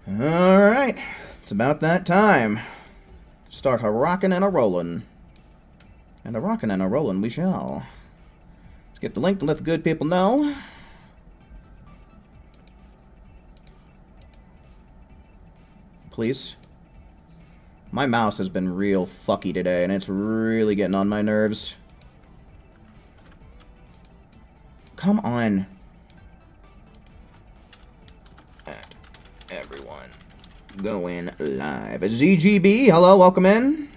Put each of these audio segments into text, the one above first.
Alright, it's about that time. Start a rockin' and a rollin'. And a rockin' and a rollin' we shall. Let's get the link to let the good people know. Please. My mouse has been real fucky today, and it's really getting on my nerves. Come on. And everyone going live. ZGB, hello, welcome in.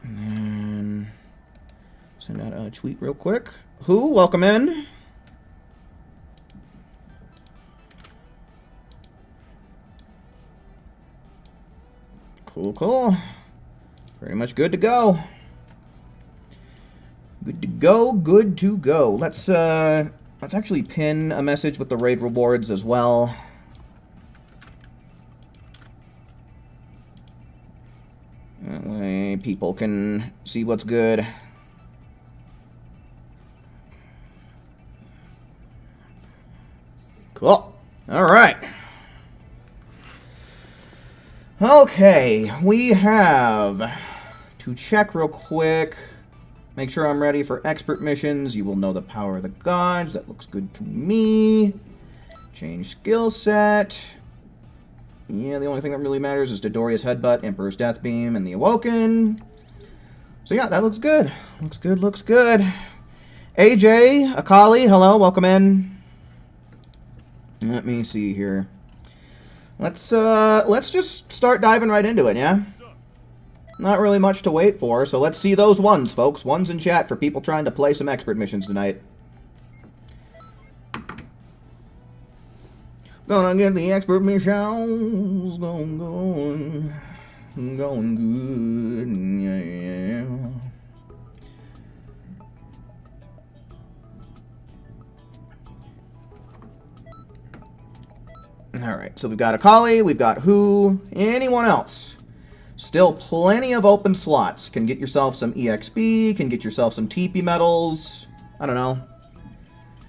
And then send out a tweet real quick. Who? Welcome in. Cool, cool. Pretty much good to go. Good to go, good to go. Let's actually pin a message with the raid rewards as well. That way people can see what's good. Cool. All right. Okay, we have to check real quick. Make sure I'm ready for expert missions. You will know the power of the gods. That looks good to me. Change skill set. Yeah, the only thing that really matters is Dodoria's Headbutt, Emperor's Death Beam, and the Awoken. So yeah, that looks good. Looks good, looks good. AJ, Akali, hello, welcome in. Let me see here. Let's just start diving right into it, yeah? Not really much to wait for, so let's see those ones, folks. Ones in chat for people trying to play some expert missions tonight. Gonna get the expert missions going good, yeah. Alright, so we've got Akali, we've got who, anyone else? Still plenty of open slots. Can get yourself some EXP, can get yourself some TP medals, I don't know.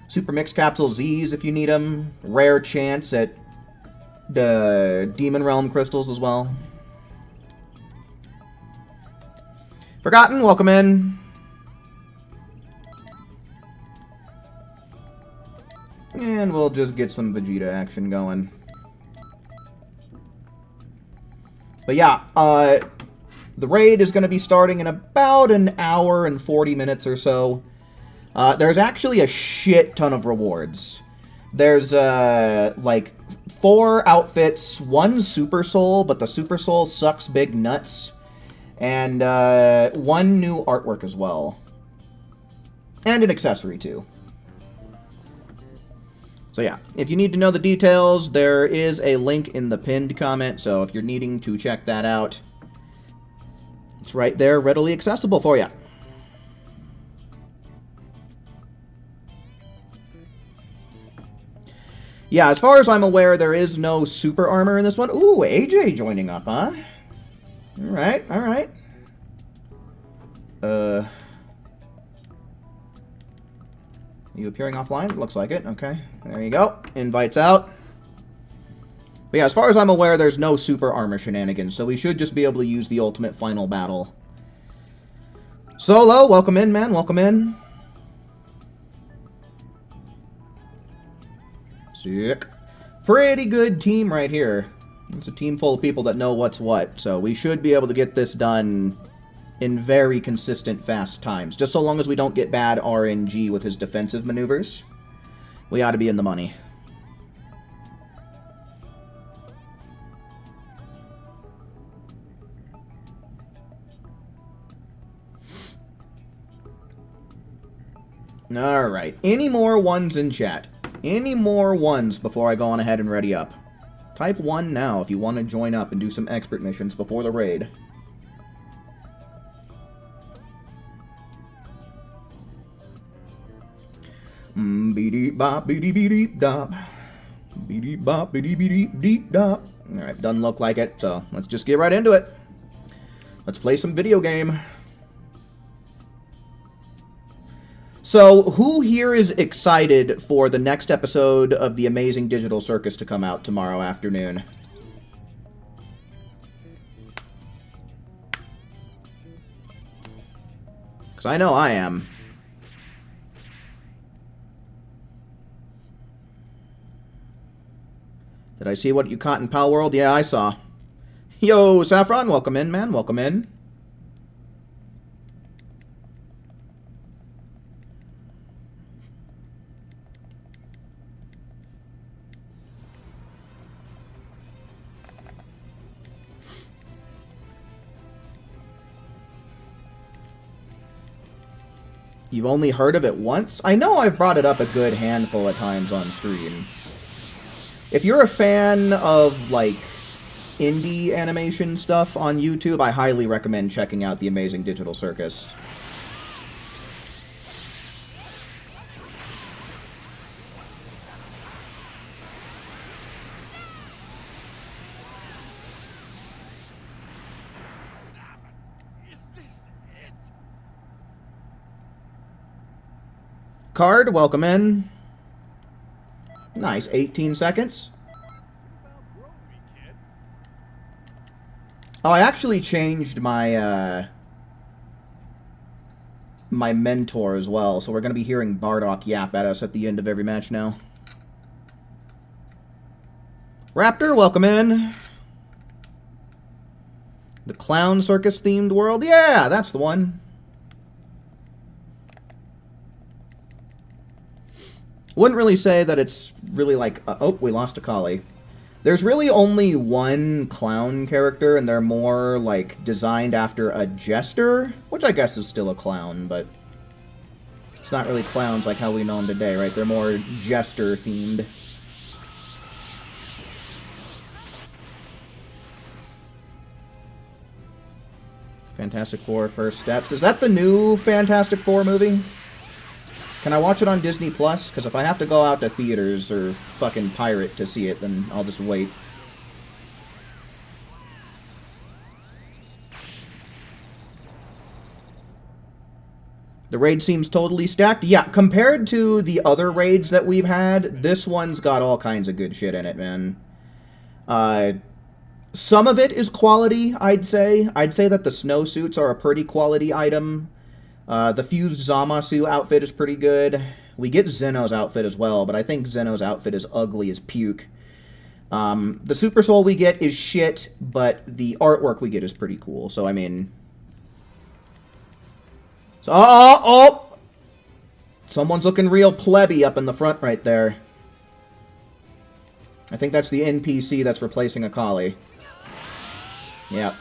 Super Mix Capsule Zs if you need them. Rare chance at the Demon Realm crystals as well. Forgotten, welcome in. And we'll just get some Vegeta action going. But yeah, the raid is going to be starting in about an hour and 40 minutes or so. There's actually a shit ton of rewards. There's, like, 4 outfits, 1 Super Soul, but the Super Soul sucks big nuts. And, 1 new artwork as well. And an accessory, too. So yeah, if you need to know the details, there is a link in the pinned comment, so if you're needing to check that out, it's right there, readily accessible for you. Yeah, as far as I'm aware, there is no super armor in this one. Ooh, AJ joining up, huh? Alright, alright. You appearing offline? Looks like it. Okay. There you go. Invites out. But yeah, as far as I'm aware, there's no super armor shenanigans, so we should just be able to use the ultimate final battle. Solo, welcome in, man. Welcome in. Sick. Pretty good team right here. It's a team full of people that know what's what, so we should be able to get this done in very consistent, fast times. Just so long as we don't get bad RNG with his defensive maneuvers, we ought to be in the money. Alright, any more ones in chat? Any more ones before I go on ahead and ready up? Type 1 now if you want to join up and do some expert missions before the raid. Beep bop, beep beep dop. Beep bop, beep beep dop. Alright, doesn't look like it, so let's just get right into it. Let's play some video game. So, who here is excited for the next episode of The Amazing Digital Circus to come out tomorrow afternoon? Because I know I am. Did I see what you caught in Pal World? Yeah, I saw. Yo, Saffron, welcome in, man. Welcome in. You've only heard of it once? I know I've brought it up a good handful of times on stream. If you're a fan of, like, indie animation stuff on YouTube, I highly recommend checking out The Amazing Digital Circus. Card, welcome in. Nice, 18 seconds. Oh, I actually changed my, my mentor as well, so we're going to be hearing Bardock yap at us at the end of every match now. Raptor, welcome in. The Clown Circus themed world? Yeah, that's the one. Wouldn't really say that it's really like... oh, we lost a collie. There's really only one clown character, and they're more, like, designed after a jester, which I guess is still a clown, but it's not really clowns like how we know them today, right? They're more jester-themed. Fantastic Four First Steps. Is that the new Fantastic Four movie? Can I watch it on Disney Plus? Because if I have to go out to theaters or fucking pirate to see it, then I'll just wait. The raid seems totally stacked. Yeah, compared to the other raids that we've had, this one's got all kinds of good shit in it, man. Some of it is quality, I'd say. I'd say that the snowsuits are a pretty quality item. The fused Zamasu outfit is pretty good. We get Zeno's outfit as well, but I think Zeno's outfit is ugly as puke. The Super Soul we get is shit, but the artwork we get is pretty cool. So, I mean... So, oh! Someone's looking real plebby up in the front right there. I think that's the NPC that's replacing a collie. Yep.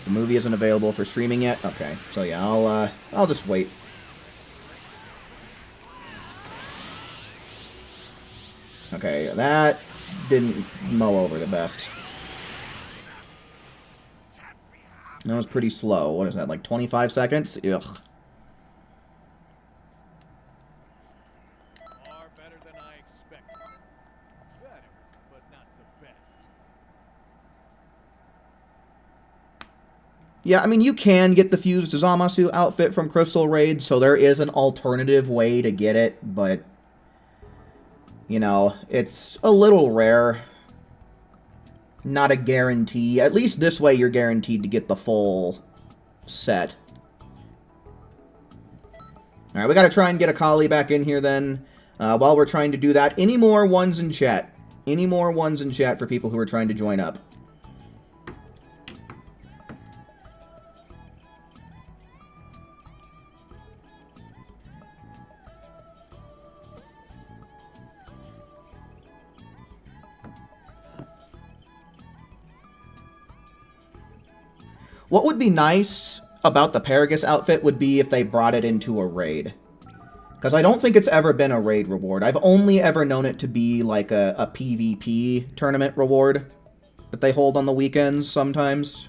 The movie isn't available for streaming yet? Okay, so yeah, I'll just wait. Okay, that didn't mow over the best. That was pretty slow. What is that, like 25 seconds? Ugh. Yeah, I mean, you can get the fused Zamasu outfit from Crystal Raid, so there is an alternative way to get it, but, you know, it's a little rare. Not a guarantee. At least this way you're guaranteed to get the full set. Alright, we gotta try and get a collie back in here then. While we're trying to do that, any more ones in chat? Any more ones in chat for people who are trying to join up? What would be nice about the Paragus outfit would be if they brought it into a raid. Because I don't think it's ever been a raid reward. I've only ever known it to be like a PvP tournament reward that they hold on the weekends sometimes.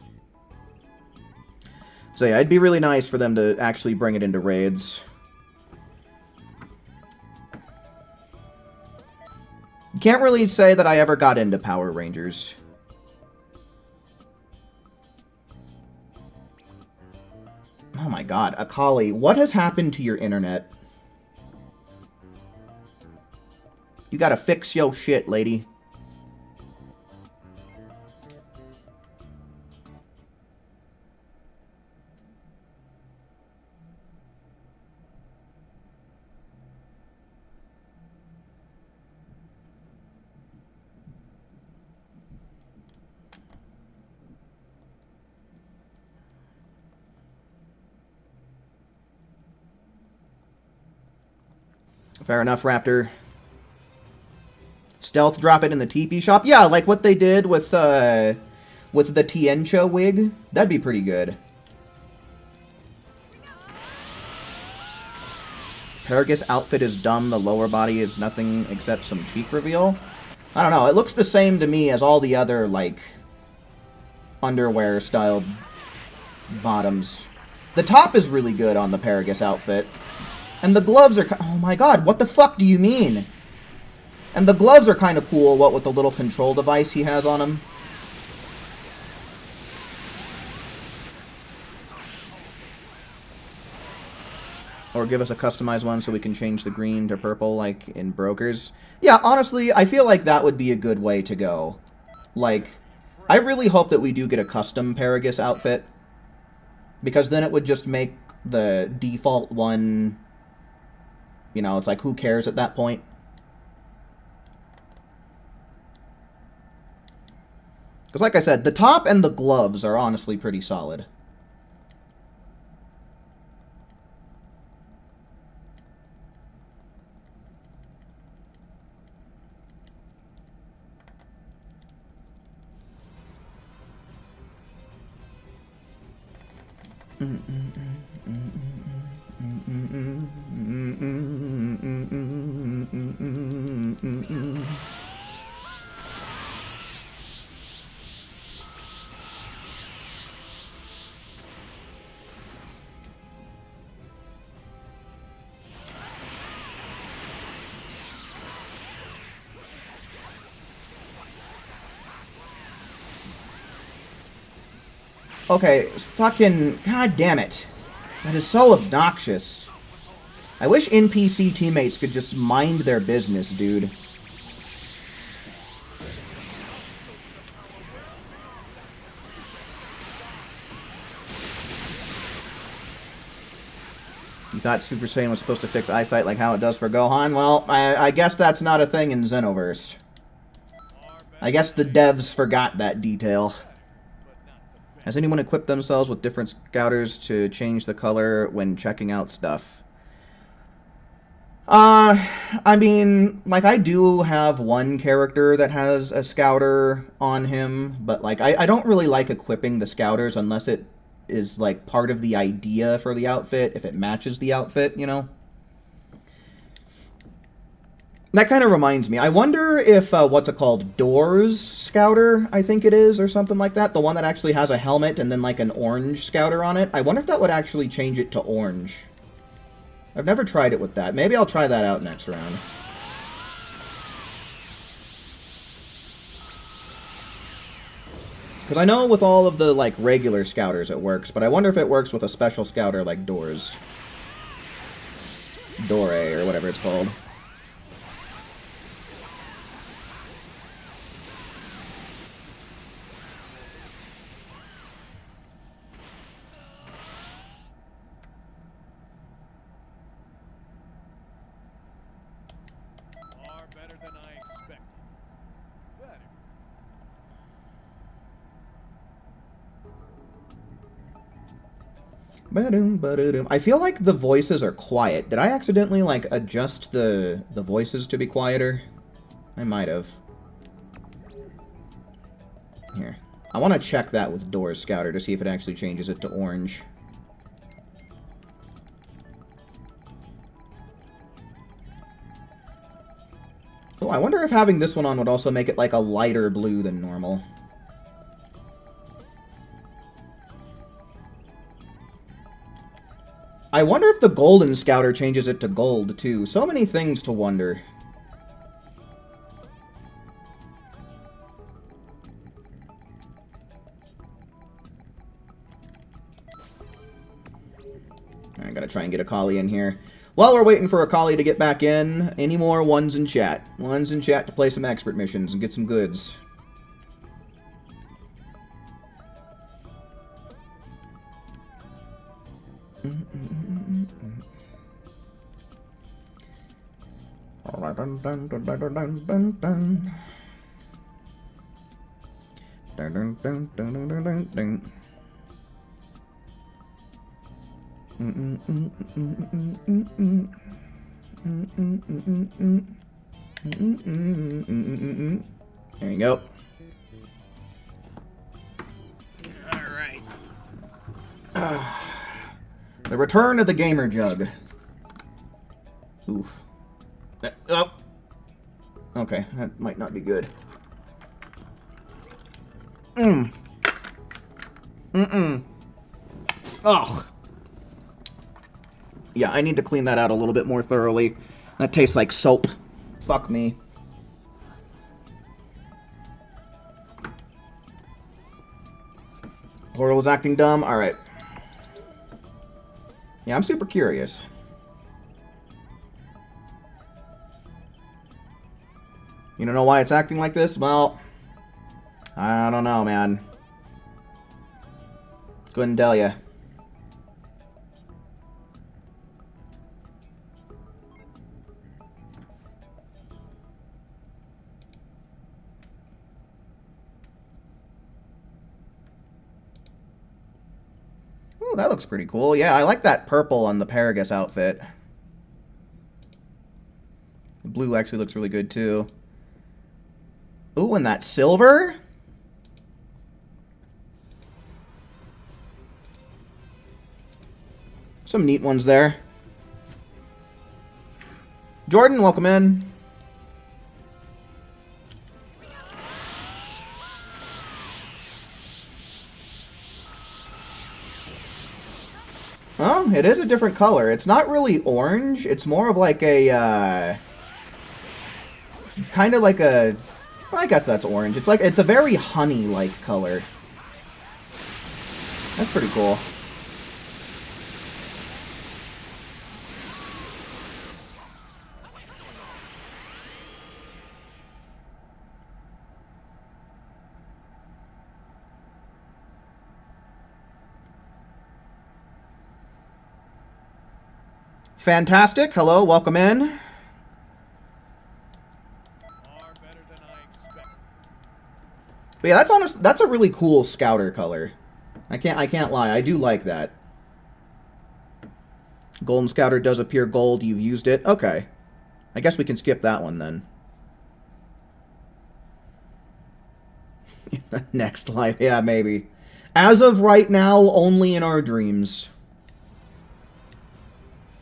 So yeah, it'd be really nice for them to actually bring it into raids. Can't really say that I ever got into Power Rangers. Oh my god, Akali, what has happened to your internet? You gotta fix yo shit, lady. Fair enough, Raptor. Stealth drop it in the TP shop? Yeah, like what they did with the Tiencho wig. That'd be pretty good. Paragus outfit is dumb. The lower body is nothing except some cheek reveal. I don't know. It looks the same to me as all the other, like, underwear-style bottoms. The top is really good on the Paragus outfit. And the gloves are... Oh my god, what the fuck do you mean? And the gloves are kind of cool, what with the little control device he has on him. Or give us a customized one so we can change the green to purple, like in Brokers. Yeah, honestly, I feel like that would be a good way to go. Like, I really hope that we do get a custom Paragus outfit. Because then it would just make the default one... You know, it's like, who cares at that point? Because like I said, the top and the gloves are honestly pretty solid. Okay, fucking... God damn it. That is so obnoxious. I wish NPC teammates could just mind their business, dude. You thought Super Saiyan was supposed to fix eyesight like how it does for Gohan? Well, I guess that's not a thing in Xenoverse. I guess the devs forgot that detail. Has anyone equipped themselves with different scouters to change the color when checking out stuff? I mean, like, I do have one character that has a scouter on him, but, like, I don't really like equipping the scouters unless it is, like, part of the idea for the outfit, if it matches the outfit, you know? That kind of reminds me. I wonder if, what's it called? Doors Scouter, I think it is, or something like that. The one that actually has a helmet and then, like, an orange Scouter on it. I wonder if that would actually change it to orange. I've never tried it with that. Maybe I'll try that out next round. Because I know with all of the, like, regular Scouters it works, but I wonder if it works with a special Scouter like Doors. Dore, or whatever it's called. I feel like the voices are quiet. Did I accidentally, like, adjust the voices to be quieter? I might have. Here. I want to check that with Doors Scouter to see if it actually changes it to orange. Oh, I wonder if having this one on would also make it, like, a lighter blue than normal. I wonder if the Golden Scouter changes it to gold, too. So many things to wonder. I'm gonna try and get a Kali in here. While we're waiting for a Kali to get back in, any more ones in chat? Ones in chat to play some expert missions and get some goods. There you go. Alright. The return of the gamer jug. Oof. Oh. Okay, that might not be good. Ugh. Yeah, I need to clean that out a little bit more thoroughly. That tastes like soap. Fuck me. Portal is acting dumb? Alright. Yeah, I'm super curious. You don't know why it's acting like this? Well, I don't know, man. Couldn't tell ya. Ooh, that looks pretty cool. Yeah, I like that purple on the Paragus outfit. The blue actually looks really good, too. Ooh, and that silver? Some neat ones there. Jordan, welcome in. Oh, it is a different color. It's not really orange. It's more of like a, kind of like a, well, I guess that's orange. It's like, it's a very honey-like color. That's pretty cool. Fantastic. Hello, welcome in. But yeah, that's a really cool scouter color. I can't lie. I do like that. Golden Scouter does appear gold. You've used it. Okay. I guess we can skip that one then. Next life. Yeah, maybe. As of right now, only in our dreams.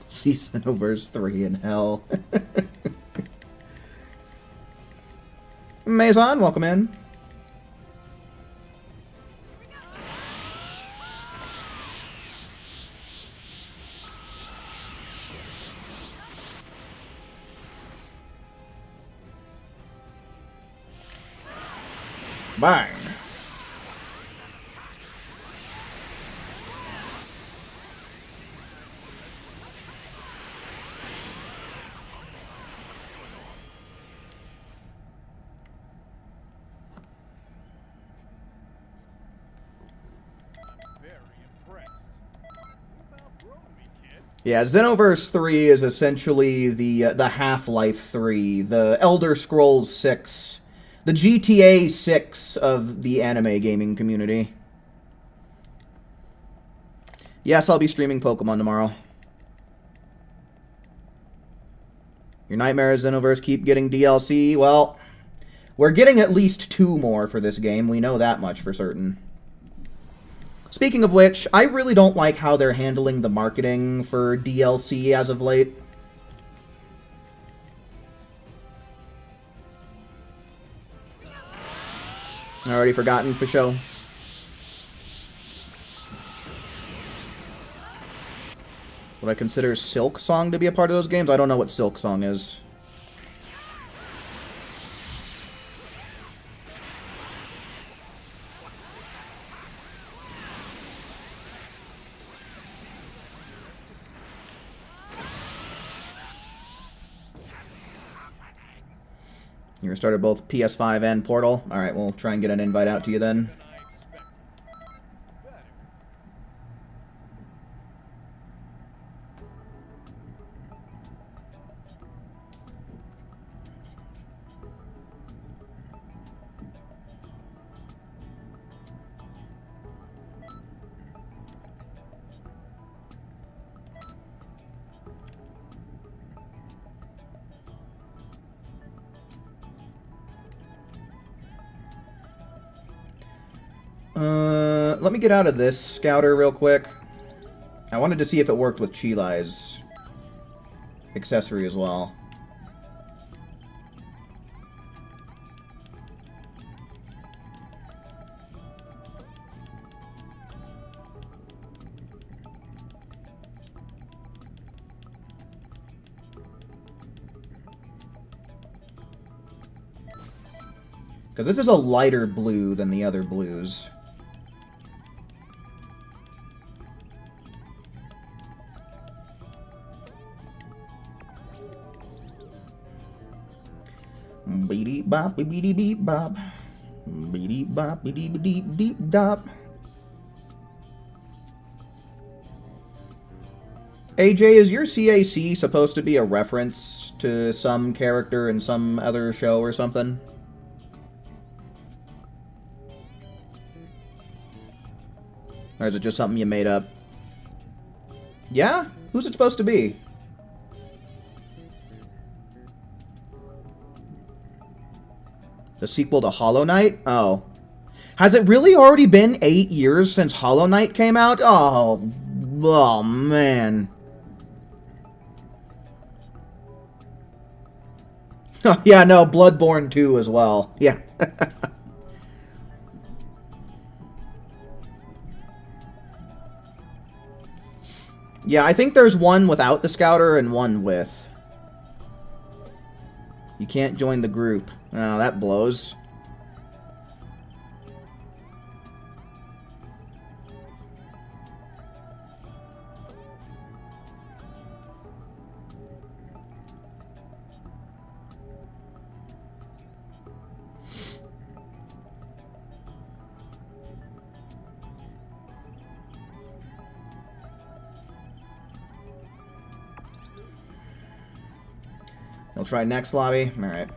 See Xenoverse 3 in hell. Maison, welcome in. Bang. Yeah, Xenoverse 3 is essentially the Half-Life 3, the Elder Scrolls 6, the GTA 6 of the anime gaming community. Yes, I'll be streaming Pokemon tomorrow. Your nightmares, Xenoverse, keep getting DLC. Well, we're getting at least 2 more for this game. We know that much for certain. Speaking of which, I really don't like how they're handling the marketing for DLC as of late. Already forgotten for show. Would I consider Silk Song to be a part of those games? I don't know what Silk Song is. You restarted both PS5 and Portal? Alright, we'll try and get an invite out to you then. Let me get out of this scouter real quick. I wanted to see if it worked with Chilai's accessory as well. Because this is a lighter blue than the other blues. Beady bop, beady beep bop. Beady bop, beady beep deep dop. AJ, is your CAC supposed to be a reference to some character in some other show or something? Or is it just something you made up? Yeah? Who's it supposed to be? The sequel to Hollow Knight? Oh. Has it really already been 8 years since Hollow Knight came out? Oh, man. Yeah, no, Bloodborne 2 as well. Yeah. Yeah, I think there's one without the scouter and one with. You can't join the group. Oh, that blows. We'll try next lobby. Alright.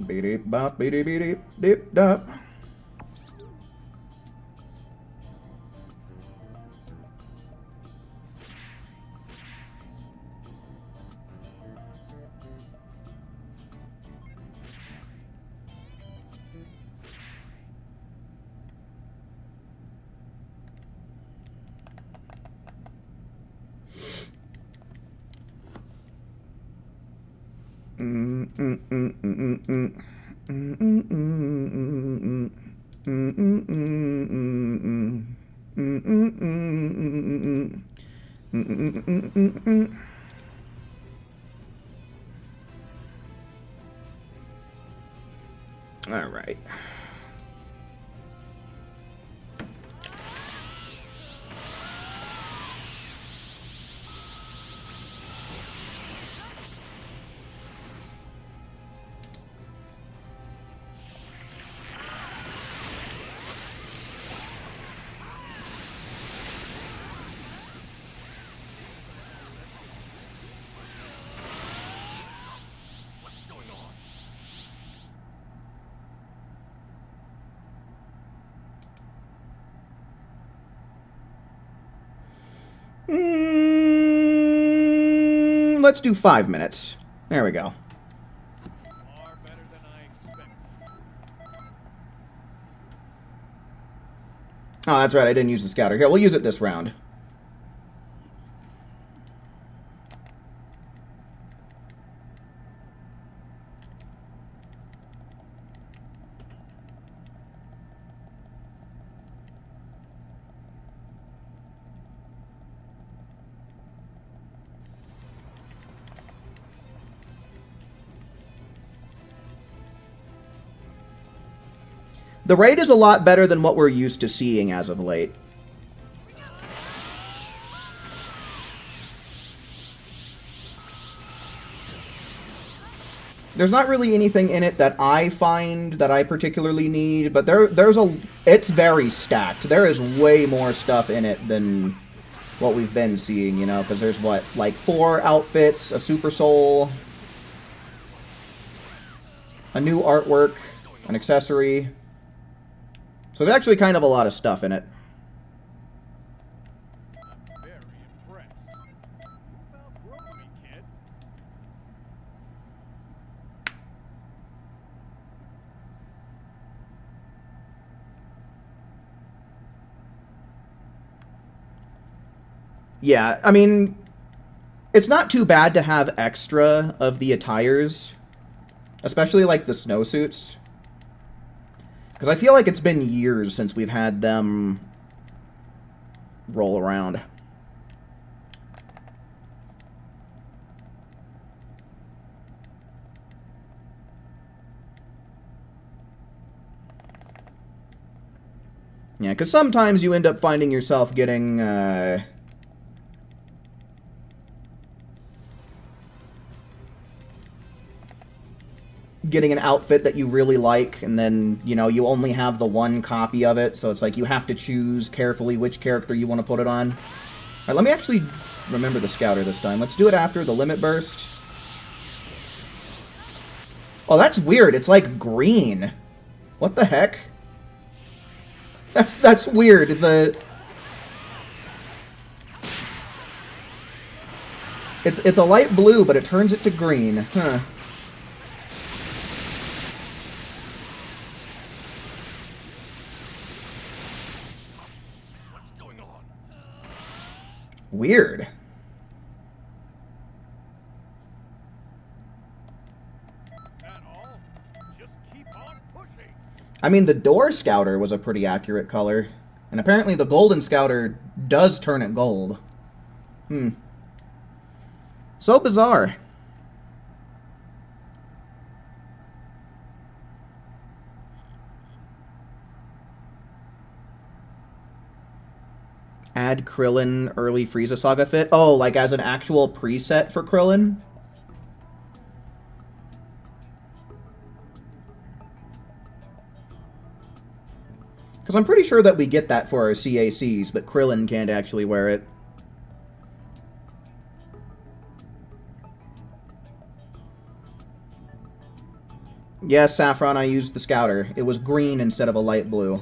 Beep bop, beep beep deep dop. All right. Let's do 5 minutes. There we go. Oh, that's right. I didn't use the scouter. Here, we'll use it this round. The raid is a lot better than what we're used to seeing as of late. There's not really anything in it that I find that I particularly need, but it's very stacked. There is way more stuff in it than what we've been seeing, you know, because there's what, like 4 outfits, a super soul, a new artwork, an accessory. So there's actually kind of a lot of stuff in it. Yeah, I mean, it's not too bad to have extra of the attires, especially like the snowsuits. Because I feel like it's been years since we've had them roll around. Yeah, because sometimes you end up finding yourself getting, getting an outfit that you really like, and then, you know, you only have the one copy of it, so it's like you have to choose carefully which character you want to put it on. Alright, let me actually remember the scouter this time. Let's do it after the limit burst. Oh, that's weird. It's like green. What the heck? That's weird. It's a light blue, but it turns it to green. Huh. Weird. I mean, the door scouter was a pretty accurate color. And apparently the golden scouter does turn it gold. So bizarre. Add Krillin early Frieza Saga fit. Oh, like as an actual preset for Krillin? Because I'm pretty sure that we get that for our CACs, but Krillin can't actually wear it. Yes, Saffron, I used the scouter. It was green instead of a light blue.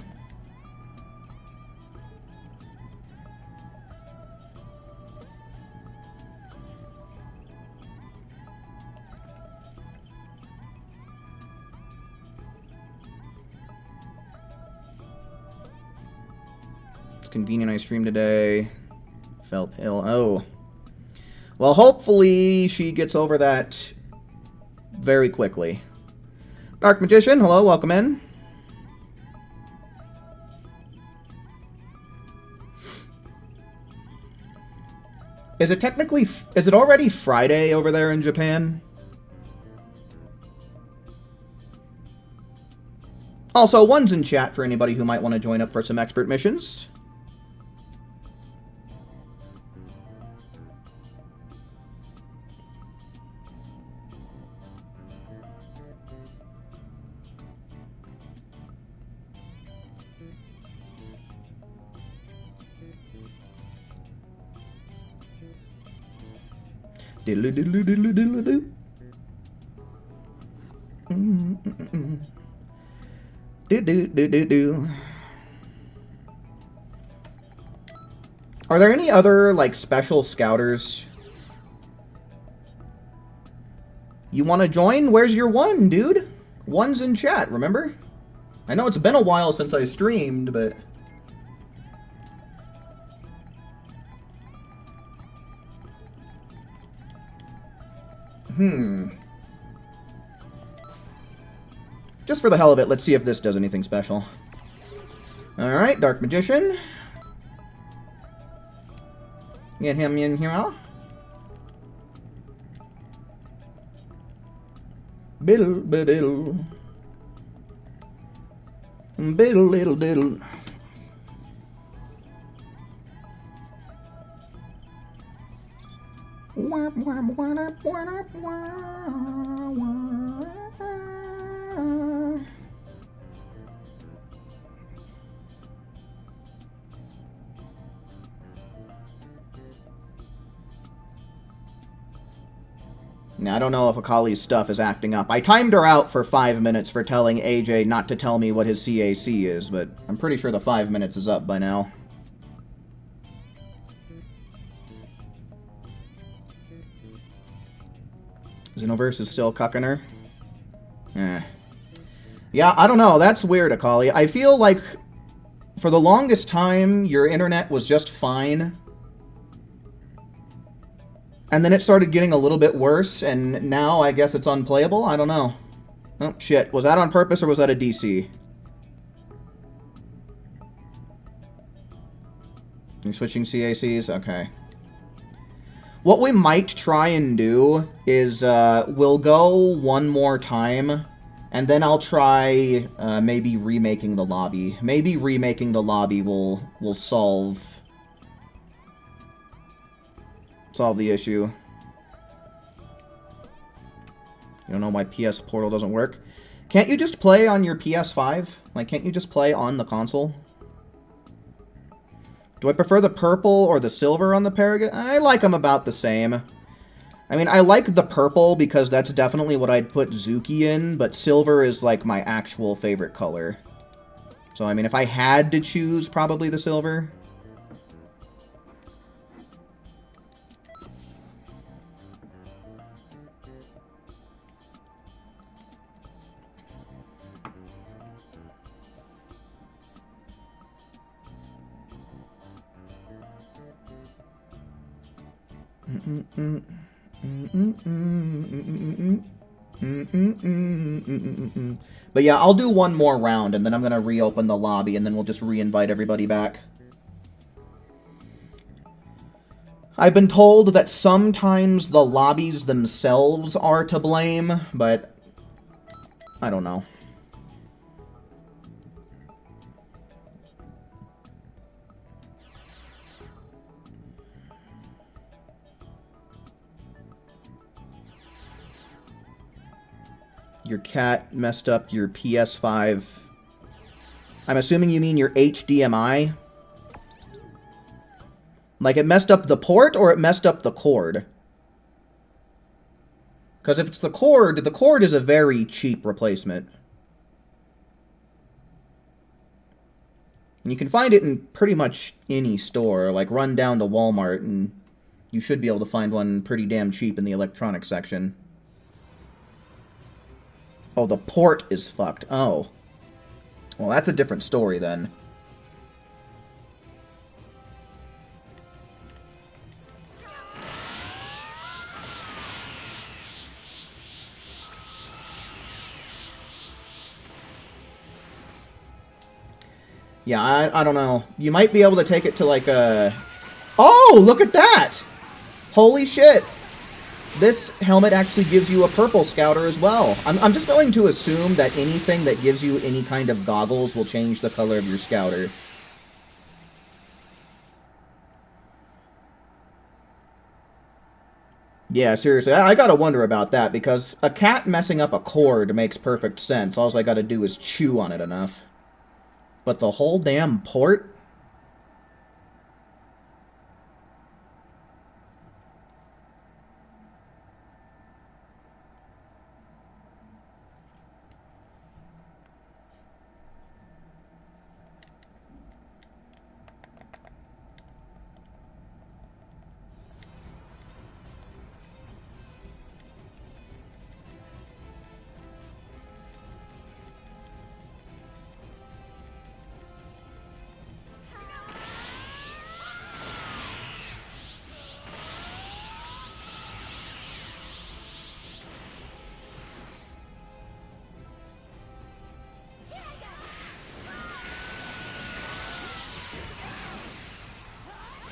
It's convenient I streamed today. Felt ill. Oh. Well, hopefully she gets over that very quickly. Dark Magician, hello, welcome in. Is it already Friday over there in Japan? Also, one's in chat for anybody who might want to join up for some expert missions. Diddle diddle diddle diddle doo. Do do do do do. Are there any other like special scouters you want to join? Where's your one, dude? One's in chat, remember? I know it's been a while since I streamed, but just for the hell of it, let's see if this does anything special. Alright, Dark Magician. Get him in here. Biddle, biddle. Biddle, diddle, diddle. Wah, wah, wah, wah, wah, wah. Now, I don't know if Akali's stuff is acting up. I timed her out for 5 minutes for telling AJ not to tell me what his CAC is, but I'm pretty sure the 5 minutes is up by now. Xenoverse is still cucking her. Yeah, I don't know. That's weird, Akali. I feel like for the longest time, your internet was just fine. And then it started getting a little bit worse, and now I guess it's unplayable? I don't know. Oh, shit. Was that on purpose, or was that a DC? You're switching CACs? Okay. What we might try and do is, we'll go one more time, and then I'll try, maybe remaking the lobby. Maybe remaking the lobby will solve the issue. You don't know why PS Portal doesn't work? Can't you just play on your PS5? Like, can't you just play on the console? Do I prefer the purple or the silver on the Paragon? I like them about the same. I mean, I like the purple because that's definitely what I'd put Zuki in, but silver is, like, my actual favorite color. So, I mean, if I had to choose, probably the silver. But yeah, I'll do one more round, and then I'm gonna reopen the lobby, and then we'll just re-invite everybody back. I've been told that sometimes the lobbies themselves are to blame, but I don't know. Your cat messed up your PS5. I'm assuming you mean your HDMI? Like, it messed up the port, or it messed up the cord? Because if it's the cord is a very cheap replacement. And you can find it in pretty much any store. Like, run down to Walmart, and you should be able to find one pretty damn cheap in the electronics section. Oh, the port is fucked. Oh. Well, that's a different story, then. Yeah, I don't know. You might be able to take it to, like, a... Oh, look at that! Holy shit! This helmet actually gives you a purple scouter as well. I'm just going to assume that anything that gives you any kind of goggles will change the color of your scouter. Yeah, seriously, I gotta wonder about that, because a cat messing up a cord makes perfect sense. All I gotta do is chew on it enough. But the whole damn port?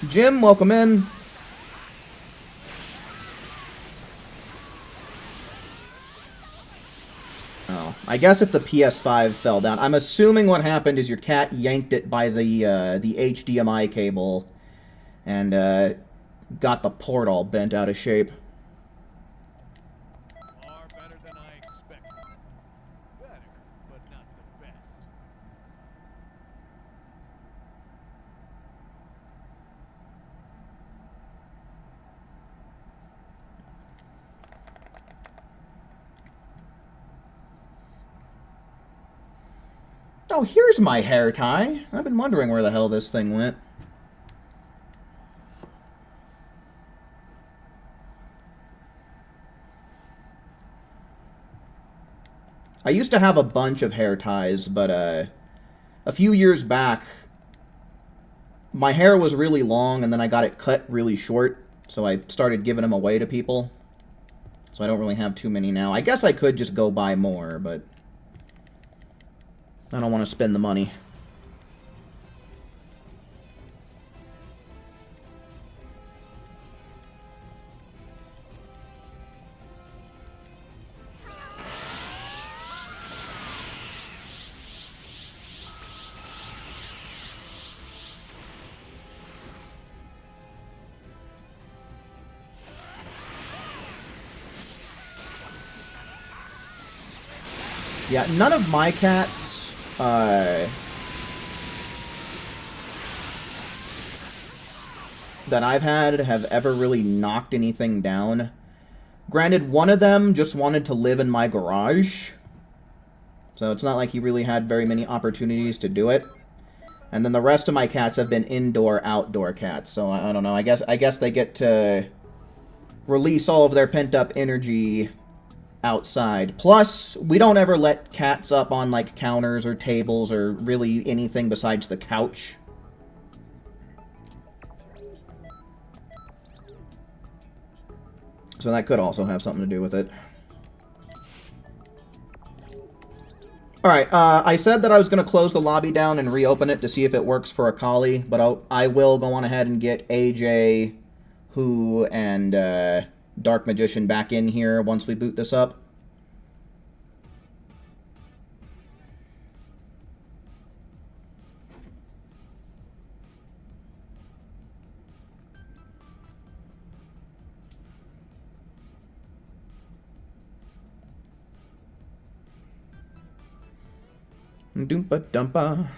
Jim, welcome in. Oh, I guess if the PS5 fell down, I'm assuming what happened is your cat yanked it by the HDMI cable and got the port all bent out of shape. Far better than I expected. Better, but not the best. Oh, here's my hair tie. I've been wondering where the hell this thing went. I used to have a bunch of hair ties, but a few years back, my hair was really long, and then I got it cut really short, so I started giving them away to people. So I don't really have too many now. I guess I could just go buy more, but I don't want to spend the money. Yeah, none of my cats, that I've had have ever really knocked anything down. Granted, one of them just wanted to live in my garage, so it's not like he really had very many opportunities to do it. And then the rest of my cats have been indoor-outdoor cats, so I don't know. I guess they get to release all of their pent-up energy outside. Plus, we don't ever let cats up on, like, counters or tables or really anything besides the couch. So that could also have something to do with it. Alright, I said that I was going to close the lobby down and reopen it to see if it works for Akali, but I will go on ahead and get AJ, Who, and Dark Magician back in here once we boot this up. Doompa dumpa.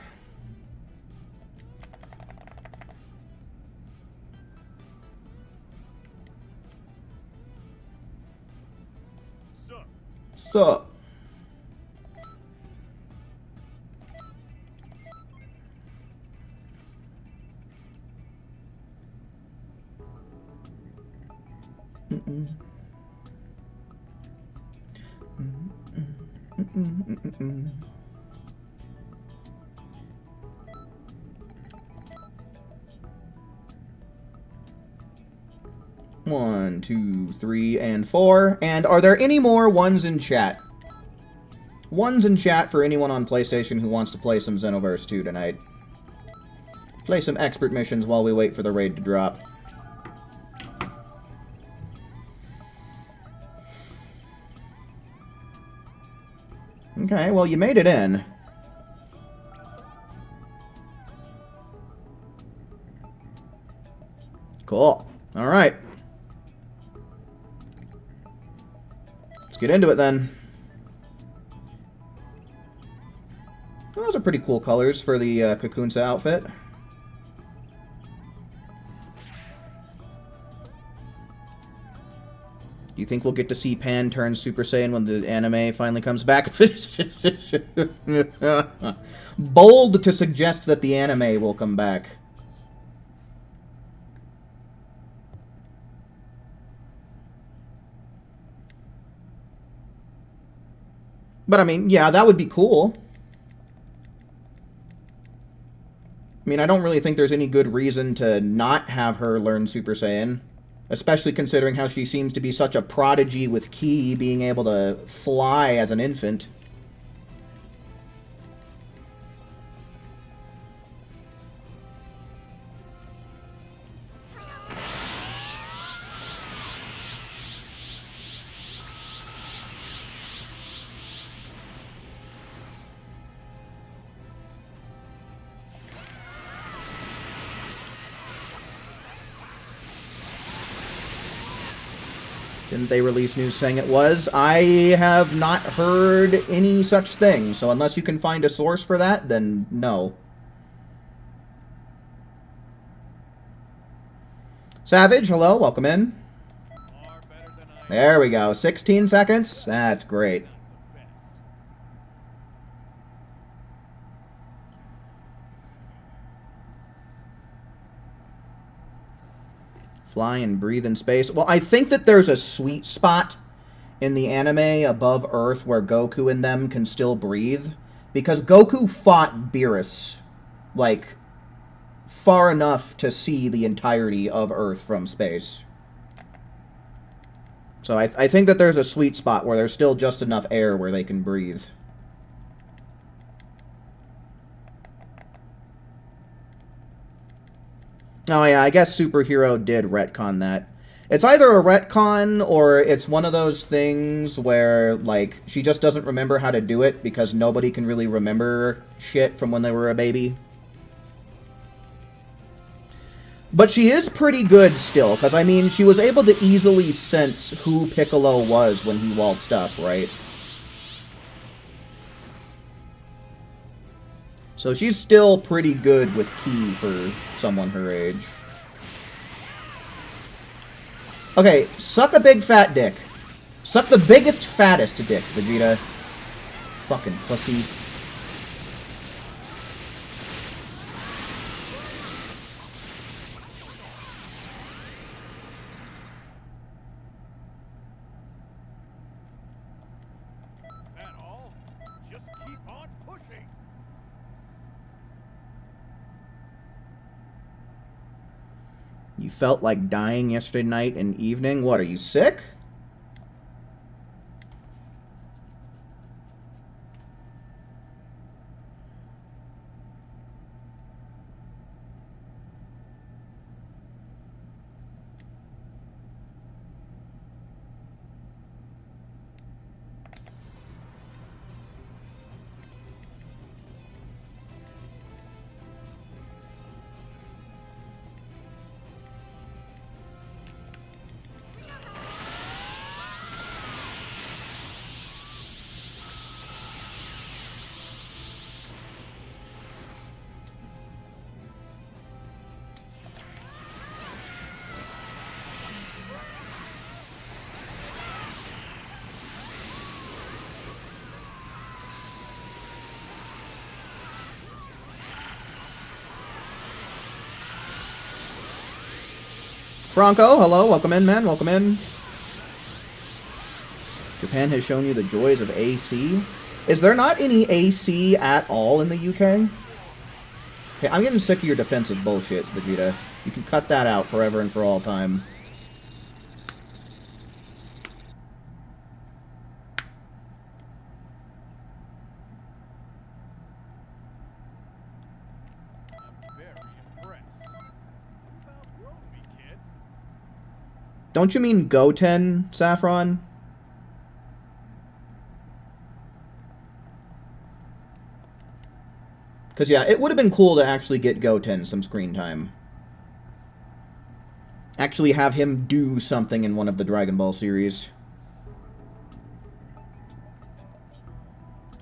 Sup? One, two, three, and four. And are there any more ones in chat? Ones in chat for anyone on PlayStation who wants to play some Xenoverse 2 tonight. Play some expert missions while we wait for the raid to drop. Okay, well, you made it in. Cool. Alright. Let's get into it then. Well, those are pretty cool colors for the Kakunsa outfit. Do you think we'll get to see Pan turn Super Saiyan when the anime finally comes back? Bold to suggest that the anime will come back. But I mean, yeah, that would be cool. I mean, I don't really think there's any good reason to not have her learn Super Saiyan. Especially considering how she seems to be such a prodigy with Ki being able to fly as an infant. Didn't they release news saying it was? I have not heard any such thing, so unless you can find a source for that, then no. Savage, hello, welcome in. There we go, 16 seconds? That's great. fly and breathe in space. Well, I think that there's a sweet spot in the anime above Earth where Goku and them can still breathe. Because Goku fought Beerus, like, far enough to see the entirety of Earth from space. So I think that there's a sweet spot where there's still just enough air where they can breathe. Oh yeah, I guess Superhero did retcon that. It's either a retcon or it's one of those things where, like, she just doesn't remember how to do it because nobody can really remember shit from when they were a baby. But she is pretty good still, because, I mean, she was able to easily sense who Piccolo was when he waltzed up, right? So she's still pretty good with Ki for someone her age. Okay, suck a big fat dick. Suck the biggest, fattest dick, Vegeta. Fucking pussy. Is that all? Just keep on pushing. You felt like dying yesterday night and evening? What, are you sick? Franco, hello, welcome in, man, welcome in. Japan has shown you the joys of AC. Is there not any AC at all in the UK? Okay, I'm getting sick of your defensive bullshit, Vegeta. You can cut that out forever and for all time. I'm very impressed. You've outgrown me, kid. Don't you mean Goten, Saffron? Because, yeah, it would have been cool to actually get Goten some screen time. Actually have him do something in one of the Dragon Ball series.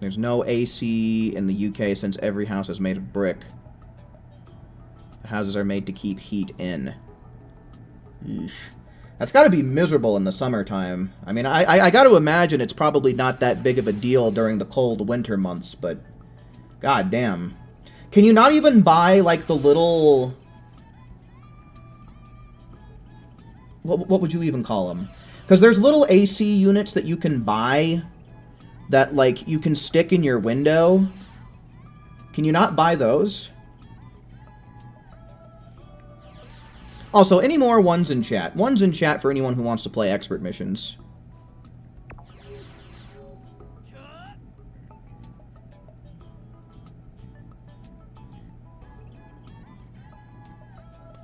There's no AC in the UK since every house is made of brick. The houses are made to keep heat in. Eesh. That's got to be miserable in the summertime. I mean, I got to imagine it's probably not that big of a deal during the cold winter months, but... God damn. Can you not even buy, like, the little... What would you even call them? Because there's little AC units that you can buy that, like, you can stick in your window. Can you not buy those? Also, any more ones in chat? Ones in chat for anyone who wants to play expert missions.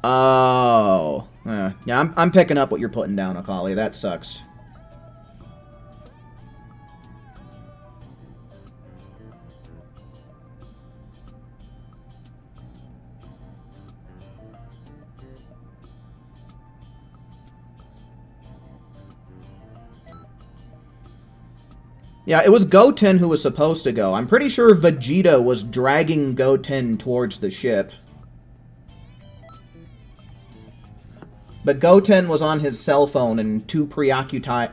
Oh. Yeah, I'm picking up what you're putting down, Akali. That sucks. Yeah, it was Goten who was supposed to go. I'm pretty sure Vegeta was dragging Goten towards the ship. But Goten was on his cell phone and too preoccupied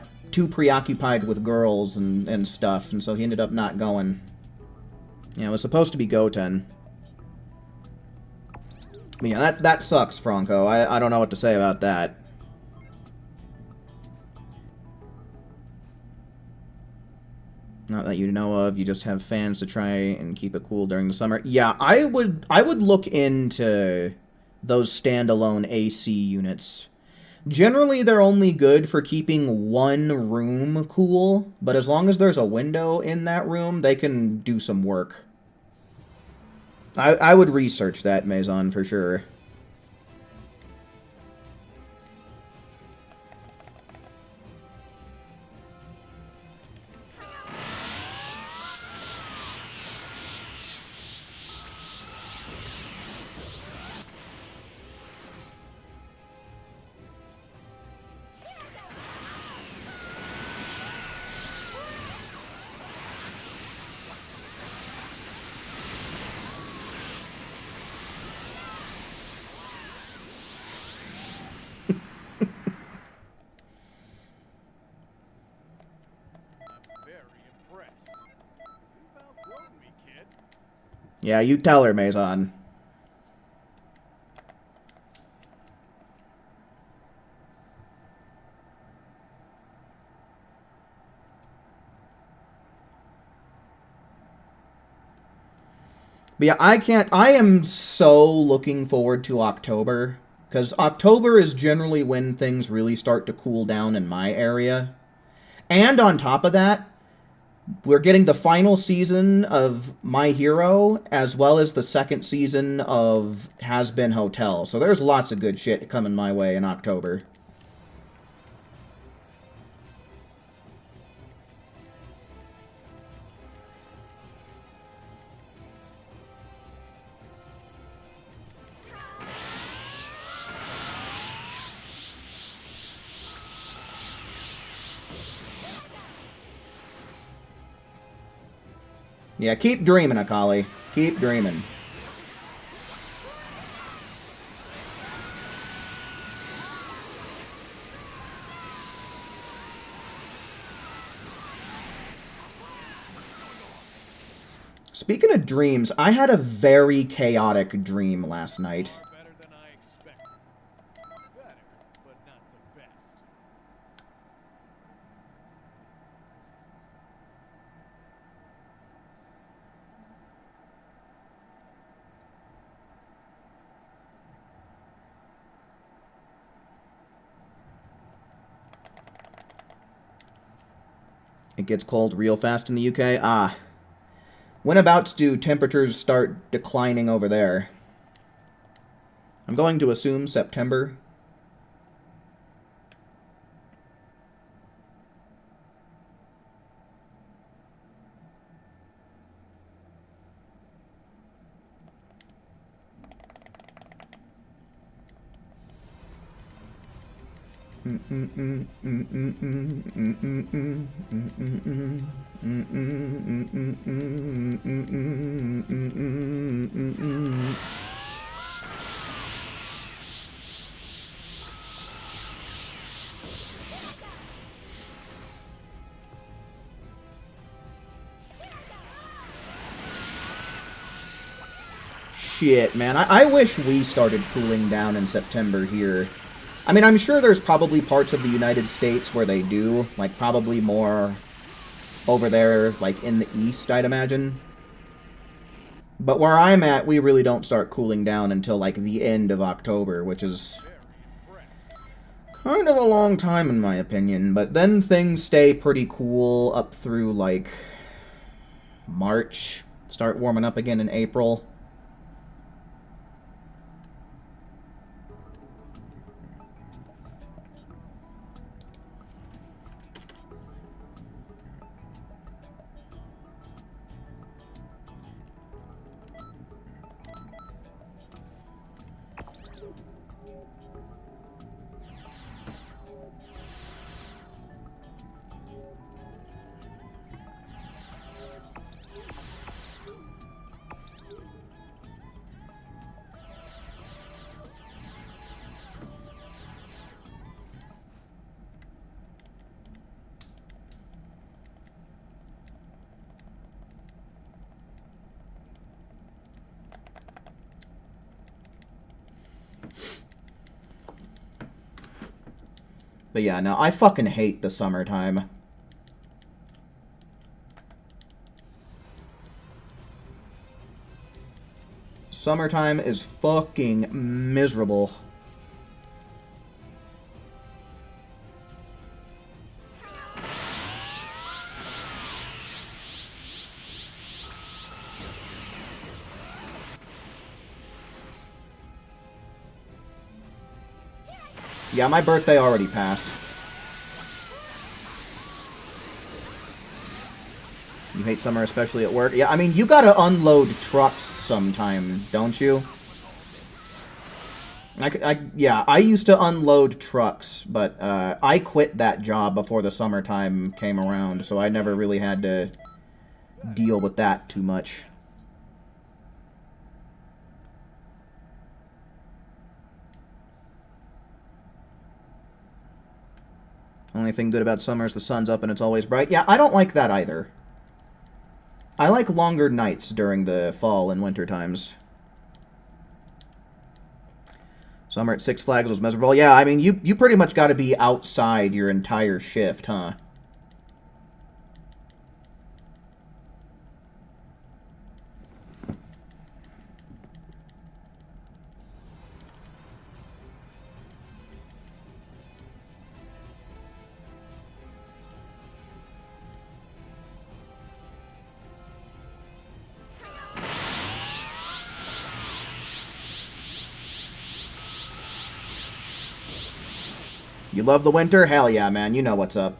with girls and stuff, and so he ended up not going. Yeah, it was supposed to be Goten. But yeah, that sucks, Franco. I don't know what to say about that. Not that you know of. You just have fans to try and keep it cool during the summer. Yeah, I would look into those standalone AC units. Generally, they're only good for keeping one room cool, but as long as there's a window in that room, they can do some work. I would research that, Maison, for sure. Yeah, you tell her, Maison. But yeah, I am so looking forward to October. Because October is generally when things really start to cool down in my area. And on top of that, we're getting the final season of My Hero, as well as the second season of Has Been Hotel. So there's lots of good shit coming my way in October. Yeah, keep dreaming, Akali. Keep dreaming. Speaking of dreams, I had a very chaotic dream last night. Better than I expected. Better, but not the best. It gets cold real fast in the UK. Ah. Whenabouts do temperatures start declining over there? I'm going to assume September. Shit, man. I wish we started cooling down in September here. I mean, I'm sure there's probably parts of the United States where they do. Like, probably more over there, like, in the east, I'd imagine. But where I'm at, we really don't start cooling down until, like, the end of October, which is kind of a long time, in my opinion. But then things stay pretty cool up through, like, March. Start warming up again in April. But yeah, no, I fucking hate the summertime. Summertime is fucking miserable. Yeah, my birthday already passed. You hate summer, especially at work? Yeah, I mean, you gotta unload trucks sometime, don't you? Yeah, I used to unload trucks, but I quit that job before the summertime came around, so I never really had to deal with that too much. Only thing good about summer is the sun's up and it's always bright. Yeah, I don't like that either. I like longer nights during the fall and winter times. Summer at Six Flags was miserable. Yeah, I mean, you pretty much got to be outside your entire shift, huh? You love the winter? Hell yeah, man. You know what's up.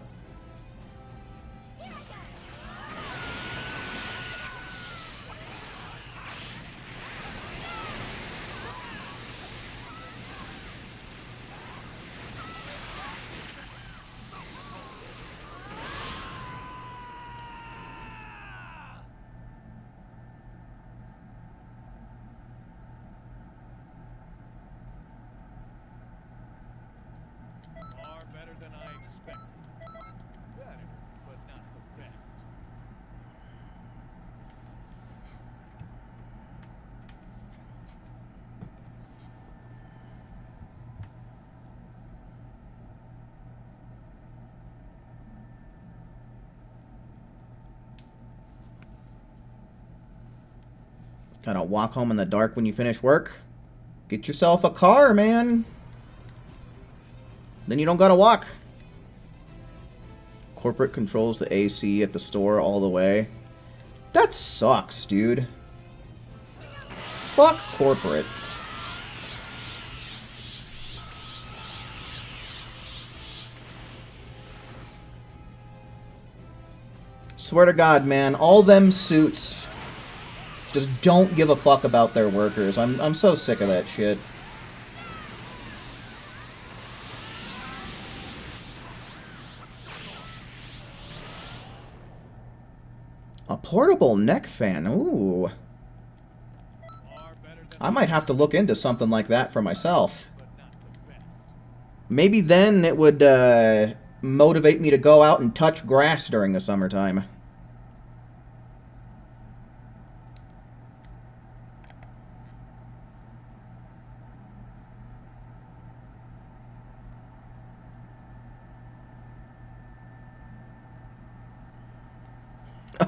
Better than I expected. Better, but not the best. Gotta walk home in the dark when you finish work? Get yourself a car, man. Then you don't gotta walk. Corporate controls the AC at the store all the way. That sucks, dude. Fuck corporate. Swear to God, man, all them suits just don't give a fuck about their workers. I'm so sick of that shit. A portable neck fan. Ooh. I might have to look into something like that for myself. Maybe then it would motivate me to go out and touch grass during the summertime.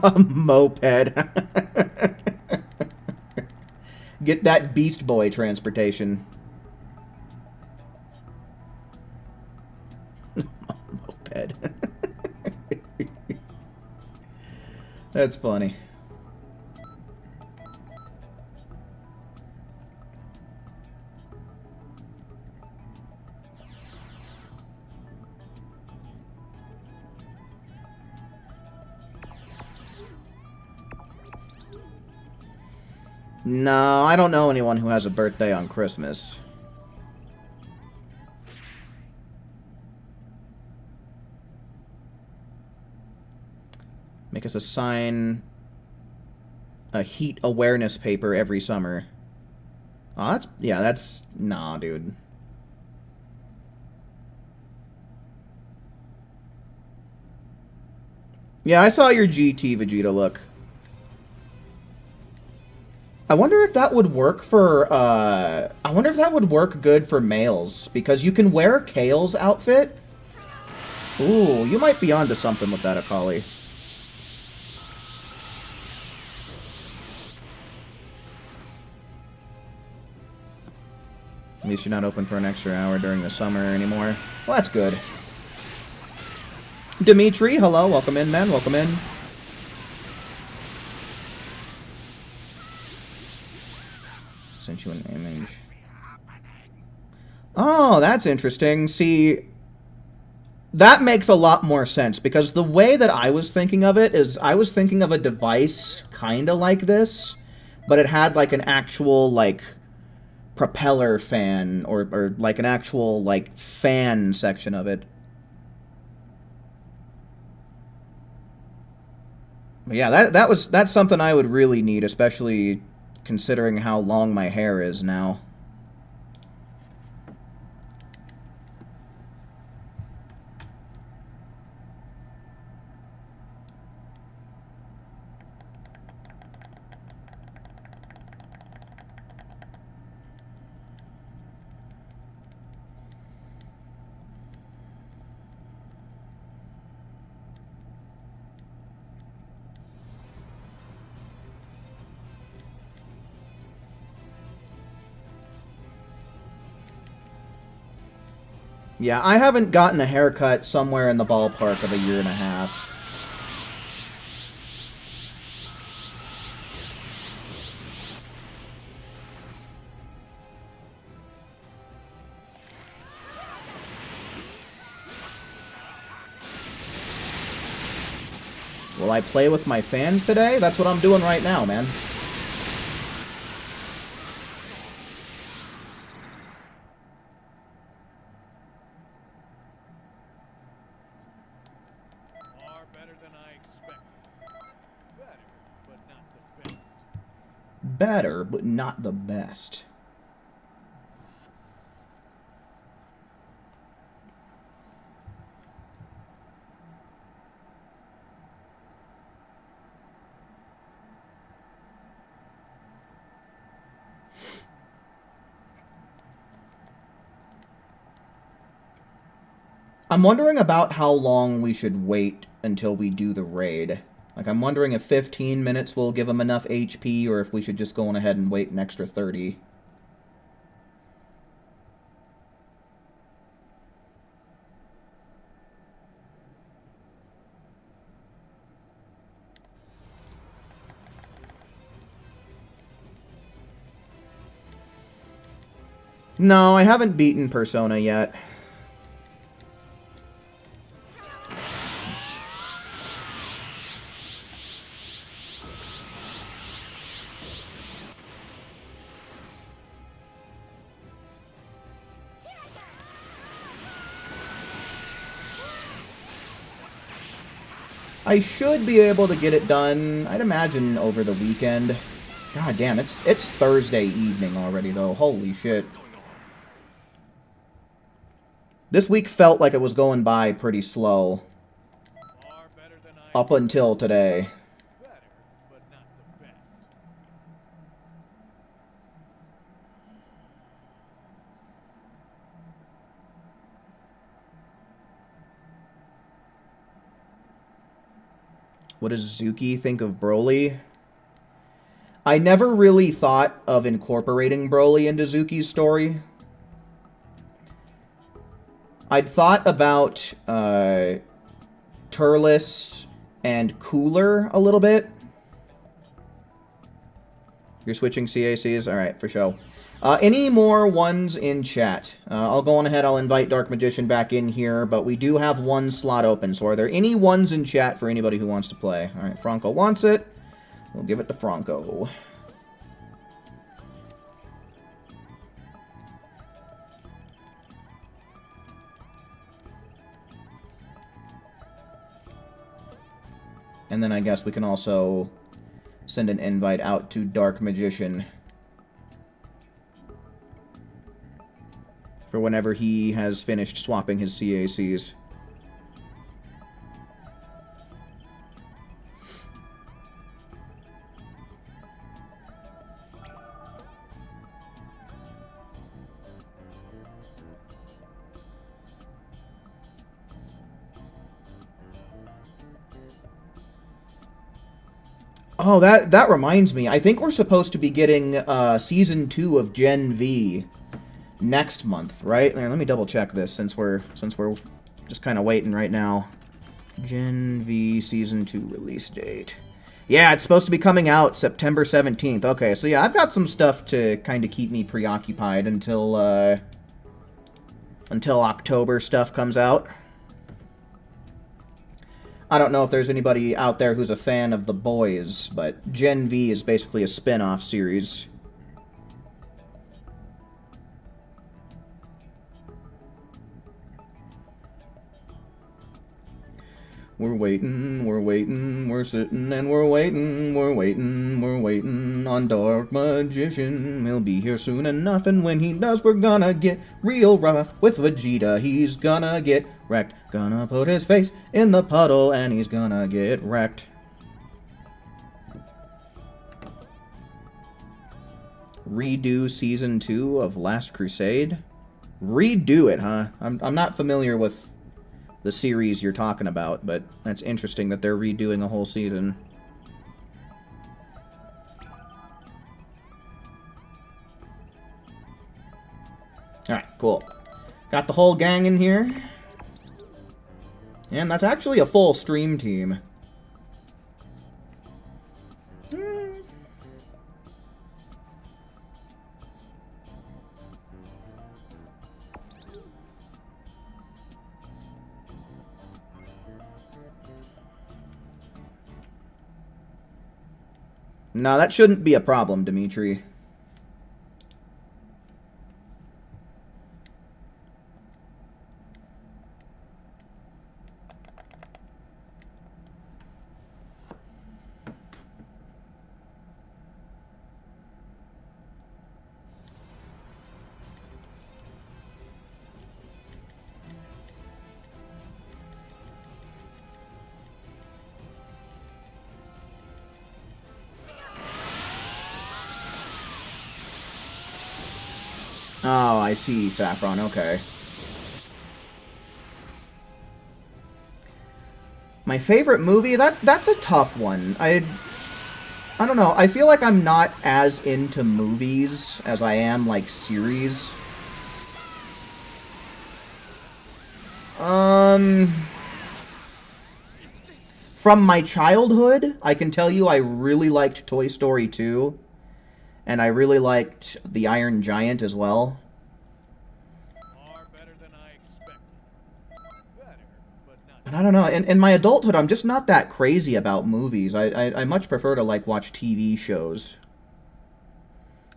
A moped. Get that Beast Boy transportation. Moped. That's funny. No, I don't know anyone who has a birthday on Christmas. Make us assign a heat awareness paper every summer. Oh, that's... Nah, dude. Yeah, I saw your GT Vegeta look. I wonder if that would work for, I wonder if that would work good for males, because you can wear Kale's outfit. Ooh, you might be onto something with that, Akali. At least you're not open for an extra hour during the summer anymore. Well, that's good. Dimitri, hello. Welcome in, man. Welcome in. Sent you an image. Oh, that's interesting. See, that makes a lot more sense, because the way that I was thinking of it is I was thinking of a device kind of like this, but it had like an actual like propeller fan or like an actual like fan section of it. But yeah, that's something I would really need, especially considering how long my hair is now. Yeah, I haven't gotten a haircut somewhere in the ballpark of a year and a half. Will I play with my fans today? That's what I'm doing right now, man. Better, but not the best. I'm wondering about how long we should wait until we do the raid. Like, I'm wondering if 15 minutes will give him enough HP, or if we should just go on ahead and wait an extra 30. No, I haven't beaten Persona yet. I should be able to get it done, I'd imagine, over the weekend. God damn, it's Thursday evening already, though. Holy shit. This week felt like it was going by pretty slow. Up until today. What does Zuki think of Broly? I never really thought of incorporating Broly into Zuki's story. I'd thought about Turles and Cooler a little bit. You're switching CACs? Alright, for sure. Any more ones in chat? I'll go on ahead, I'll invite Dark Magician back in here, but we do have one slot open, so are there any ones in chat for anybody who wants to play? Alright, Franco wants it. We'll give it to Franco. And then I guess we can also send an invite out to Dark Magician for whenever he has finished swapping his CACs. Oh, that reminds me. I think we're supposed to be getting Season 2 of Gen V next month, right? Let me double check this since we're just kind of waiting right now. Gen V Season 2 release date. Yeah, it's supposed to be coming out September 17th. Okay, so yeah, I've got some stuff to kind of keep me preoccupied until October stuff comes out. I don't know if there's anybody out there who's a fan of The Boys, but Gen V is basically a spin-off series. We're waiting, we're sitting and we're waiting on Dark Magician. He'll be here soon enough, and when he does, we're gonna get real rough with Vegeta. He's gonna get wrecked. Gonna put his face in the puddle, and he's gonna get wrecked. Redo Season 2 of Last Crusade? Redo it, huh? I'm not familiar with the series you're talking about, but that's interesting that they're redoing a whole season. Alright, cool. Got the whole gang in here. And that's actually a full stream team. No, that shouldn't be a problem, Dimitri. Oh, I see, Saffron, okay. My favorite movie? That's a tough one. I don't know, I feel like I'm not as into movies as I am, like, series. From my childhood, I can tell you I really liked Toy Story 2. And I really liked The Iron Giant as well. Far better than I expected. Better, but not. But I don't know. In my adulthood, I'm just not that crazy about movies. I much prefer to, like, watch TV shows.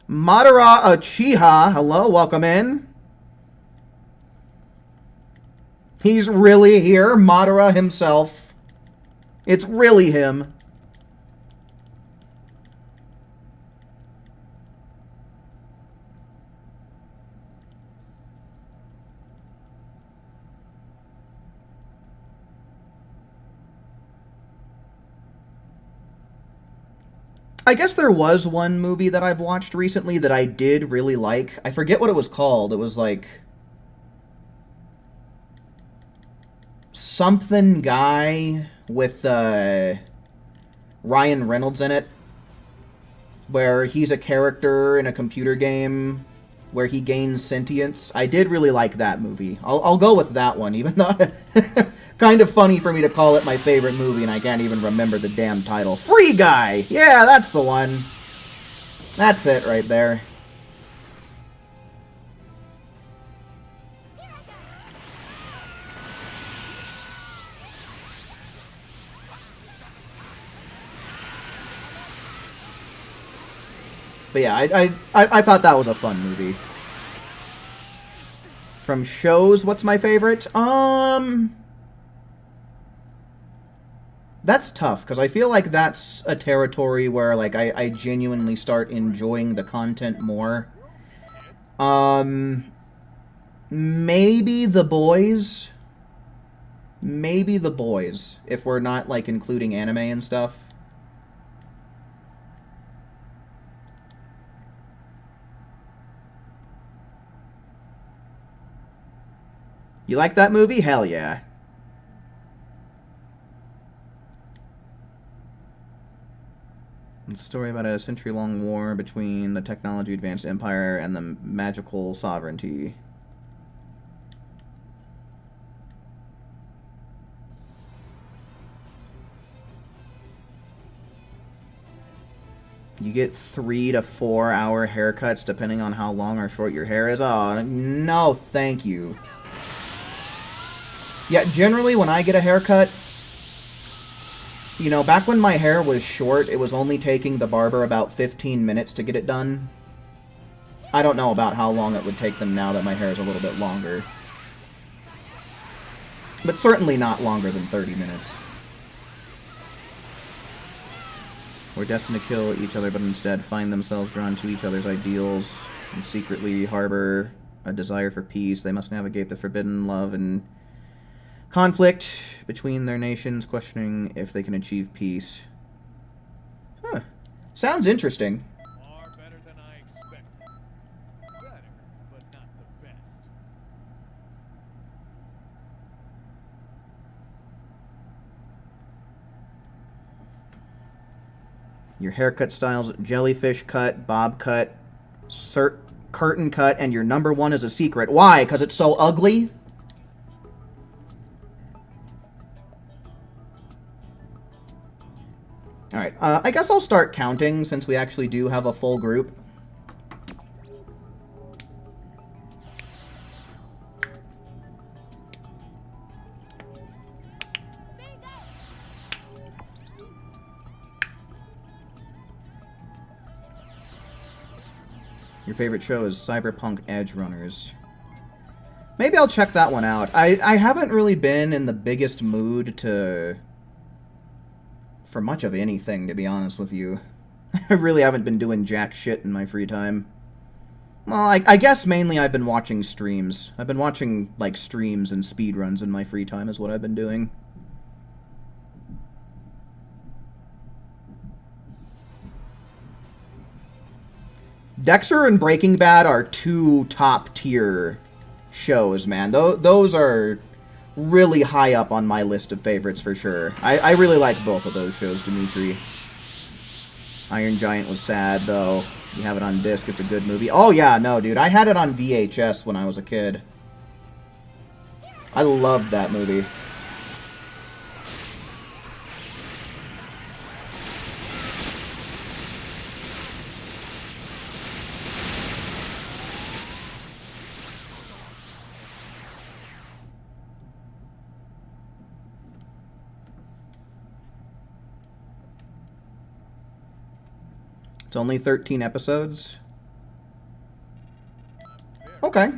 Madara Uchiha, hello, welcome in. He's really here, Madara himself. It's really him. I guess there was one movie that I've watched recently that I did really like. I forget what it was called. It was like something guy with Ryan Reynolds in it, where he's a character in a computer game where he gains sentience. I did really like that movie. I'll go with that one, even though kind of funny for me to call it my favorite movie and I can't even remember the damn title. Free Guy! Yeah, that's the one. That's it right there. But yeah, I thought that was a fun movie. From shows, what's my favorite? That's tough, because I feel like that's a territory where, like, I genuinely start enjoying the content more. Maybe The Boys. Maybe The Boys, if we're not, like, including anime and stuff. You like that movie? Hell yeah. It's a story about a century-long war between the technology-advanced empire and the magical sovereignty. You get 3 to 4 hour haircuts depending on how long or short your hair is. Oh, no, thank you. Yeah, generally when I get a haircut, you know, back when my hair was short, it was only taking the barber about 15 minutes to get it done. I don't know about how long it would take them now that my hair is a little bit longer. But certainly not longer than 30 minutes. We're destined to kill each other, but instead find themselves drawn to each other's ideals and secretly harbor a desire for peace. They must navigate the forbidden love and conflict between their nations, questioning if they can achieve peace. Huh. Sounds interesting. Far better than I expected. Better, but not the best. Your haircut styles: jellyfish cut, bob cut, curtain cut, and your number one is a secret. Why? Because it's so ugly? Alright, I guess I'll start counting since we actually do have a full group. Your favorite show is Cyberpunk Edge Runners. Maybe I'll check that one out. I haven't really been in the biggest mood for much of anything, to be honest with you. I really haven't been doing jack shit in my free time. Well, I guess mainly I've been watching streams. I've been watching, like, streams and speedruns in my free time is what I've been doing. Dexter and Breaking Bad are two top-tier shows, man. Those are really high up on my list of favorites for sure. I really like both of those shows, Dimitri. Iron Giant was sad, though. You have it on disc, it's a good movie. Oh, yeah, no, dude. I had it on VHS when I was a kid. I loved that movie. It's only 13 episodes. Okay.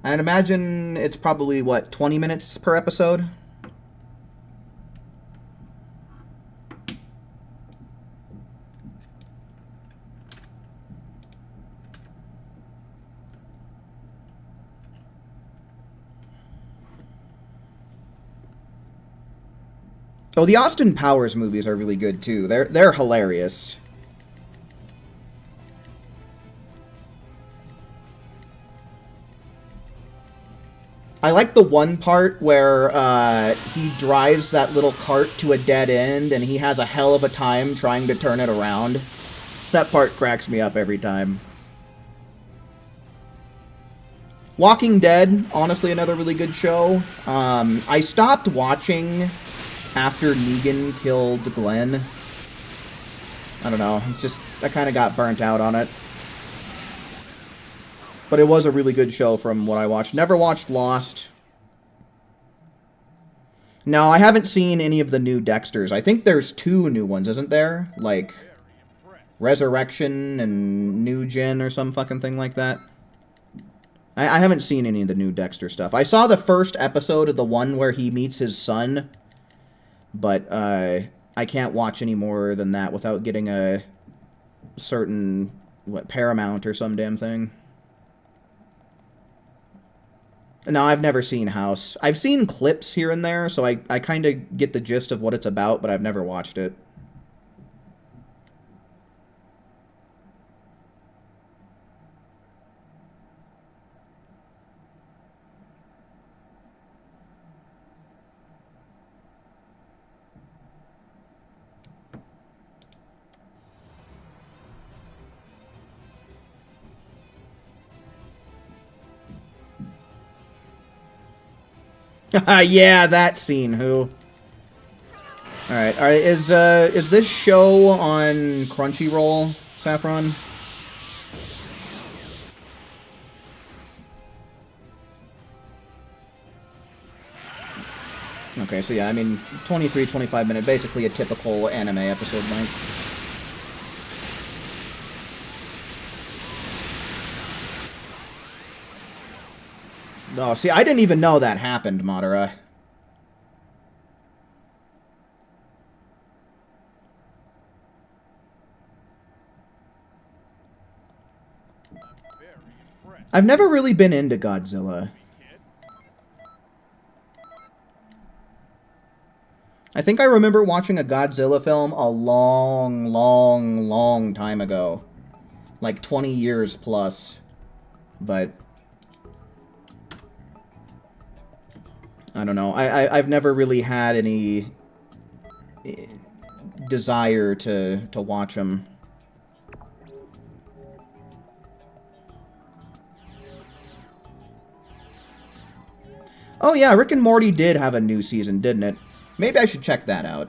I'd imagine it's probably, what, 20 minutes per episode? Oh, the Austin Powers movies are really good, too. They're hilarious. I like the one part where he drives that little cart to a dead end, and he has a hell of a time trying to turn it around. That part cracks me up every time. Walking Dead, honestly, another really good show. I stopped watching after Negan killed Glenn. I don't know. It's just, I kind of got burnt out on it. But it was a really good show from what I watched. Never watched Lost. No, I haven't seen any of the new Dexters. I think there's 2 new ones, isn't there? Like, Resurrection and New Gen or some fucking thing like that. I haven't seen any of the new Dexter stuff. I saw the first episode of the one where he meets his son. But I can't watch any more than that without getting a certain, what, Paramount or some damn thing. No, I've never seen House. I've seen clips here and there, so I kind of get the gist of what it's about, but I've never watched it. Yeah, that scene, who? Alright, is this show on Crunchyroll, Saffron? Okay, so yeah, I mean, 23, 25 minute, basically a typical anime episode length. Oh, see, I didn't even know that happened, Madara. I've never really been into Godzilla. I think I remember watching a Godzilla film a long, long, long time ago. Like 20 years plus. But I don't know. I've never really had any desire to watch them. Oh yeah, Rick and Morty did have a new season, didn't it? Maybe I should check that out.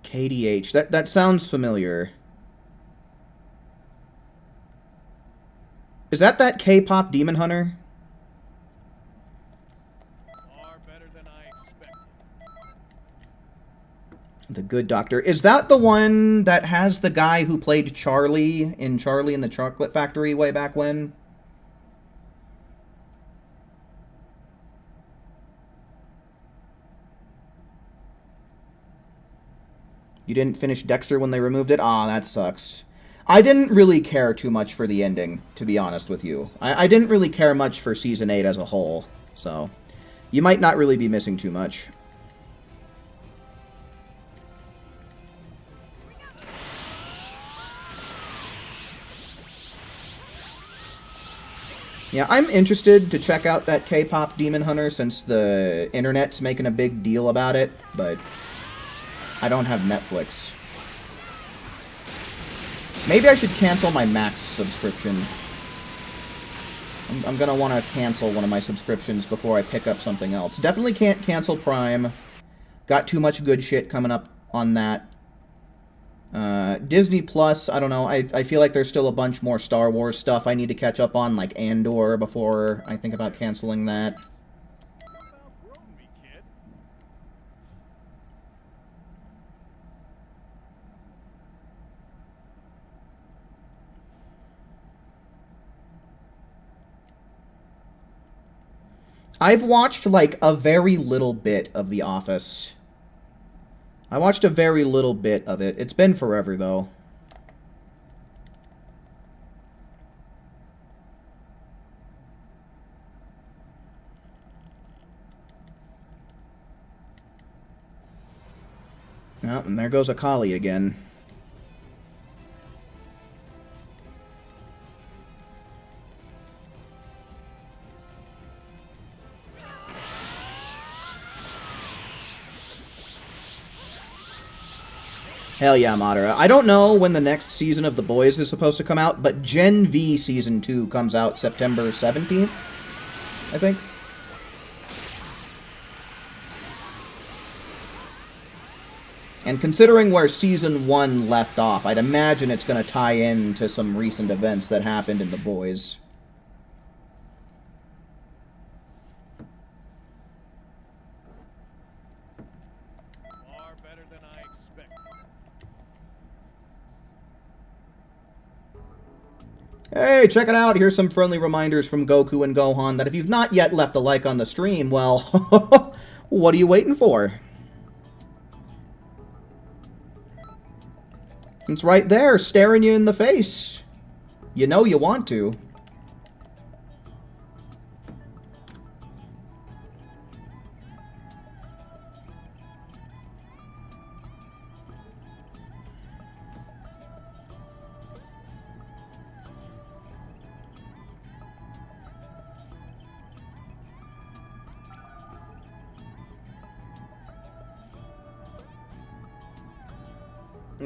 KDH. That sounds familiar. Is that K-pop Demon Hunter? Far better than I expected. The Good Doctor. Is that the one that has the guy who played Charlie in Charlie and the Chocolate Factory way back when? You didn't finish Dexter when they removed it? Aw, that sucks. I didn't really care too much for the ending, to be honest with you. I didn't really care much for Season 8 as a whole, so you might not really be missing too much. Yeah, I'm interested to check out that K-pop Demon Hunter since the internet's making a big deal about it, but I don't have Netflix. Maybe I should cancel my Max subscription. I'm gonna want to cancel one of my subscriptions before I pick up something else. Definitely can't cancel Prime. Got too much good shit coming up on that. Disney Plus, I don't know. I feel like there's still a bunch more Star Wars stuff I need to catch up on, like Andor, before I think about canceling that. I've watched, like, a very little bit of The Office. I watched a very little bit of it. It's been forever, though. Oh, and there goes Akali again. Hell yeah, Madara. I don't know when the next season of The Boys is supposed to come out, but Gen V Season 2 comes out September 17th, I think. And considering where Season 1 left off, I'd imagine it's going to tie in to some recent events that happened in The Boys. Far better than I expected. Hey, check it out. Here's some friendly reminders from Goku and Gohan that if you've not yet left a like on the stream, well, what are you waiting for? It's right there, staring you in the face. You know you want to.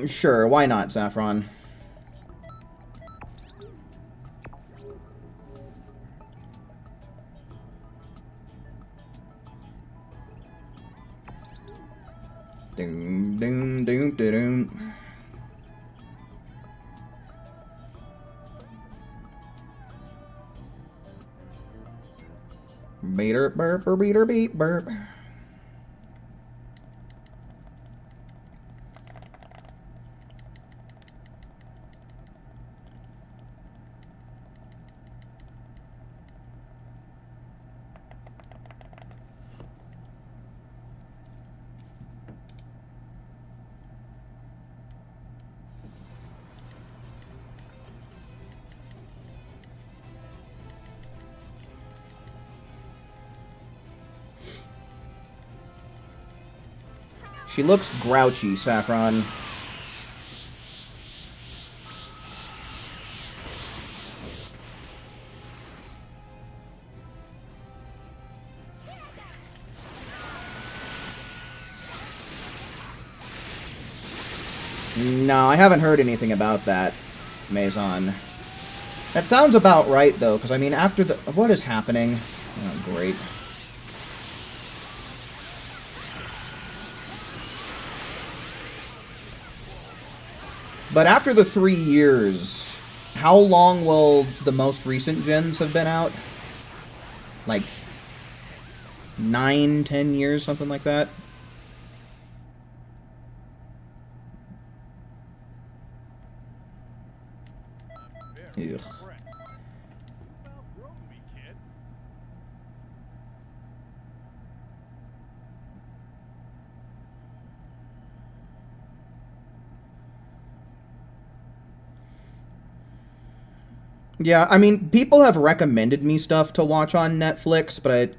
Sure, why not, Saffron? Doom, doom, doom, doom, doom. Beater, burp, beater, beep, burp. She looks grouchy, Saffron. No, I haven't heard anything about that, Maison. That sounds about right, though, because, I mean, after the... What is happening? Oh, great. But after the 3 years, how long will the most recent gens have been out? Like 9, 10 years, something like that? I'm very Ugh. impressed. You've outgrown me, kid. Yeah, I mean, people have recommended me stuff to watch on Netflix, but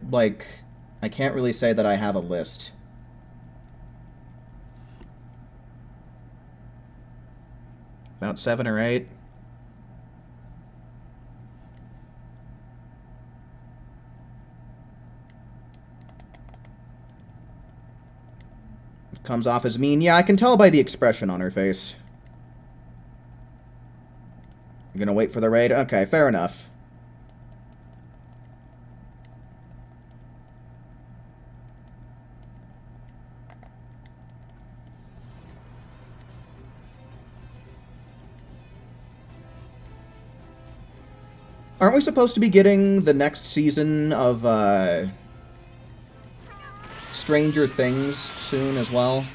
I can't really say that I have a list. About 7 or 8. Comes off as mean. Yeah, I can tell by the expression on her face. You're gonna wait for the raid? Okay, fair enough. Aren't we supposed to be getting the next season of, Stranger Things soon as well?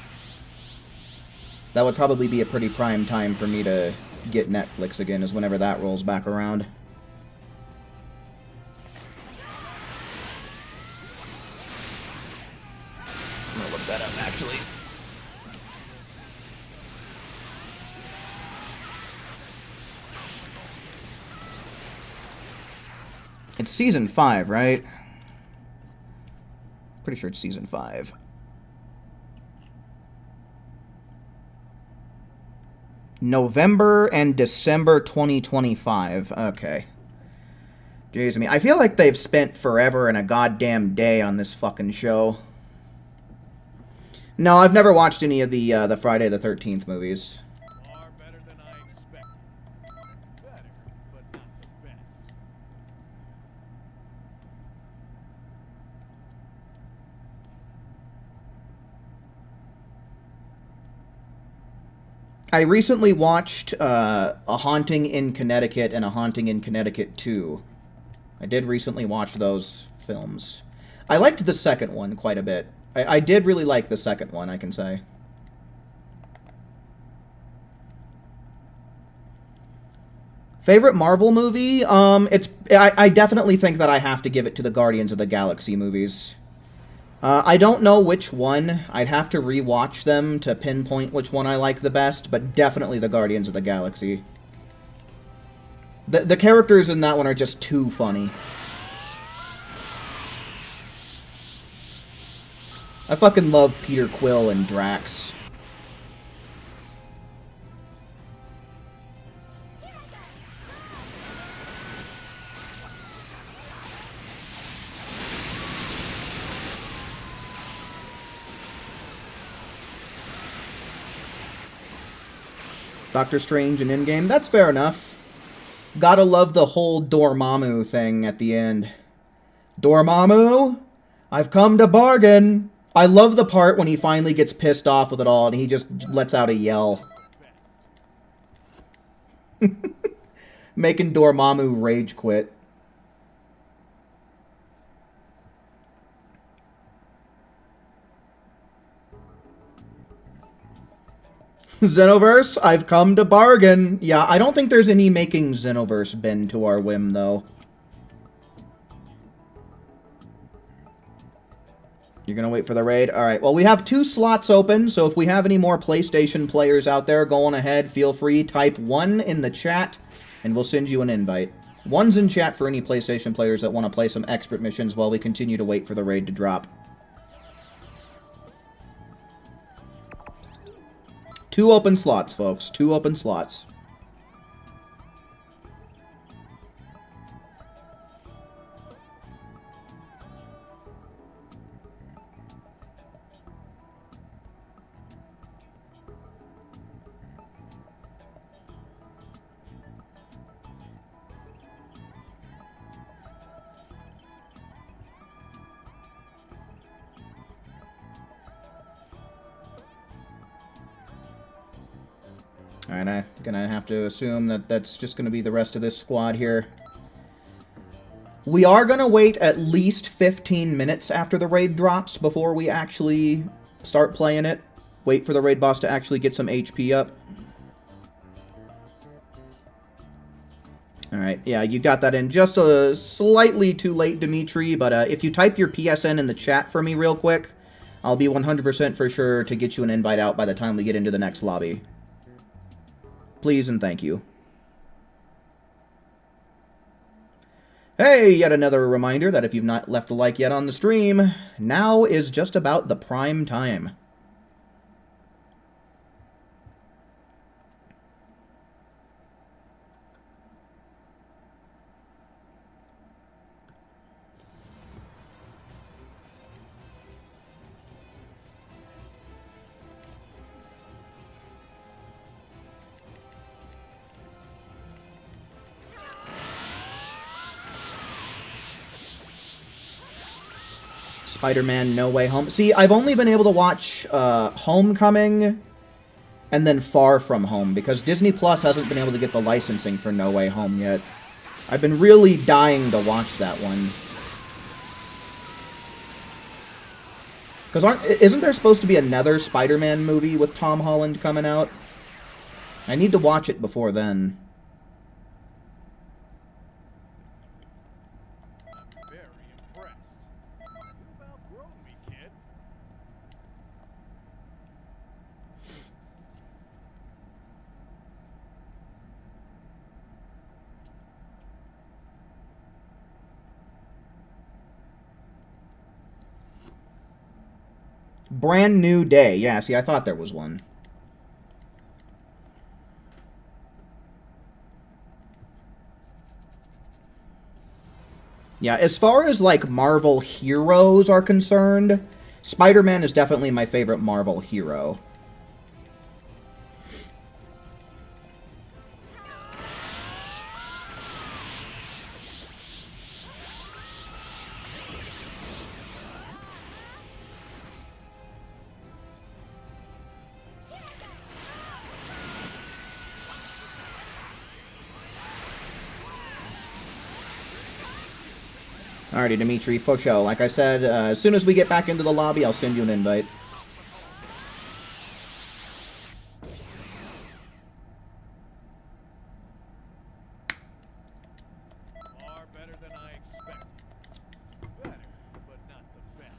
That would probably be a pretty prime time for me to get Netflix again, is whenever that rolls back around. I'm gonna look that up, actually. It's season 5, right? Pretty sure it's season 5. November and December 2025. Okay. Jeez, I mean, I feel like they've spent forever and a goddamn day on this fucking show. No, I've never watched any of the Friday the 13th movies. Far better than I expected. Better, but not the best. I recently watched A Haunting in Connecticut and A Haunting in Connecticut 2. I did recently watch those films. I liked the second one quite a bit. I did really like the second one, I can say. Favorite Marvel movie? I definitely think that I have to give it to the Guardians of the Galaxy movies. I don't know which one. I'd have to rewatch them to pinpoint which one I like the best, but definitely the Guardians of the Galaxy. The characters in that one are just too funny. I fucking love Peter Quill and Drax. Doctor Strange and Endgame, that's fair enough. Gotta love the whole Dormammu thing at the end. Dormammu, I've come to bargain. I love the part when he finally gets pissed off with it all and he just lets out a yell. Making Dormammu rage quit. Xenoverse, I've come to bargain. Yeah, I don't think there's any making Xenoverse bend to our whim, though. You're gonna wait for the raid? Alright, well, we have 2 slots open, so if we have any more PlayStation players out there, go on ahead, feel free, type 1 in the chat, and we'll send you an invite. 1's in chat for any PlayStation players that want to play some expert missions while we continue to wait for the raid to drop. 2 open slots, folks. 2 open slots. Alright, I'm gonna have to assume that that's just gonna be the rest of this squad here. We are gonna wait at least 15 minutes after the raid drops before we actually start playing it. Wait for the raid boss to actually get some HP up. Alright, yeah, you got that in just a slightly too late, Dimitri, but if you type your PSN in the chat for me real quick, I'll be 100% for sure to get you an invite out by the time we get into the next lobby. Please and thank you. Hey, yet another reminder that if you've not left a like yet on the stream, now is just about the prime time. Spider-Man No Way Home. See, I've only been able to watch Homecoming and then Far From Home because Disney Plus hasn't been able to get the licensing for No Way Home yet. I've been really dying to watch that one. Because isn't there supposed to be another Spider-Man movie with Tom Holland coming out? I need to watch it before then. Brand New Day. Yeah, see, I thought there was one. Yeah, as far as, like, Marvel heroes are concerned, Spider-Man is definitely my favorite Marvel hero. Alrighty, Dimitri, for show. Like I said, as soon as we get back into the lobby, I'll send you an invite. Far better than I expected. Better, but not the best.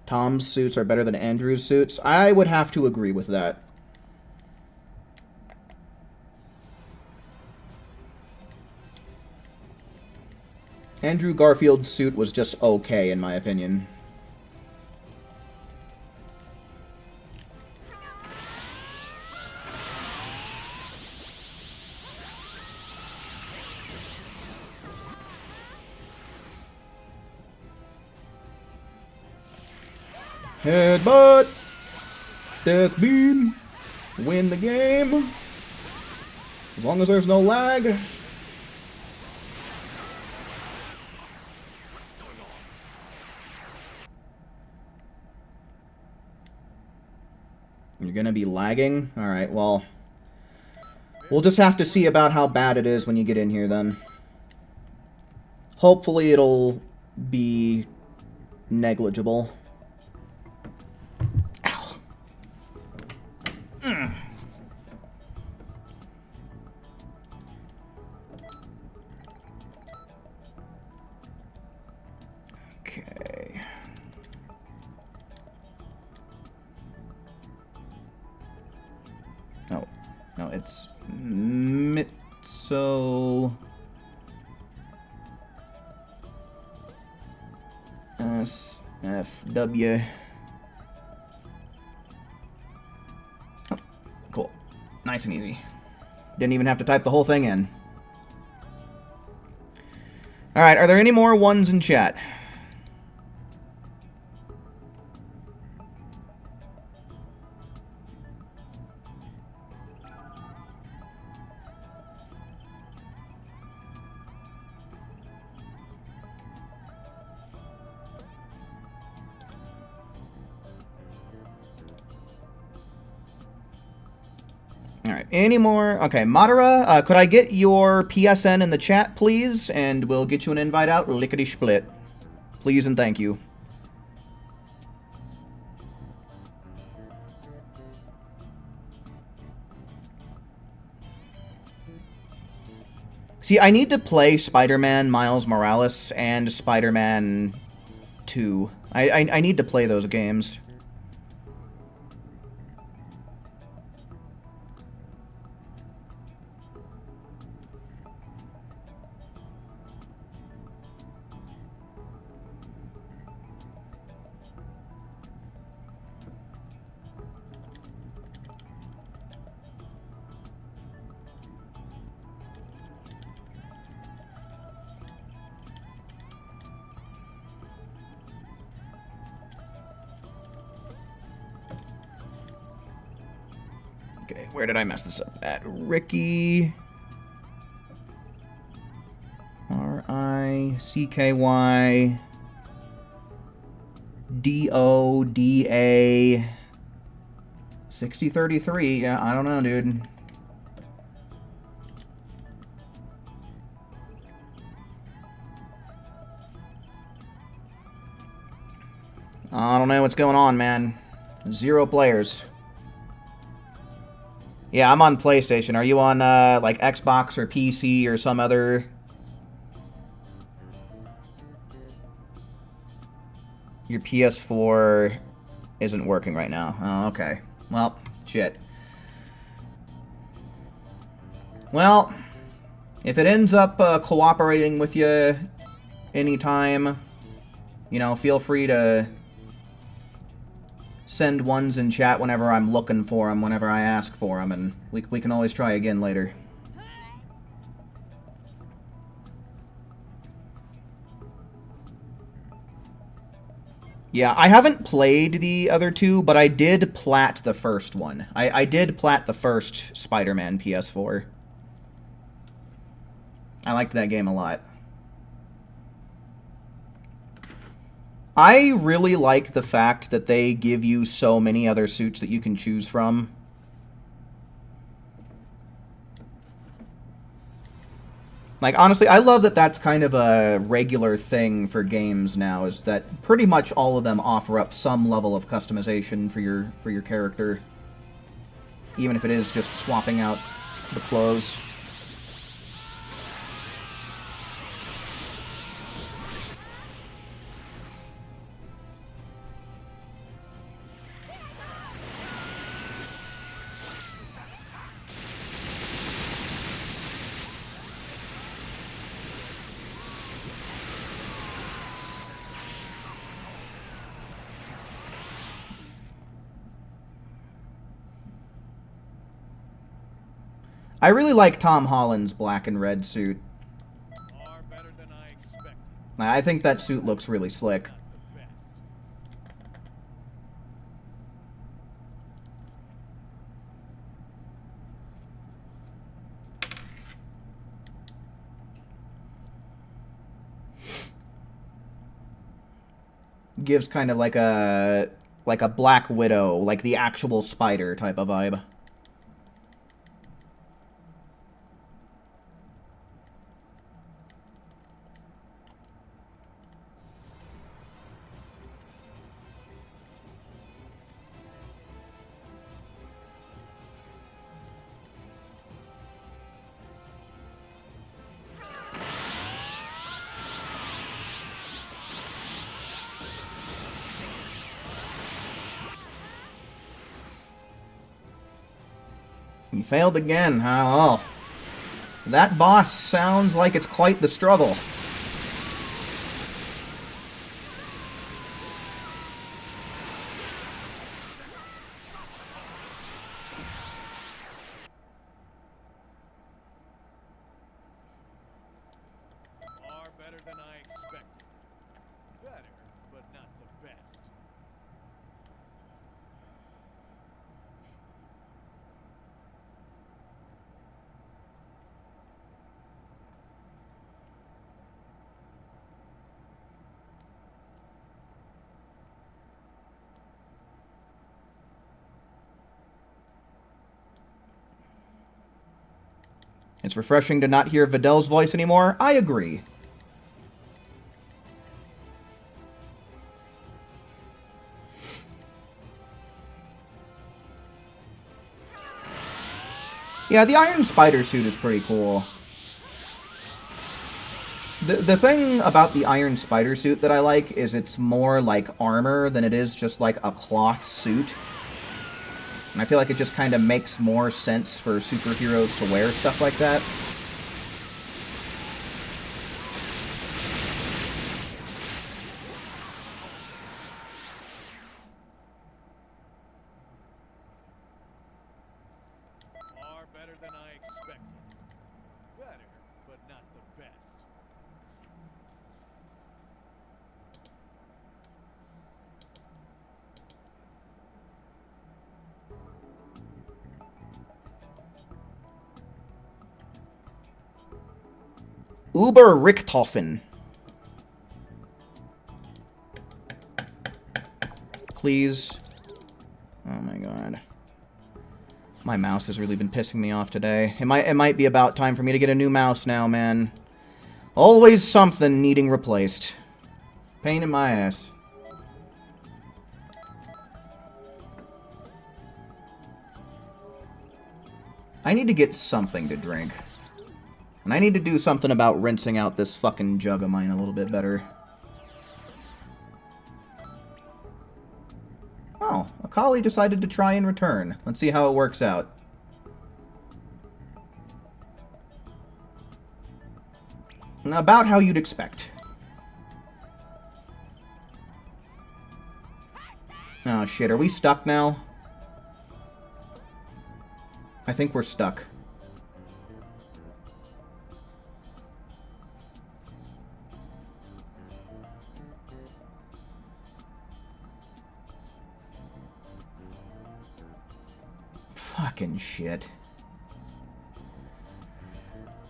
Tom's suits are better than Andrew's suits. I would have to agree with that. Andrew Garfield's suit was just okay, in my opinion. Headbutt! Death beam! Win the game! As long as there's no lag. You're gonna be lagging? Alright, well... we'll just have to see about how bad it is when you get in here, then. Hopefully it'll be negligible. Ow. Okay. Oh, no, it's Mitso SFW. Oh, cool. Nice and easy. Didn't even have to type the whole thing in. Alright, are there any more ones in chat? Alright, any more? Okay, Madara, could I get your PSN in the chat, please? And we'll get you an invite out, lickety-split. Please and thank you. See, I need to play Spider-Man Miles Morales and Spider-Man 2. I need to play those games. Okay, where did I mess this up at? Ricky. R-I-C-K-Y. D-O-D-A. 6033. Yeah, I don't know, dude. I don't know what's going on, man. 0 players. Yeah, I'm on PlayStation. Are you on, like, Xbox or PC or some other... Your PS4 isn't working right now. Oh, okay. Well, shit. Well, if it ends up cooperating with you anytime, you know, feel free to send ones in chat whenever I'm looking for them, whenever I ask for them, and we can always try again later. Yeah, I haven't played the other two, but I did plat the first one. I did plat the first Spider-Man PS4. I liked that game a lot. I really like the fact that they give you so many other suits that you can choose from. Like, honestly, I love that that's kind of a regular thing for games now, is that pretty much all of them offer up some level of customization for your character. Even if it is just swapping out the clothes. I really like Tom Holland's black and red suit. Far better than I expected. I think that suit looks really slick. Not the best. Gives kind of like a Black Widow, like the actual spider type of vibe. You failed again, huh? Oh. That boss sounds like it's quite the struggle. Far better than I expected. Better, but not the best. It's refreshing to not hear Vidal's voice anymore. I agree. Yeah, the Iron Spider suit is pretty cool. The thing about the Iron Spider suit that I like is it's more like armor than it is just like a cloth suit. And I feel like it just kind of makes more sense for superheroes to wear stuff like that. Far better than I expected. Better, but not the best. Uber Richthofen. Please. Oh my god. My mouse has really been pissing me off today. It might be about time for me to get a new mouse now, man. Always something needing replaced. Pain in my ass. I need to get something to drink. And I need to do something about rinsing out this fucking jug of mine a little bit better. Oh, Akali decided to try and return. Let's see how it works out. About how you'd expect. Oh shit, are we stuck now? I think we're stuck. Fucking shit.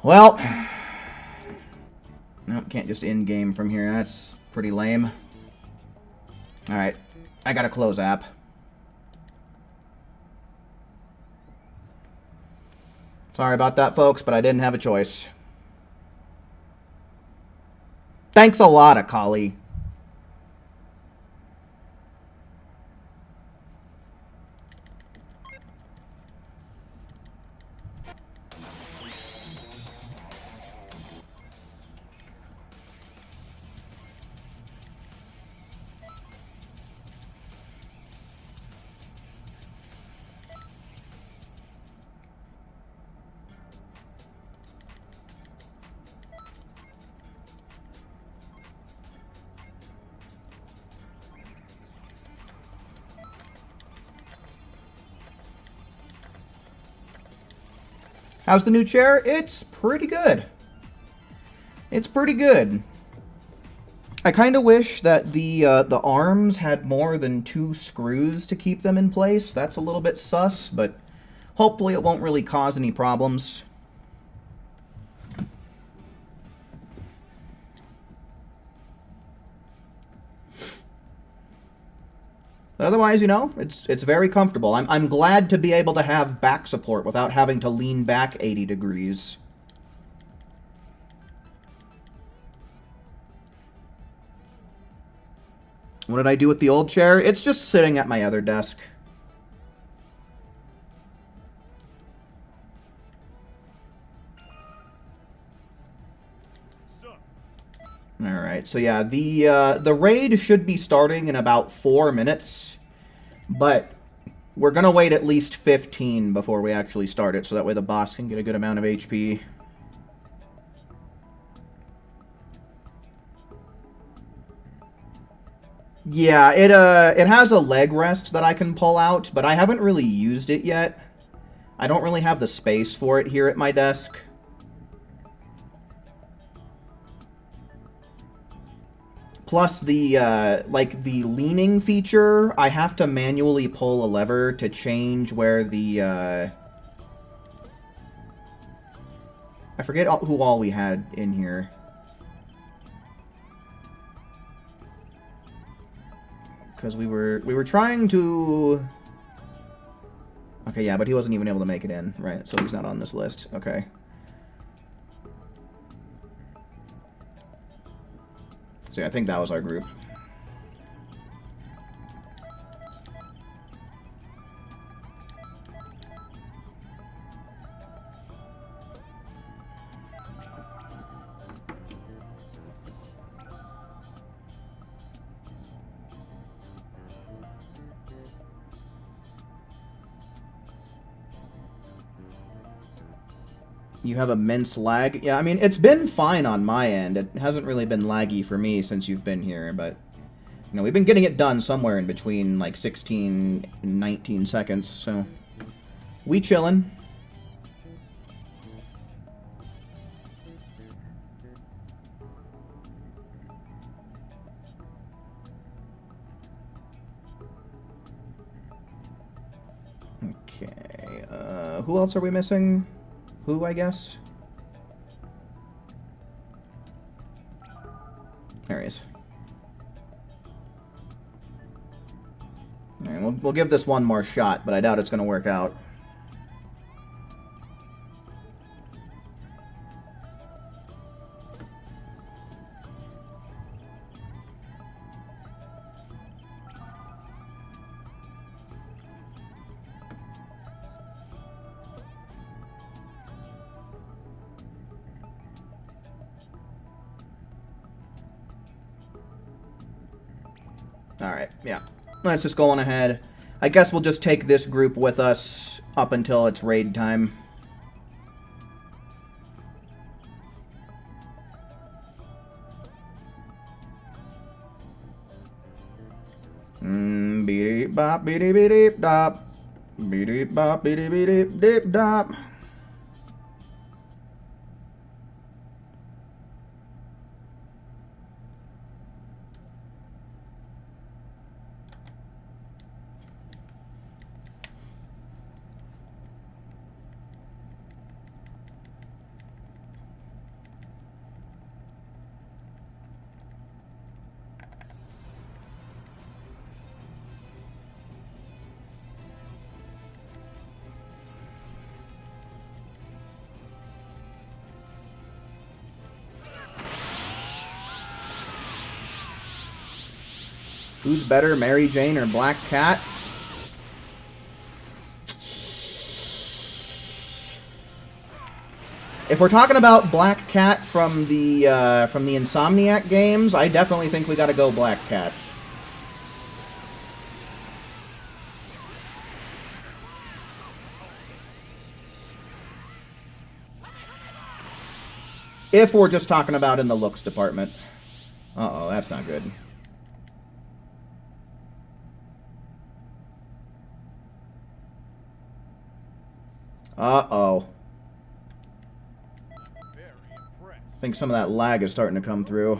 Well, Can't just in-game from here. That's pretty lame. Alright. I gotta close app. Sorry about that, folks, but I didn't have a choice. Thanks a lot, Akali. How's the new chair? It's pretty good. It's pretty good. I kind of wish that the arms had more than 2 screws to keep them in place. That's a little bit sus, but hopefully it won't really cause any problems. But otherwise, you know, it's very comfortable. I'm glad to be able to have back support without having to lean back 80 degrees. What did I do with the old chair? It's just sitting at my other desk. Alright, so yeah, the raid should be starting in about 4 minutes, but we're gonna wait at least 15 before we actually start it, so that way the boss can get a good amount of HP. Yeah, it has a leg rest that I can pull out, but I haven't really used it yet. I don't really have the space for it here at my desk. Plus the, like, the leaning feature, I have to manually pull a lever to change where the, I forget who all we had in here. Because we were trying to... Okay, yeah, but he wasn't even able to make it in, right? So he's not on this list. Okay. So yeah, I think that was our group. You have immense lag? Yeah, I mean, it's been fine on my end. It hasn't really been laggy for me since you've been here, but... You know, we've been getting it done somewhere in between, like, 16 and 19 seconds, so... We chillin'. Okay, who else are we missing? Who, I guess? There he is. Alright, we'll give this one more shot, but I doubt it's going to work out. Alright, yeah. Let's just go on ahead. I guess we'll just take this group with us up until it's raid time. Beep bop beep beep dop. Beep bop beep beep beep dop. Who's better, Mary Jane or Black Cat? If we're talking about Black Cat from the Insomniac games, I definitely think we gotta go Black Cat. If we're just talking about in the looks department. Uh-oh, that's not good. Uh-oh. I think some of that lag is starting to come through.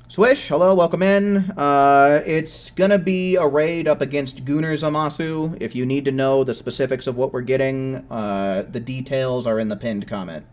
Swish, hello, welcome in. It's gonna be a raid up against Gunnar Zamasu. If you need to know the specifics of what we're getting, the details are in the pinned comment.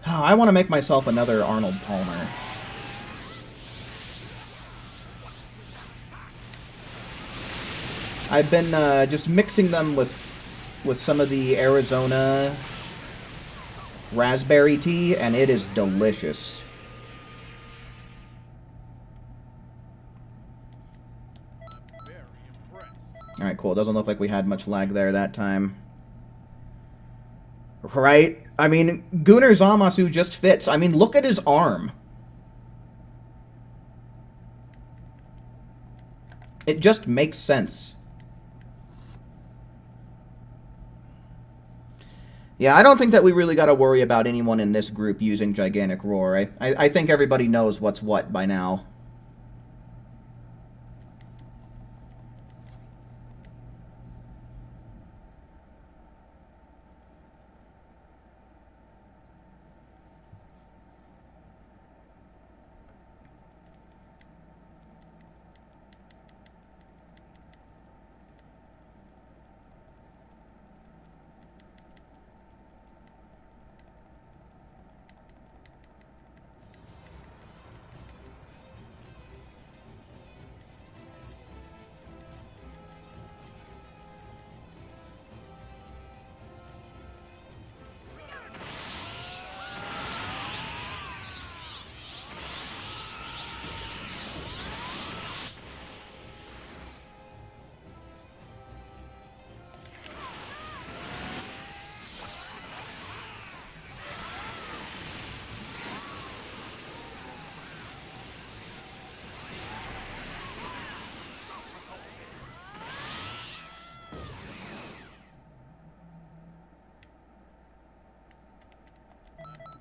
I want to make myself another Arnold Palmer. I've been just mixing them with some of the Arizona raspberry tea, and it is delicious. Alright, cool. Doesn't look like we had much lag there that time. Right? I mean, Gunnar Zamasu just fits. I mean, look at his arm. It just makes sense. Yeah, I don't think that we really got to worry about anyone in this group using Gigantic Roar. I think everybody knows what's what by now.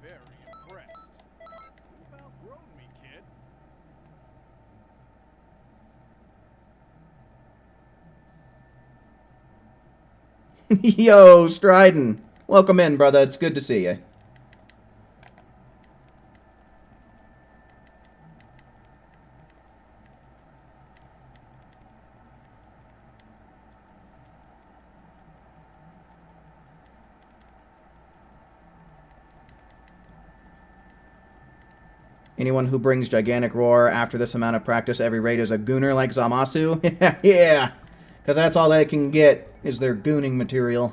Very impressed. You've outgrown me, kid. Yo, Stryden. Welcome in, brother. It's good to see you. Anyone who brings Gigantic Roar after this amount of practice every raid is a gooner like Zamasu? Yeah, because that's all they can get is their gooning material.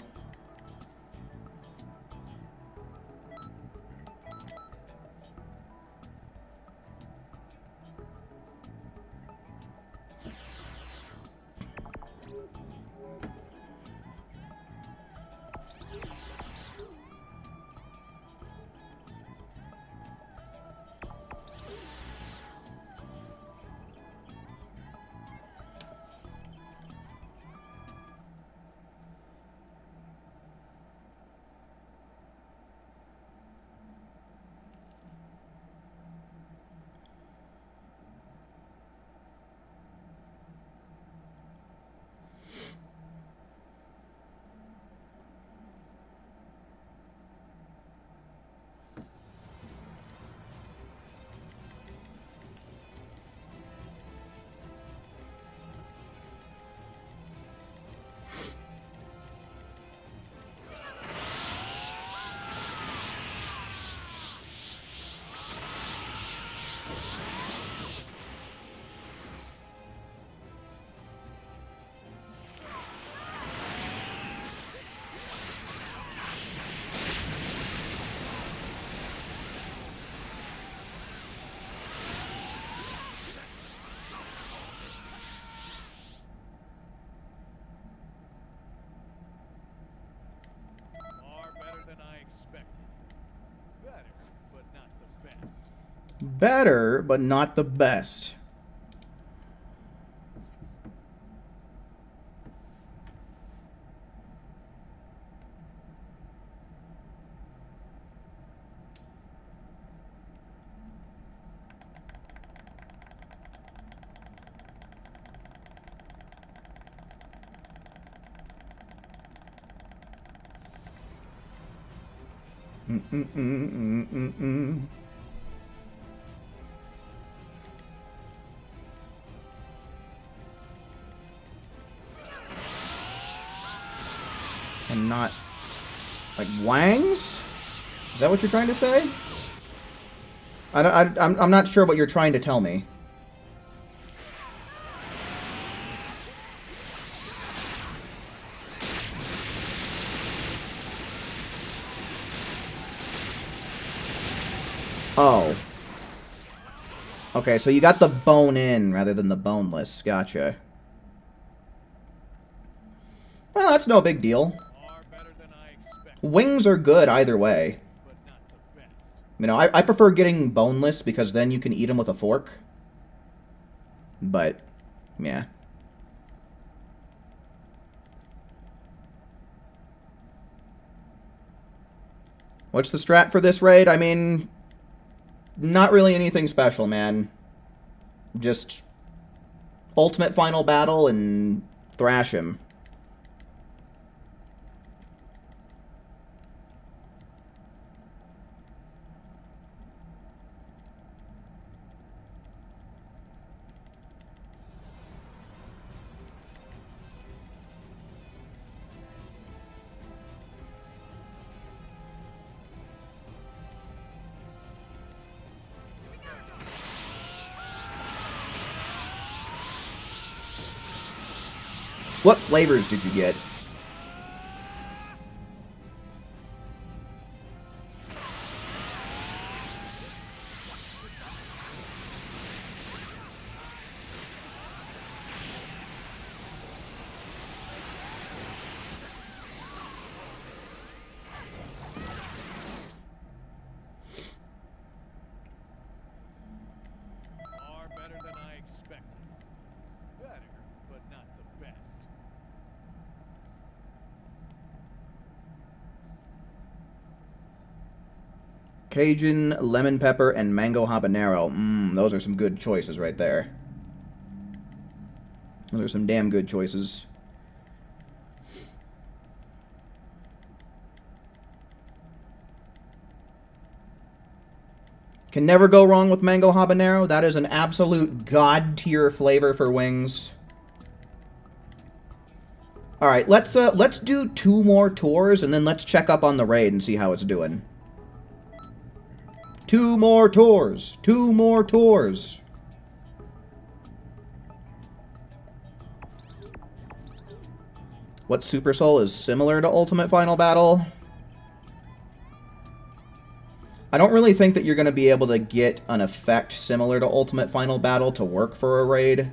better, but not the best. And not like Wangs? Is that what you're trying to say? I'm not sure what you're trying to tell me. Oh. Okay, so you got the bone in rather than the boneless. Gotcha. Well, that's no big deal. Wings are good either way. You know, I prefer getting boneless because then you can eat them with a fork. But, yeah. What's the strat for this raid? I mean, not really anything special, man. Just ultimate final battle and thrash him. What flavors did you get? Cajun, lemon pepper, and mango habanero. Those are some good choices right there. Those are some damn good choices. Can never go wrong with mango habanero. That is an absolute god-tier flavor for wings. Alright, let's do 2 more tours, and then let's check up on the raid and see how it's doing. 2 more tours! 2 more tours! What Super Soul is similar to Ultimate Final Battle? I don't really think that you're going to be able to get an effect similar to Ultimate Final Battle to work for a raid.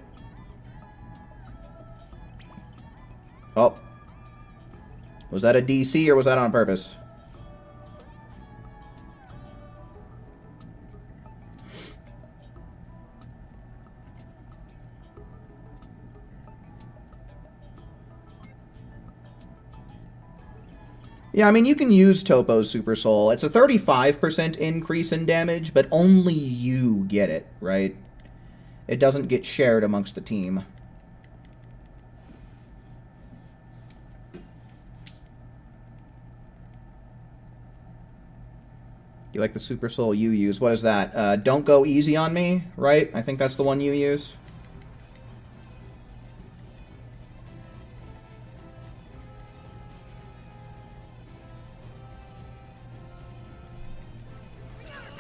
Oh. Was that a DC or was that on purpose? Yeah, I mean, you can use Topo's Super Soul. It's a 35% increase in damage, but only you get it, right? It doesn't get shared amongst the team. You like the Super Soul you use. What is that? Don't Go Easy on Me, right? I think that's the one you use.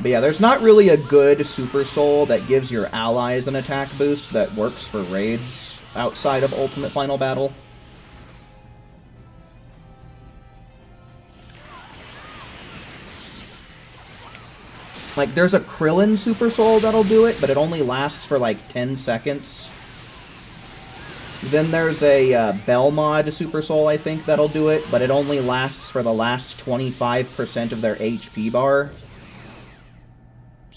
But yeah, there's not really a good Super Soul that gives your allies an attack boost that works for raids outside of Ultimate Final Battle. Like, there's a Krillin Super Soul that'll do it, but it only lasts for like 10 seconds. Then there's a Belmod Super Soul, I think, that'll do it, but it only lasts for the last 25% of their HP bar.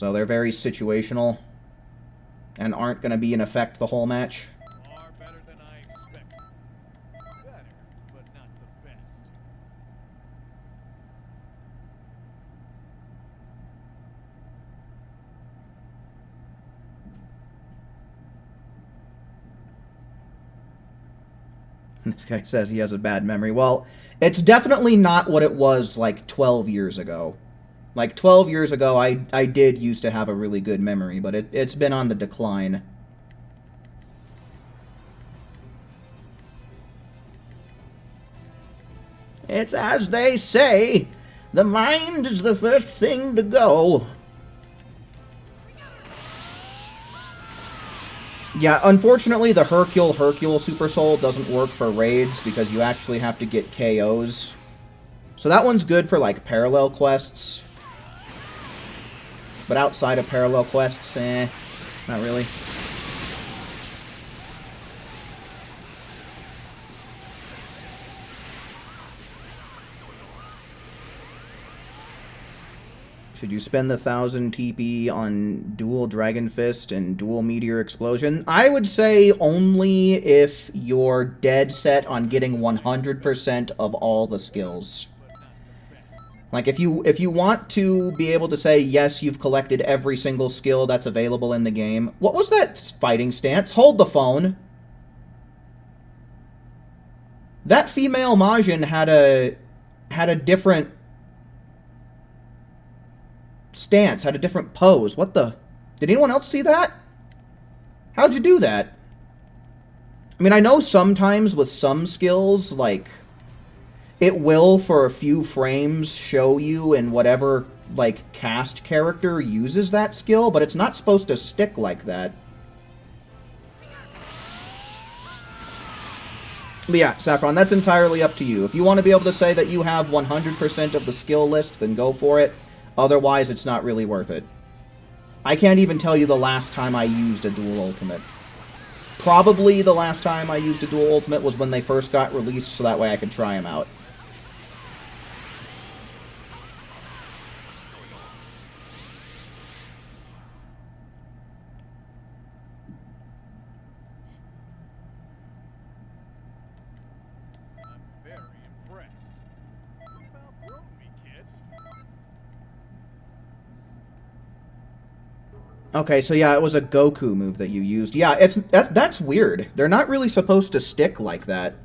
So they're very situational and aren't going to be in effect the whole match. Far better than I expected. Better, but not the best. This guy says he has a bad memory. Well, it's definitely not what it was like 12 years ago. Like 12 years ago, I did used to have a really good memory, but it's been on the decline. It's as they say, the mind is the first thing to go. Yeah, unfortunately, the Hercule Super Soul doesn't work for raids because you actually have to get KOs. So that one's good for, like, parallel quests. But outside of parallel quests, not really. Should you spend the 1,000 TP on dual Dragon Fist and dual Meteor Explosion? I would say only if you're dead set on getting 100% of all the skills. Like, if you want to be able to say, yes, you've collected every single skill that's available in the game. What was that fighting stance? Hold the phone. That female Majin had a different stance, had a different pose. What the? Did anyone else see that? How'd you do that? I mean, I know sometimes with some skills, like, it will, for a few frames, show you in whatever, like, cast character uses that skill, but it's not supposed to stick like that. But yeah, Saffron, that's entirely up to you. If you want to be able to say that you have 100% of the skill list, then go for it. Otherwise, it's not really worth it. I can't even tell you the last time I used a dual ultimate. Probably the last time I used a dual ultimate was when they first got released, so that way I could try them out. I'm very impressed. You've outgrown me, kid. Okay, so yeah, it was a Goku move that you used. Yeah, that's weird. They're not really supposed to stick like that.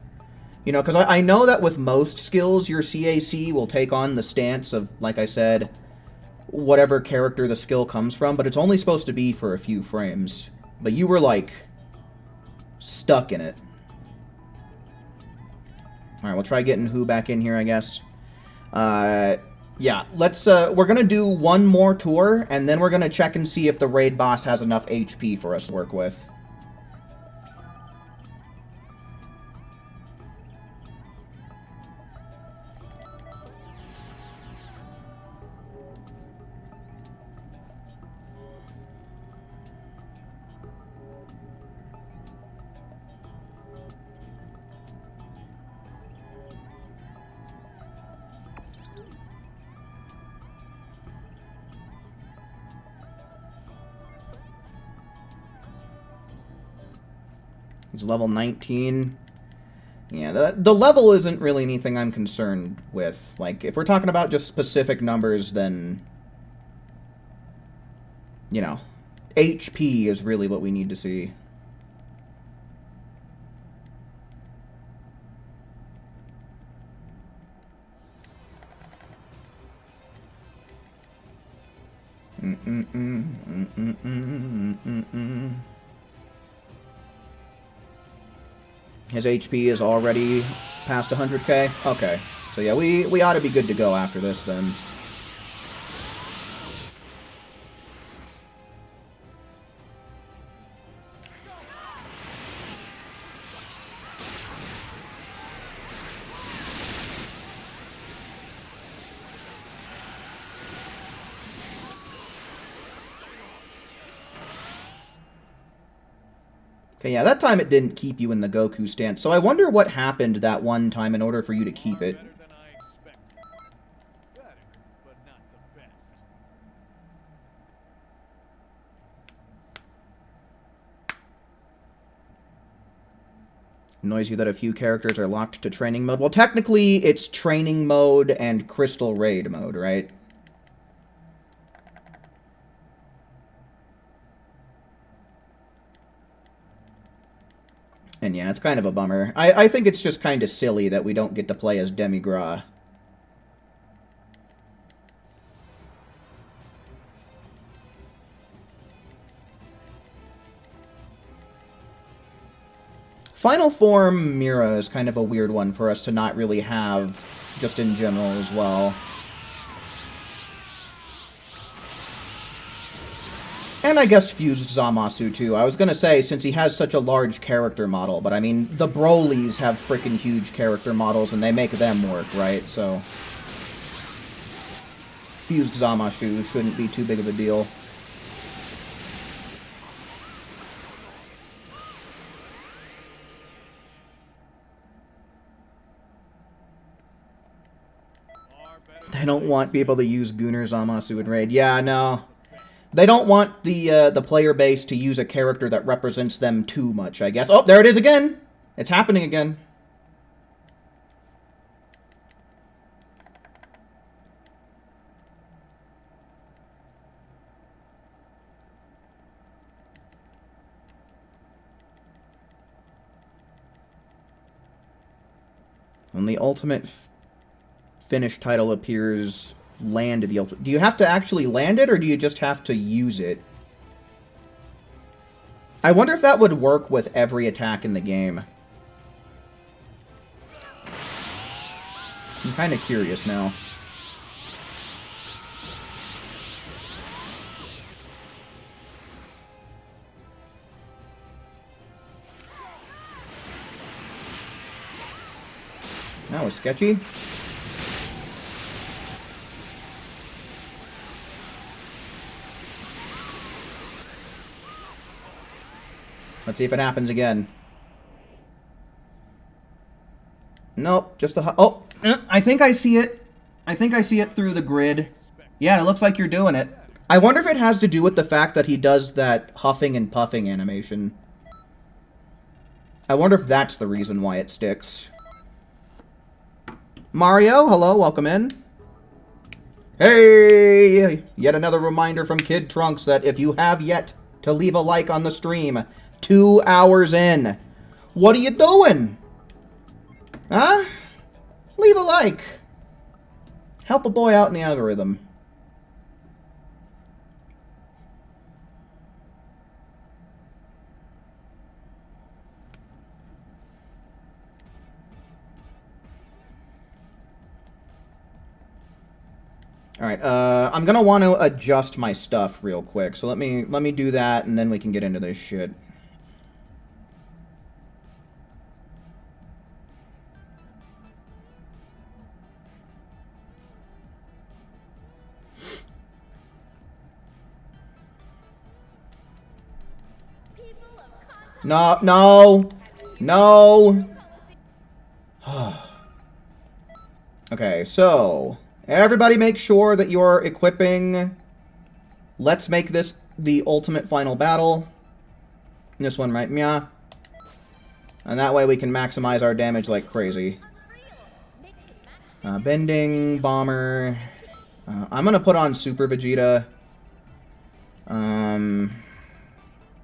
You know, because I know that with most skills, your CAC will take on the stance of, like I said, whatever character the skill comes from, but it's only supposed to be for a few frames. But you were, like, stuck in it. Alright, we'll try getting Who back in here, I guess. Yeah, let's, we're gonna do one more tour, and then we're gonna check and see if the raid boss has enough HP for us to work with. He's level 19. Yeah, the level isn't really anything I'm concerned with. Like, if we're talking about just specific numbers, then, you know, HP is really what we need to see. His HP is already past 100k? Okay. So yeah, we ought to be good to go after this then. Okay, yeah, that time it didn't keep you in the Goku stance, so I wonder what happened that one time in order for you to keep it. Better than I expected. Better, but not the best. Annoys you that a few characters are locked to training mode. Well, technically, it's training mode and crystal raid mode, right? And yeah, it's kind of a bummer. I think it's just kind of silly that we don't get to play as Demigras. Final Form Mira is kind of a weird one for us to not really have, just in general as well. And I guess Fused Zamasu too. I was gonna say, since he has such a large character model, but I mean, the Brolys have freaking huge character models and they make them work, right? So Fused Zamasu shouldn't be too big of a deal. They don't want people to use Gunnar Zamasu in Raid. Yeah, no. They don't want the player base to use a character that represents them too much, I guess. Oh, there it is again! It's happening again. When the ultimate finish title appears, land the ultimate. Do you have to actually land it, or do you just have to use it? I wonder if that would work with every attack in the game. I'm kind of curious now. That was sketchy. Let's see if it happens again. Nope, just the... Oh, I think I see it. I think I see it through the grid. Yeah, it looks like you're doing it. I wonder if it has to do with the fact that he does that huffing and puffing animation. I wonder if that's the reason why it sticks. Mario, hello, welcome in. Hey! Yet another reminder from Kid Trunks that if you have yet to leave a like on the stream, 2 hours in, what are you doing? Huh? Leave a like. Help a boy out in the algorithm. Alright, I'm gonna want to adjust my stuff real quick, so let me do that, and then we can get into this shit. No, no, no. Okay, so everybody make sure that you're equipping. Let's make this the ultimate final battle. This one, right? Yeah. And that way we can maximize our damage like crazy. Bending, bomber. I'm gonna put on Super Vegeta.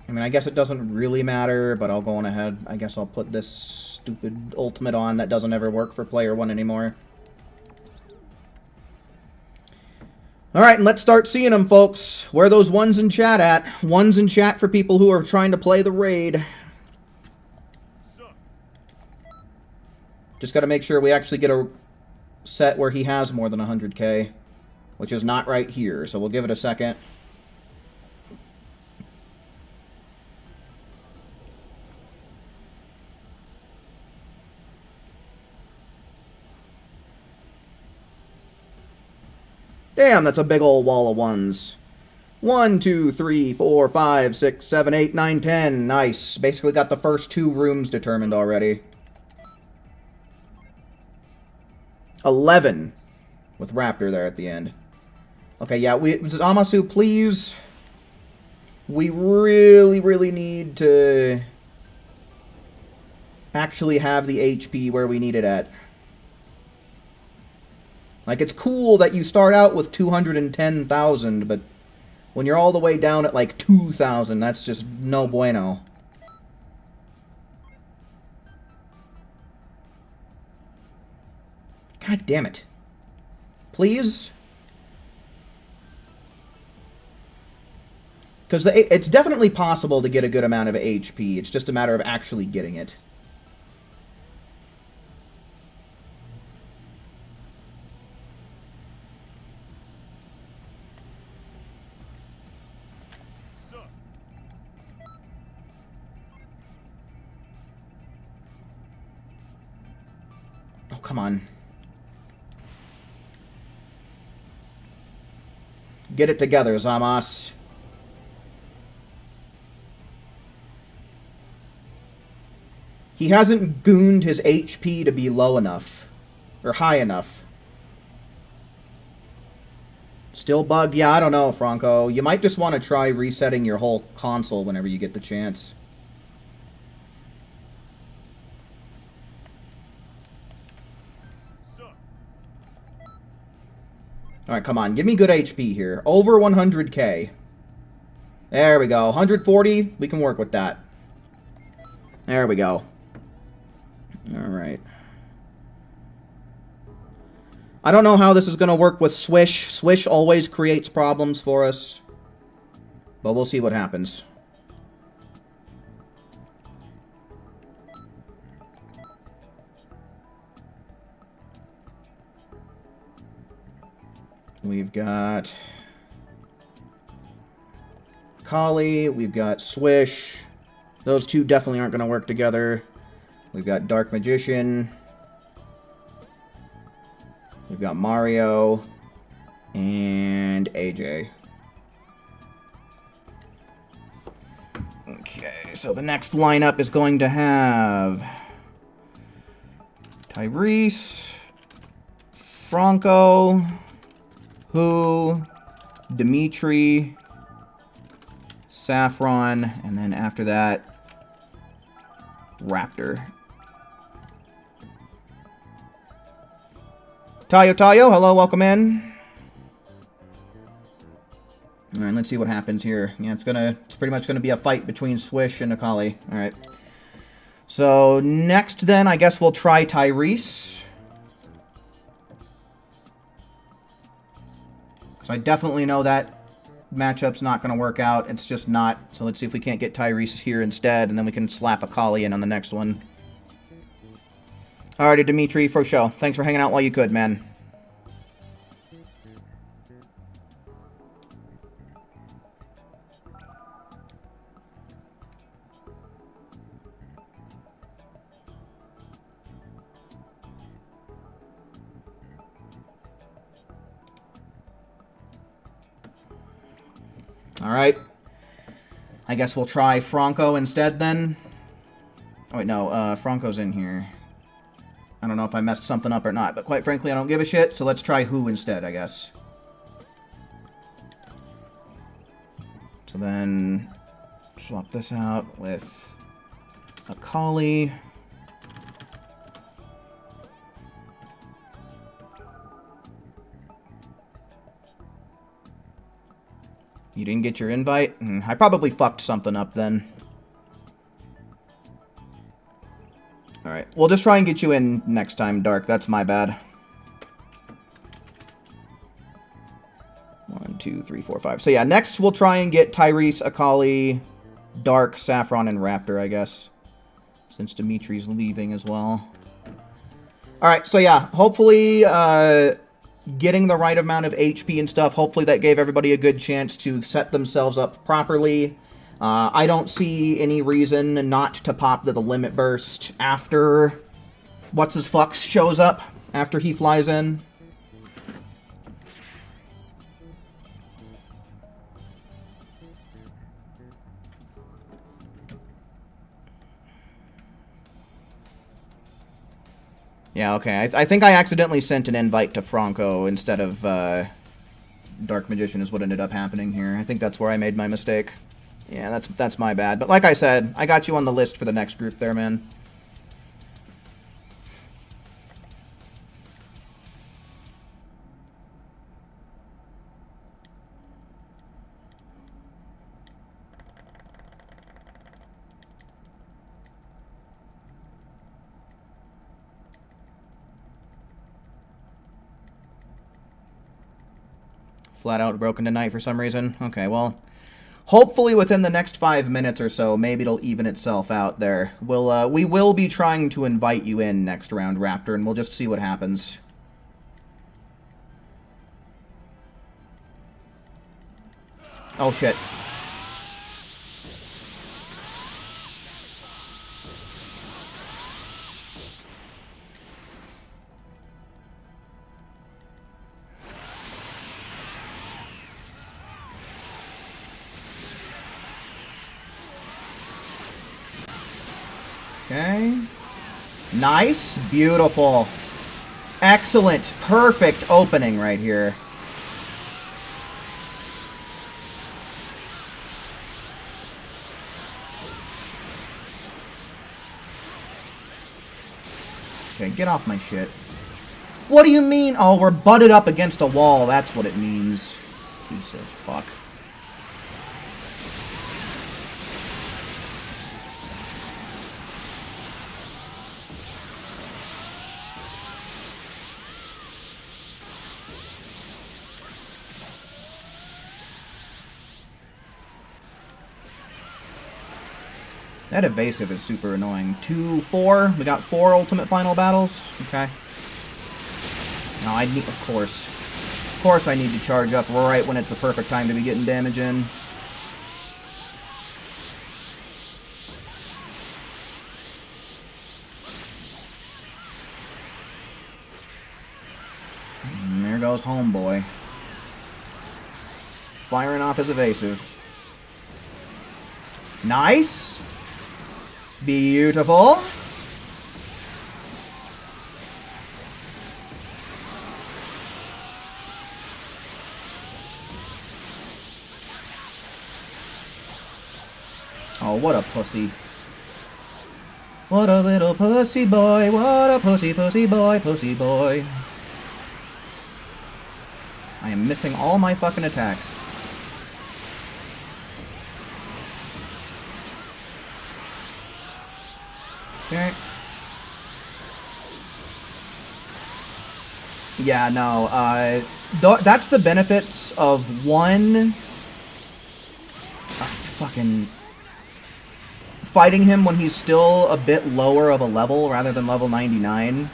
I mean, I guess it doesn't really matter, but I'll go on ahead. I guess I'll put this stupid ultimate on that doesn't ever work for player 1 anymore. Alright, and let's start seeing them, folks. Where are those ones in chat at? Ones in chat for people who are trying to play the raid. Just gotta make sure we actually get a set where he has more than 100k, which is not right here, so we'll give it a second. Damn, that's a big old wall of ones. 1, 2, 3, 4, 5, 6, 7, 8, 9, 10. Nice. Basically got the first 2 rooms determined already. 11. With Raptor there at the end. Okay, yeah, Zamasu, please. We really, really need to actually have the HP where we need it at. Like, it's cool that you start out with 210,000, but when you're all the way down at, like, 2,000, that's just no bueno. God damn it. Please? Because it's definitely possible to get a good amount of HP. It's just a matter of actually getting it. Oh, come on. Get it together, Zamas. He hasn't gooned his HP to be low enough. Or high enough. Still bugged? Yeah, I don't know, Franco. You might just want to try resetting your whole console whenever you get the chance. Alright, come on. Give me good HP here. Over 100k. There we go. 140. We can work with that. There we go. Alright. I don't know how this is going to work with Swish. Swish always creates problems for us. But we'll see what happens. We've got Kali, we've got Swish. Those two definitely aren't going to work together. We've got Dark Magician. We've got Mario. And AJ. Okay, so the next lineup is going to have Tyrese, Franco, Who, Dimitri, Saffron, and then after that, Raptor. Tayo, hello, welcome in. Alright, let's see what happens here. Yeah, it's pretty much gonna be a fight between Swish and Akali. Alright. So, next then, I guess we'll try Tyrese. Because I definitely know that matchup's not going to work out. It's just not. So let's see if we can't get Tyrese here instead, and then we can slap Akali in on the next one. Alrighty, Dimitri, for show. Thanks for hanging out while you could, man. Alright. I guess we'll try Franco instead then. Oh wait, no, Franco's in here. I don't know if I messed something up or not, but quite frankly, I don't give a shit, so let's try Who instead, I guess. So then, swap this out with Akali. You didn't get your invite? I probably fucked something up then. Alright, we'll just try and get you in next time, Dark. That's my bad. 1, 2, 3, 4, 5. So yeah, next we'll try and get Tyrese, Akali, Dark, Saffron, and Raptor, I guess. Since Dimitri's leaving as well. Alright, so yeah, hopefully, getting the right amount of HP and stuff, hopefully that gave everybody a good chance to set themselves up properly. I don't see any reason not to pop the limit burst after What's-His-Fucks shows up, after he flies in. Yeah, okay. I think I accidentally sent an invite to Franco instead of Dark Magician is what ended up happening here. I think that's where I made my mistake. Yeah, that's my bad. But like I said, I got you on the list for the next group there, man. Flat out broken tonight for some reason. Okay, well, hopefully within the next 5 minutes or so, maybe it'll even itself out there. We will be trying to invite you in next round, Raptor, and we'll just see what happens. Oh, shit. Okay. Nice. Beautiful. Excellent. Perfect opening right here. Okay, get off my shit. What do you mean? Oh, we're butted up against a wall. That's what it means. Piece of fuck. That evasive is super annoying. 2, 4. We got 4 ultimate final battles. Okay. No, I need, of course. Of course I need to charge up right when it's the perfect time to be getting damage in. And there goes homeboy. Firing off his evasive. Nice! Beautiful. Oh, what a pussy. What a little pussy boy. What a pussy, pussy boy, pussy boy. I am missing all my fucking attacks. Okay. Yeah, no, that's the benefits of one... fucking... fighting him when he's still a bit lower of a level rather than level 99.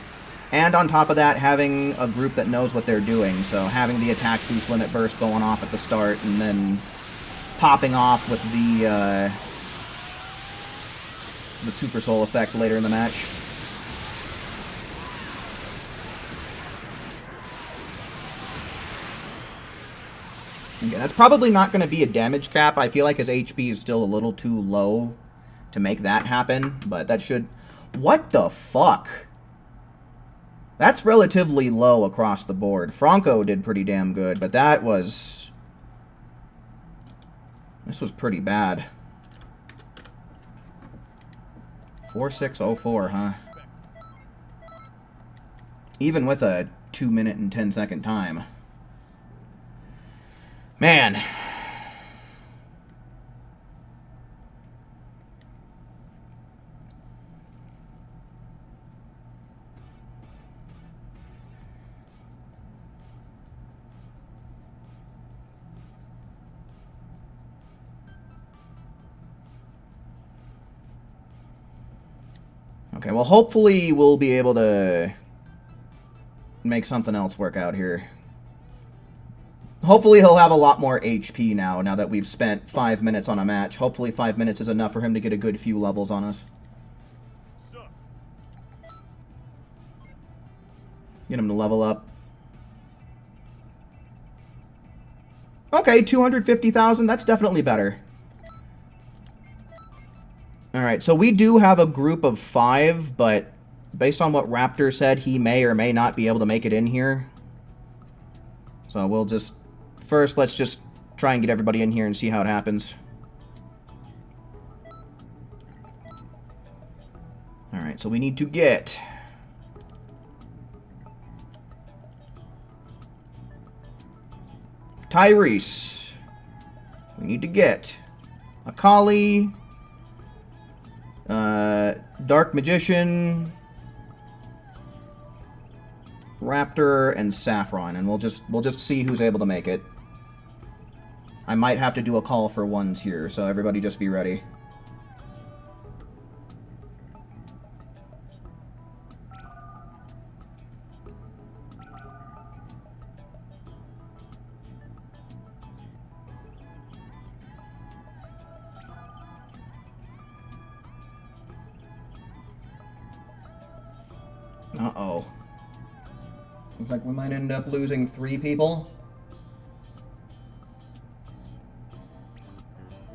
And on top of that, having a group that knows what they're doing. So having the attack boost limit burst going off at the start and then popping off with the Super Soul effect later in the match. Yeah, that's probably not going to be a damage cap. I feel like his HP is still a little too low to make that happen, but that should... What the fuck? That's relatively low across the board. Franco did pretty damn good, but that was... This was pretty bad. 4604, huh? Even with a 2 minute and 10-second time. Man. Okay, well, hopefully we'll be able to make something else work out here. Hopefully he'll have a lot more HP now that we've spent 5 minutes on a match. Hopefully 5 minutes is enough for him to get a good few levels on us. Get him to level up. Okay, 250,000. That's definitely better. Alright, so we do have a group of 5, but based on what Raptor said, he may or may not be able to make it in here. So we'll just... First, let's just try and get everybody in here and see how it happens. Alright, so we need to get... Tyrese. We need to get... Akali... Dark Magician, Raptor, and Saffron, and we'll just see who's able to make it. I might have to do a call for ones here, so everybody just be ready. Uh-oh. Looks like we might end up losing 3 people.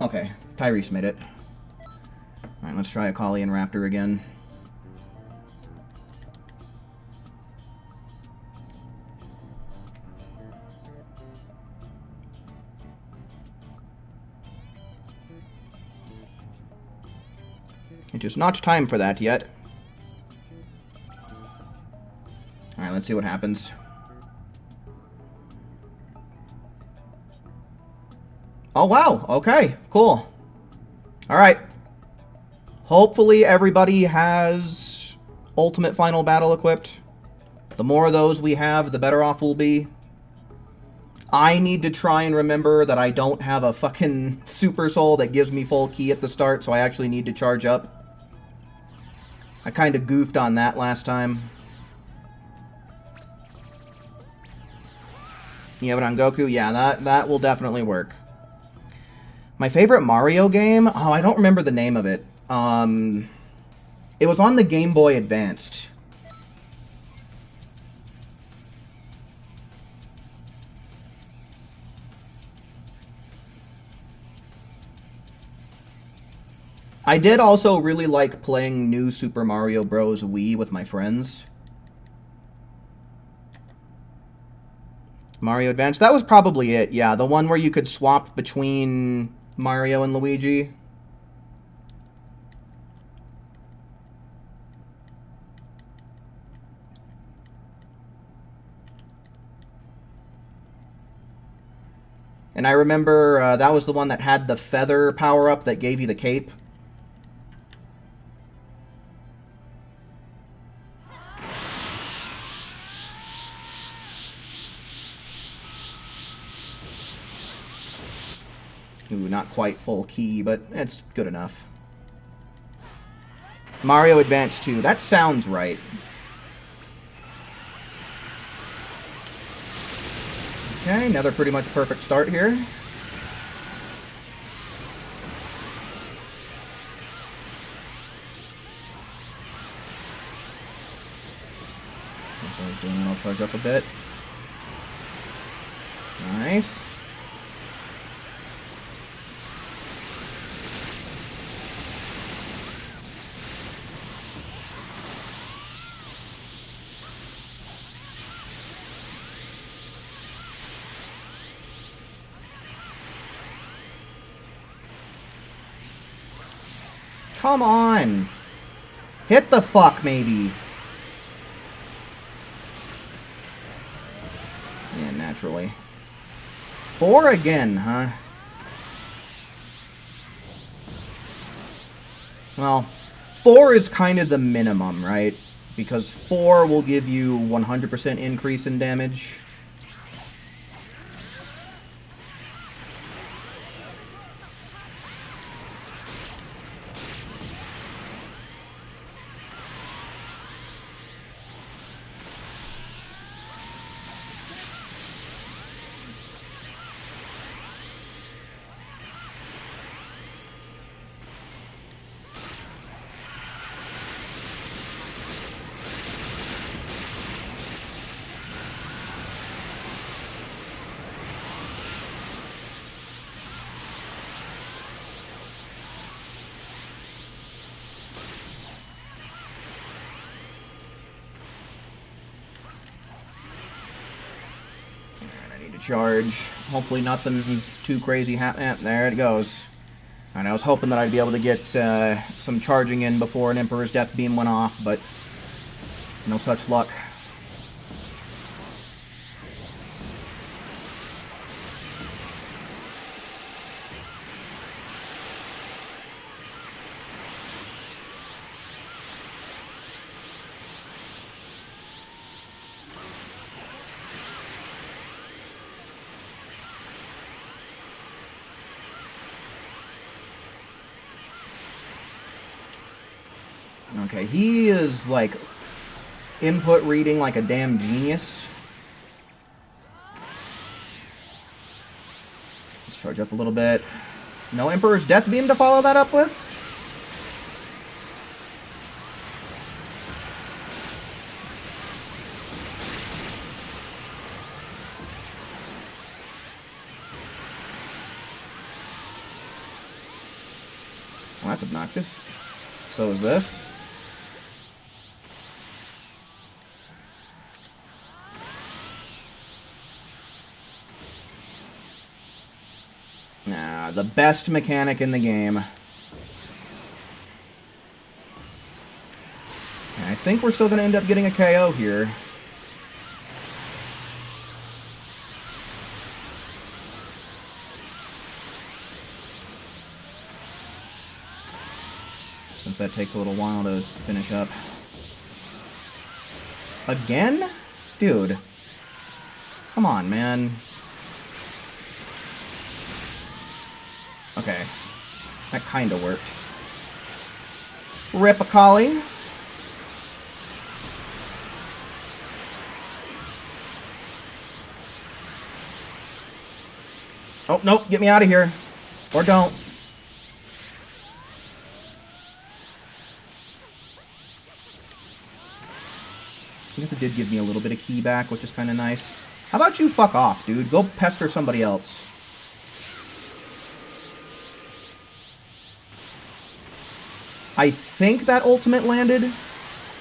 Okay, Tyrese made it. Alright, let's try Akali and Raptor again. It is not time for that yet. Alright, let's see what happens. Oh, wow. Okay, cool. Alright. Hopefully everybody has Ultimate Final Battle equipped. The more of those we have, the better off we'll be. I need to try and remember that I don't have a fucking Super Soul that gives me full key at the start, so I actually need to charge up. I kind of goofed on that last time. You have it on Goku? Yeah, that will definitely work. My favorite Mario game? Oh, I don't remember the name of it. It was on the Game Boy Advanced. I did also really like playing New Super Mario Bros. Wii with my friends. Mario Advance. That was probably it, yeah. The one where you could swap between Mario and Luigi. And I remember that was the one that had the feather power-up that gave you the cape. Ooh, not quite full key, but it's good enough. Mario Advance 2. That sounds right. Okay, another pretty much perfect start here. So doing that, I'll charge up a bit. Nice. Come on! Hit the fuck, maybe. Yeah, naturally. 4 again, huh? Well, 4 is kind of the minimum, right? Because 4 will give you 100% increase in damage. Charge. Hopefully nothing too crazy there it goes. And I was hoping that I'd be able to get some charging in before an Emperor's Death Beam went off, but no such luck. Okay, he is, like, input reading like a damn genius. Let's charge up a little bit. No Emperor's Death Beam to follow that up with? Well, that's obnoxious. So is this. Nah, the best mechanic in the game. And I think we're still going to end up getting a KO here. Since that takes a little while to finish up. Again? Dude. Come on, man. Okay. That kinda worked. Rip a collie. Oh, nope. Get me out of here. Or don't. I guess it did give me a little bit of key back, which is kind of nice. How about you fuck off, dude? Go pester somebody else. I think that ultimate landed.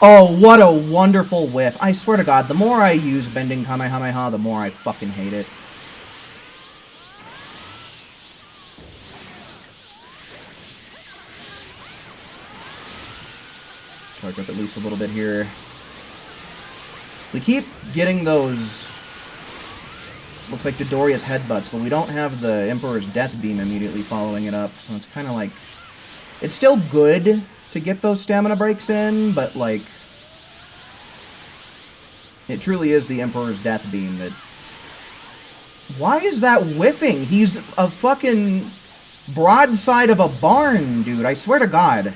Oh, what a wonderful whiff. I swear to God, the more I use Bending Kamehameha, the more I fucking hate it. Charge up at least a little bit here. We keep getting those, looks like Dodoria's headbutts, but we don't have the Emperor's Death Beam immediately following it up, so it's kind of like, it's still good to get those stamina breaks in, but like, it truly is the Emperor's Death Beam that... Why is that whiffing? He's a fucking broadside of a barn, dude, I swear to God.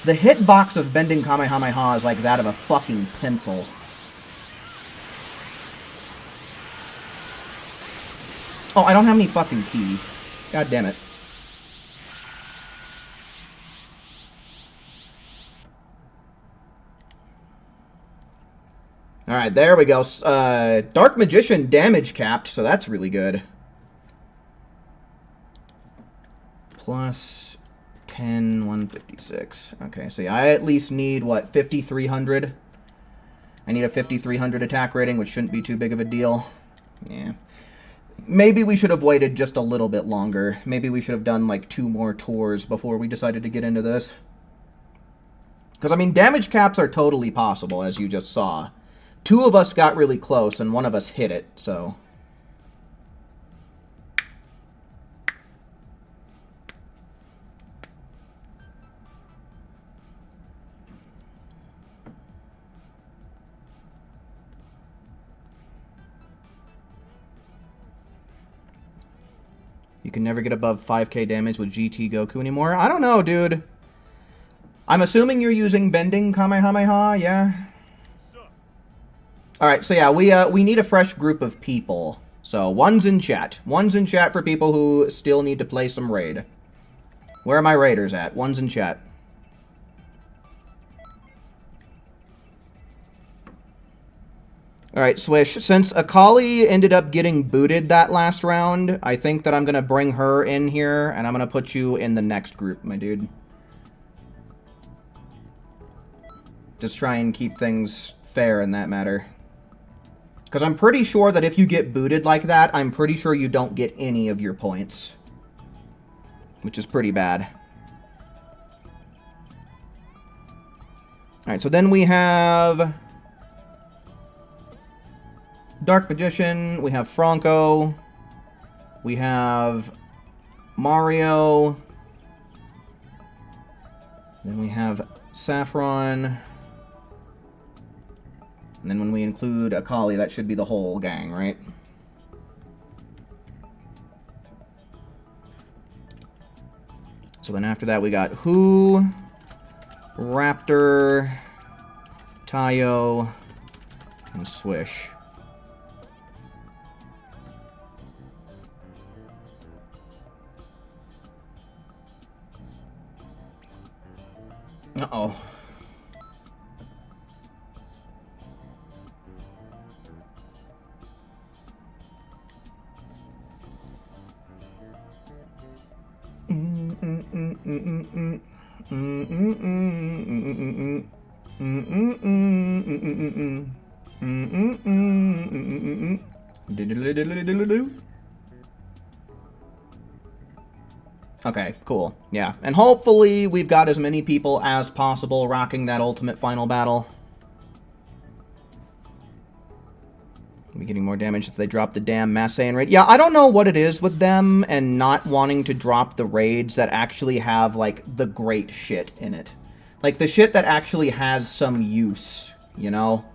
The hitbox of Bending Kamehameha is like that of a fucking pencil. Oh, I don't have any fucking key. God damn it. Alright, there we go. Dark Magician damage capped, so that's really good. Plus 10, 156. Okay, so yeah, I at least need, what, 5,300? I need a 5,300 attack rating, which shouldn't be too big of a deal. Yeah. Maybe we should have waited just a little bit longer. Maybe we should have done, like, 2 more tours before we decided to get into this. Because, I mean, damage caps are totally possible, as you just saw. 2 of us got really close, and 1 of us hit it, so... You can never get above 5k damage with GT Goku anymore? I don't know, dude. I'm assuming you're using Bending Kamehameha, yeah? Alright, so yeah, we need a fresh group of people. So, one's in chat. One's in chat for people who still need to play some Raid. Where are my Raiders at? One's in chat. Alright, Swish, since Akali ended up getting booted that last round, I think that I'm going to bring her in here, and I'm going to put you in the next group, my dude. Just try and keep things fair in that matter. Because I'm pretty sure that if you get booted like that, I'm pretty sure you don't get any of your points. Which is pretty bad. Alright, so then we have... Dark Magician, we have Franco, we have Mario, then we have Saffron, and then when we include Akali, that should be the whole gang, right? So then after that we got Who, Raptor, Tayo, and Swish. Uh-oh. Okay, cool. Yeah, and hopefully we've got as many people as possible rocking that ultimate final battle. Be getting more damage if they drop the damn Massaian raid. Yeah, I don't know what it is with them and not wanting to drop the raids that actually have, like, the great shit in it. Like, the shit that actually has some use, you know?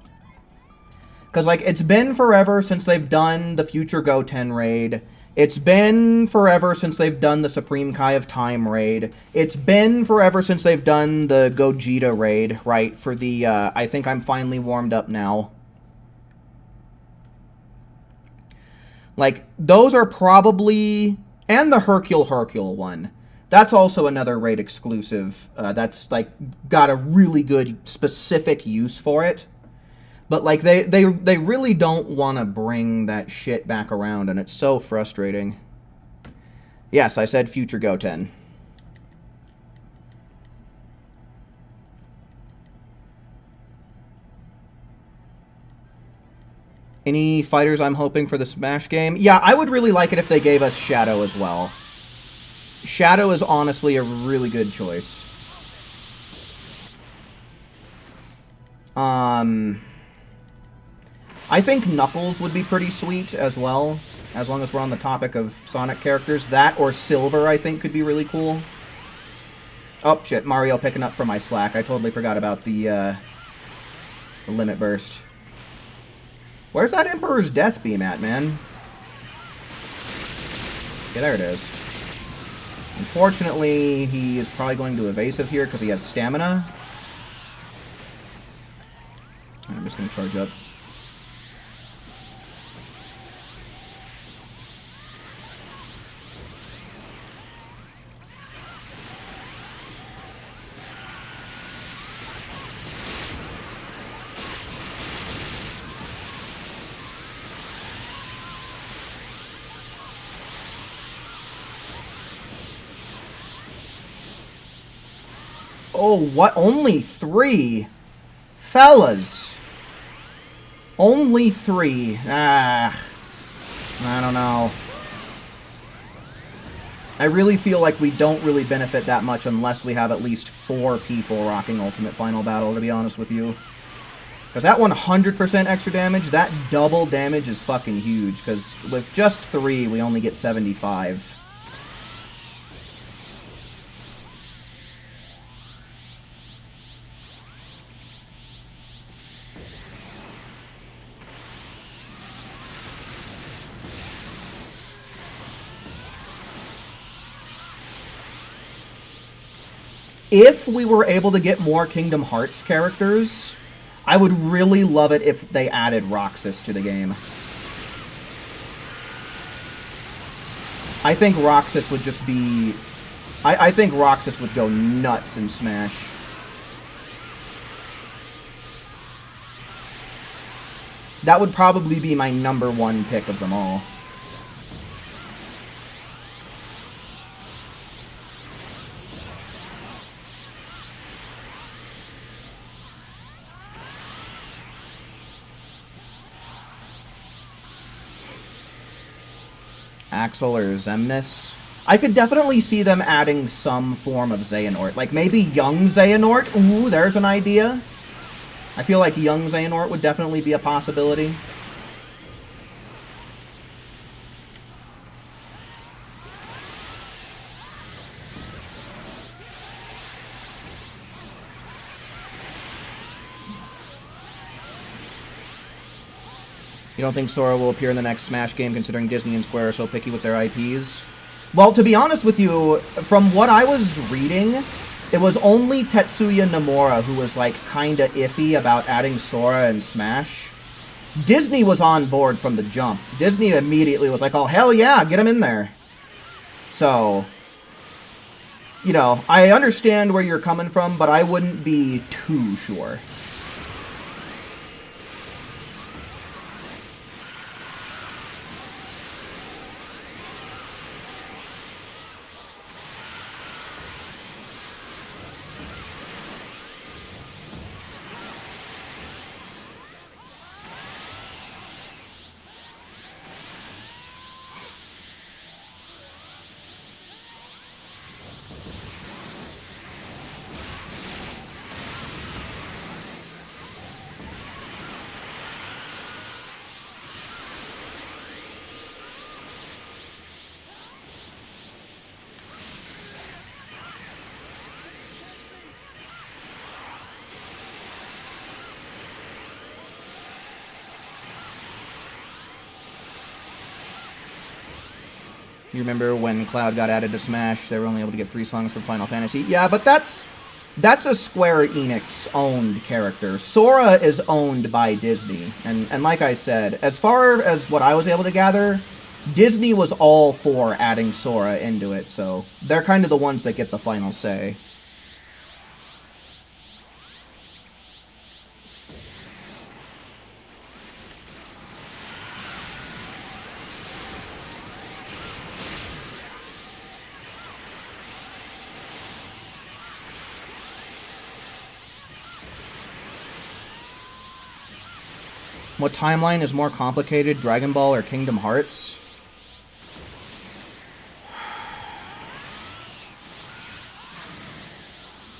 Because, like, it's been forever since they've done the Future Goten raid. It's been forever since they've done the Supreme Kai of Time raid. It's been forever since they've done the Gogeta raid, right? For the, I think I'm finally warmed up now. Like, those are probably... And the Hercule one. That's also another raid exclusive. That's, like, got a really good specific use for it. But, like, they really don't want to bring that shit back around, and it's so frustrating. Yes, I said Future Goten. Any fighters I'm hoping for the Smash game? Yeah, I would really like it if they gave us Shadow as well. Shadow is honestly a really good choice. I think Knuckles would be pretty sweet as well, as long as we're on the topic of Sonic characters. That or Silver, I think, could be really cool. Oh, shit, Mario picking up for my slack. I totally forgot about the Limit Burst. Where's that Emperor's Death Beam at, man? Okay, there it is. Unfortunately, he is probably going to evasive here because he has stamina. I'm just going to charge up. Oh, what? Only 3? Fellas. Only 3. Ah. I don't know. I really feel like we don't really benefit that much unless we have at least 4 people rocking Ultimate Final Battle, to be honest with you. Because that 100% extra damage, that double damage is fucking huge. Because with just 3, we only get 75. If we were able to get more Kingdom Hearts characters, I would really love it if they added Roxas to the game. I think Roxas would just be... I think Roxas would go nuts in Smash. That would probably be my #1 pick of them all. Axel or Xemnas. I could definitely see them adding some form of Xehanort. Like, maybe young Xehanort? Ooh, there's an idea. I feel like young Xehanort would definitely be a possibility. You don't think Sora will appear in the next Smash game, considering Disney and Square are so picky with their IPs? Well, to be honest with you, from what I was reading, it was only Tetsuya Nomura who was, like, kinda iffy about adding Sora in Smash. Disney was on board from the jump. Disney immediately was like, oh, hell yeah, get him in there. So, you know, I understand where you're coming from, but I wouldn't be too sure. You remember when Cloud got added to Smash, they were only able to get 3 songs from Final Fantasy? Yeah, but that's a Square Enix-owned character. Sora is owned by Disney. And like I said, as far as what I was able to gather, Disney was all for adding Sora into it, so they're kind of the ones that get the final say. What timeline is more complicated, Dragon Ball or Kingdom Hearts?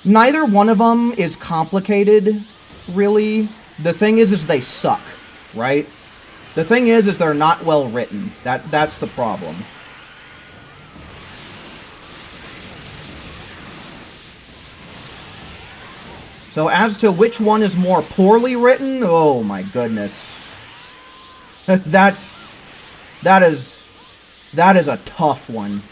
Neither one of them is complicated, really. The thing is they suck, right? The thing is they're not well written. That's the problem. So as to which one is more poorly written, oh my goodness. That is a tough one.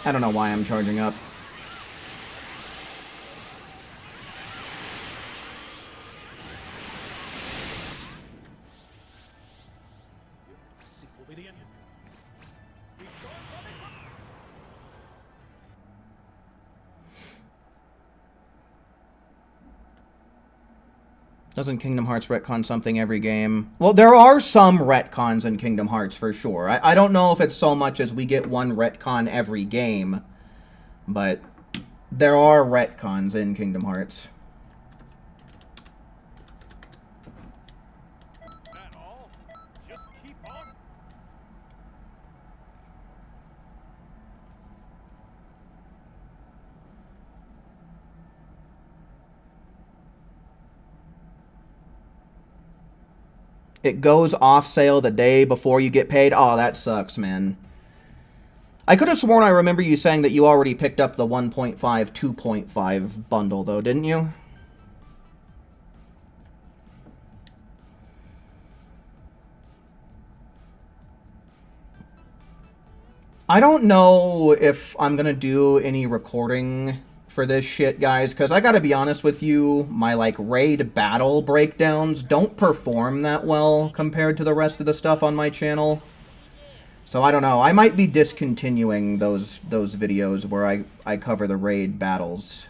I don't know why I'm charging up. Doesn't Kingdom Hearts retcon something every game? Well, there are some retcons in Kingdom Hearts for sure. I don't know if it's so much as we get one retcon every game, but there are retcons in Kingdom Hearts. Is that all? Just keep on. It goes off sale the day before you get paid. Oh, that sucks, man. I could have sworn I remember you saying that you already picked up the 1.5, 2.5 bundle, though, didn't you? I don't know if I'm gonna do any recording for this shit, guys, because I gotta be honest with you, my, like, raid battle breakdowns don't perform that well compared to the rest of the stuff on my channel. So I don't know, I might be discontinuing those videos where I cover the raid battles.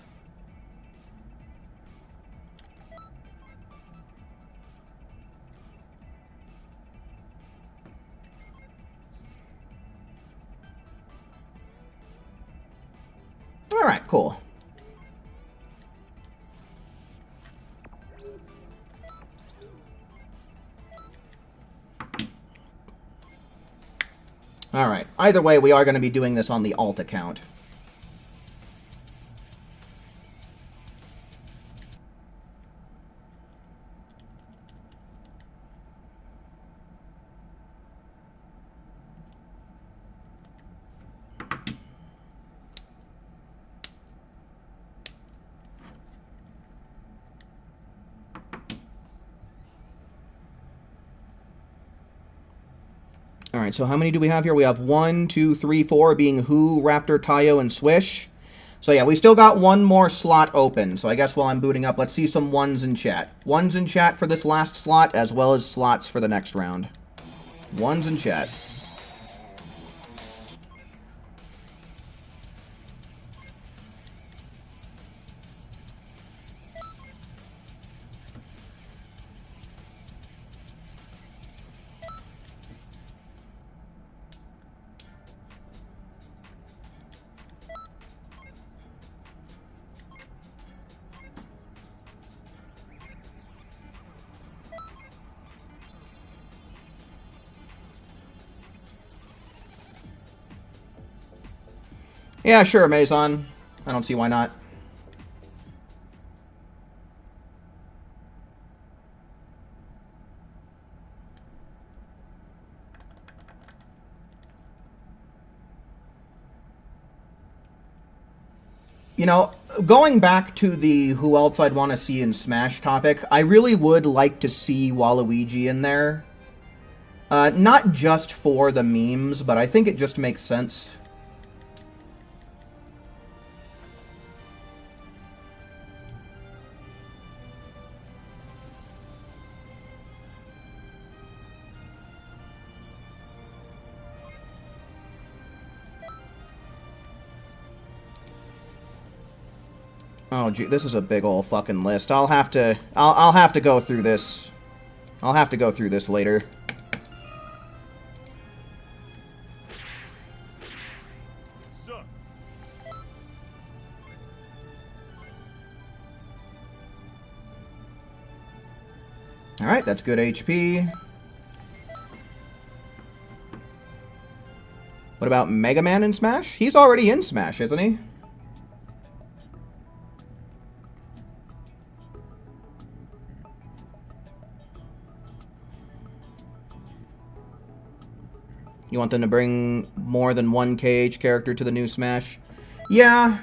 Alright, cool. Alright, either way, we are going to be doing this on the alt account. Alright, so how many do we have here? We have 1, 2, 3, 4, being Who, Raptor, Tayo, and Swish. So yeah, we still got one more slot open. So I guess while I'm booting up, let's see some ones in chat. Ones in chat for this last slot, as well as slots for the next round. Ones in chat. Yeah, sure, Maison. I don't see why not. You know, going back to the who else I'd want to see in Smash topic, I really would like to see Waluigi in there. Not just for the memes, but I think it just makes sense. Oh, gee, this is a big ol' fucking list. I'll have to go through this. I'll have to go through this later. Sir. Alright, that's good HP. What about Mega Man in Smash? He's already in Smash, isn't he? You want them to bring more than one KH character to the new Smash? Yeah.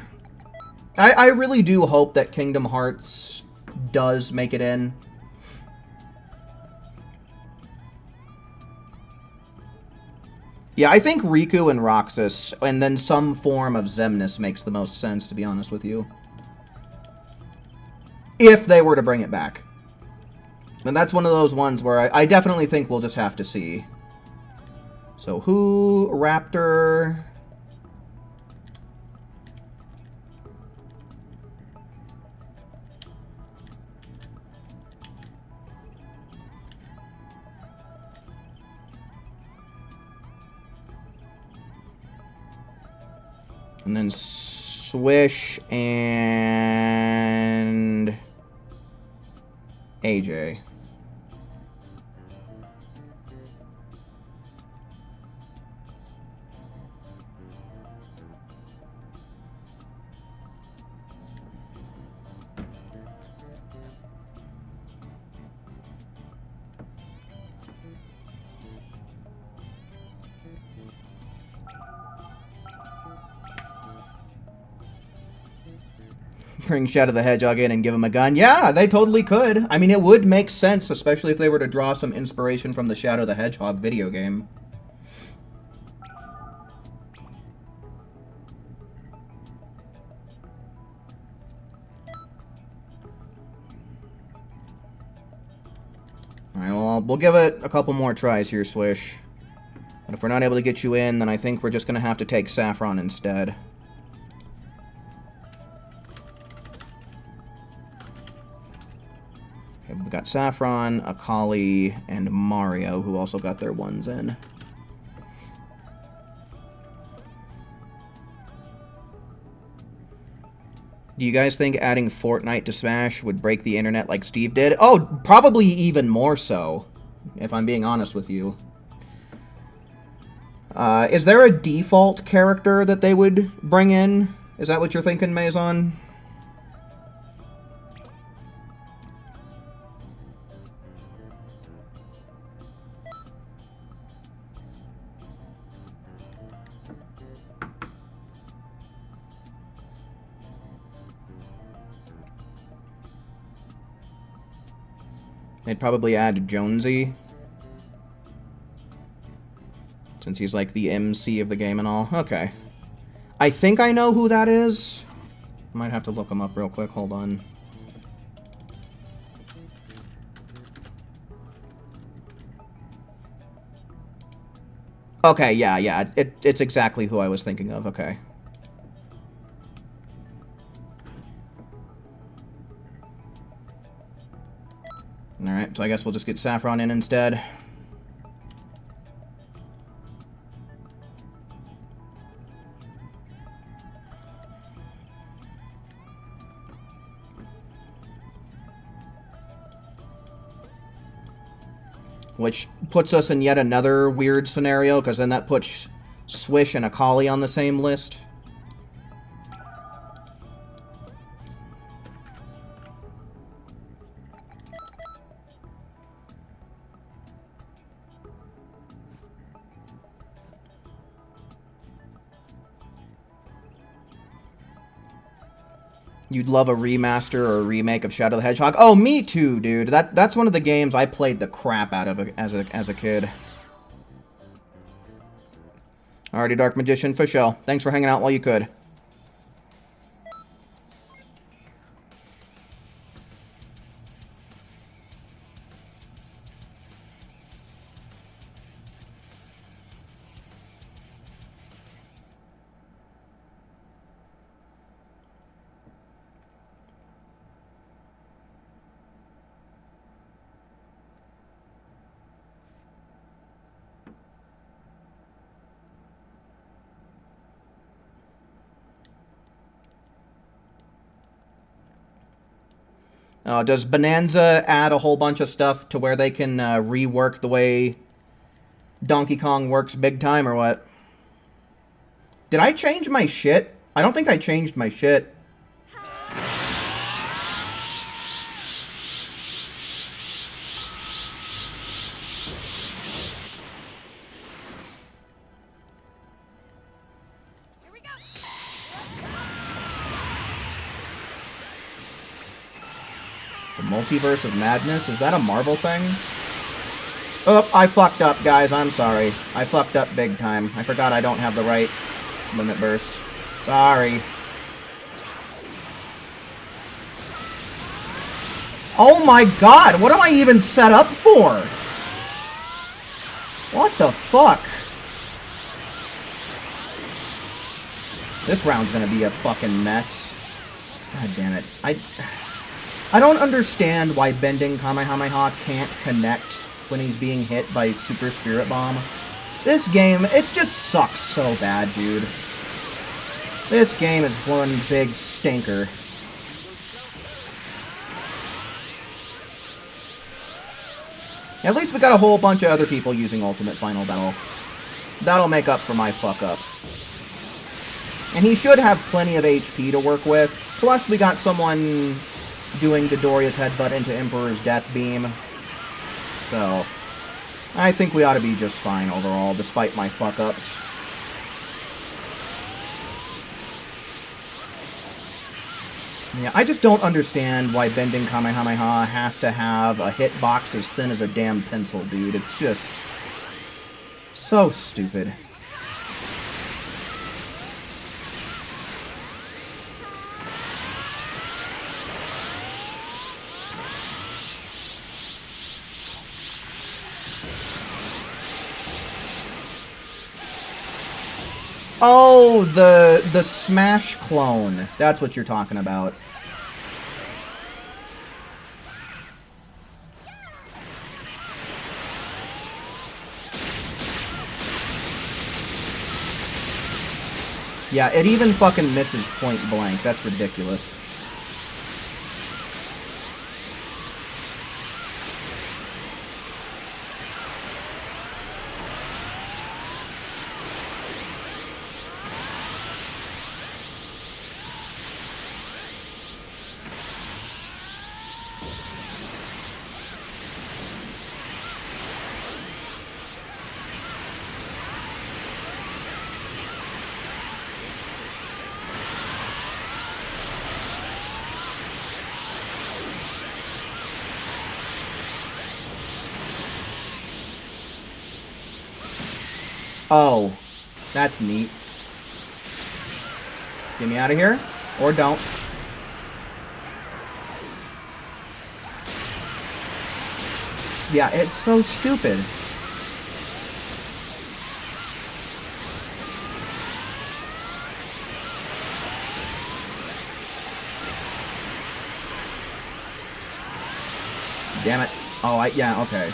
I really do hope that Kingdom Hearts does make it in. Yeah, I think Riku and Roxas, and then some form of Xemnas makes the most sense, to be honest with you. If they were to bring it back. And that's one of those ones where I definitely think we'll just have to see. So, Who, Raptor... And then Swish and AJ. Bring Shadow the Hedgehog in and give him a gun. Yeah, they totally could. I mean, it would make sense, especially if they were to draw some inspiration from the Shadow the Hedgehog video game. Alright, well, we'll give it a couple more tries here, Swish. But if we're not able to get you in, then I think we're just going to have to take Saffron instead. We've got Saffron, Akali, and Mario, who also got their ones in. Do you guys think adding Fortnite to Smash would break the internet like Steve did? Oh, probably even more so, if I'm being honest with you. Is there a default character that they would bring in? Is that what you're thinking, Maison? They'd probably add Jonesy. Since he's like the MC of the game and all. Okay. I think I know who that is. Might have to look him up real quick. Hold on. Okay, yeah. It's exactly who I was thinking of. Okay. Alright, so I guess we'll just get Saffron in instead. Which puts us in yet another weird scenario, because then that puts Swish and Akali on the same list. You'd love a remaster or a remake of Shadow the Hedgehog? Oh, me too, dude. That's one of the games I played the crap out of as a kid. Alrighty, Dark Magician, for show. Thanks for hanging out while you could. Does Bonanza add a whole bunch of stuff to where they can rework the way Donkey Kong works big time, or what? Did I change my shit? I don't think I changed my shit. Multiverse of Madness? Is that a Marvel thing? Oh, I fucked up, guys. I'm sorry. I fucked up big time. I forgot I don't have the right limit burst. Sorry. Oh my god! What am I even set up for? What the fuck? This round's gonna be a fucking mess. God damn it. I don't understand why bending Kamehameha can't connect when he's being hit by Super Spirit Bomb. This game, it just sucks so bad, dude. This game is one big stinker. At least we got a whole bunch of other people using Ultimate Final Battle. That'll make up for my fuck up. And he should have plenty of HP to work with. Plus, we got someone doing Dodoria's headbutt into Emperor's Death Beam. So, I think we ought to be just fine overall, despite my fuck-ups. Yeah, I just don't understand why bending Kamehameha has to have a hitbox as thin as a damn pencil, dude. It's just so stupid. Oh, the Smash clone. That's what you're talking about. Yeah, it even fucking misses point blank. That's ridiculous. Oh, that's neat. Get me out of here. Or don't. Yeah, it's so stupid. Damn it. Oh, yeah, okay.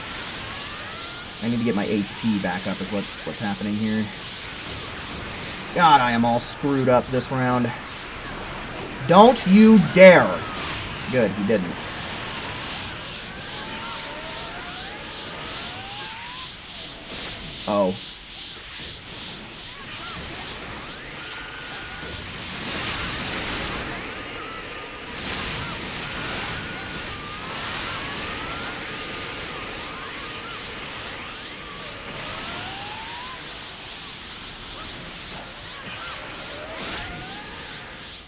I need to get my HP back up is what's happening here. God, I am all screwed up this round. Don't you dare. Good, he didn't. Oh.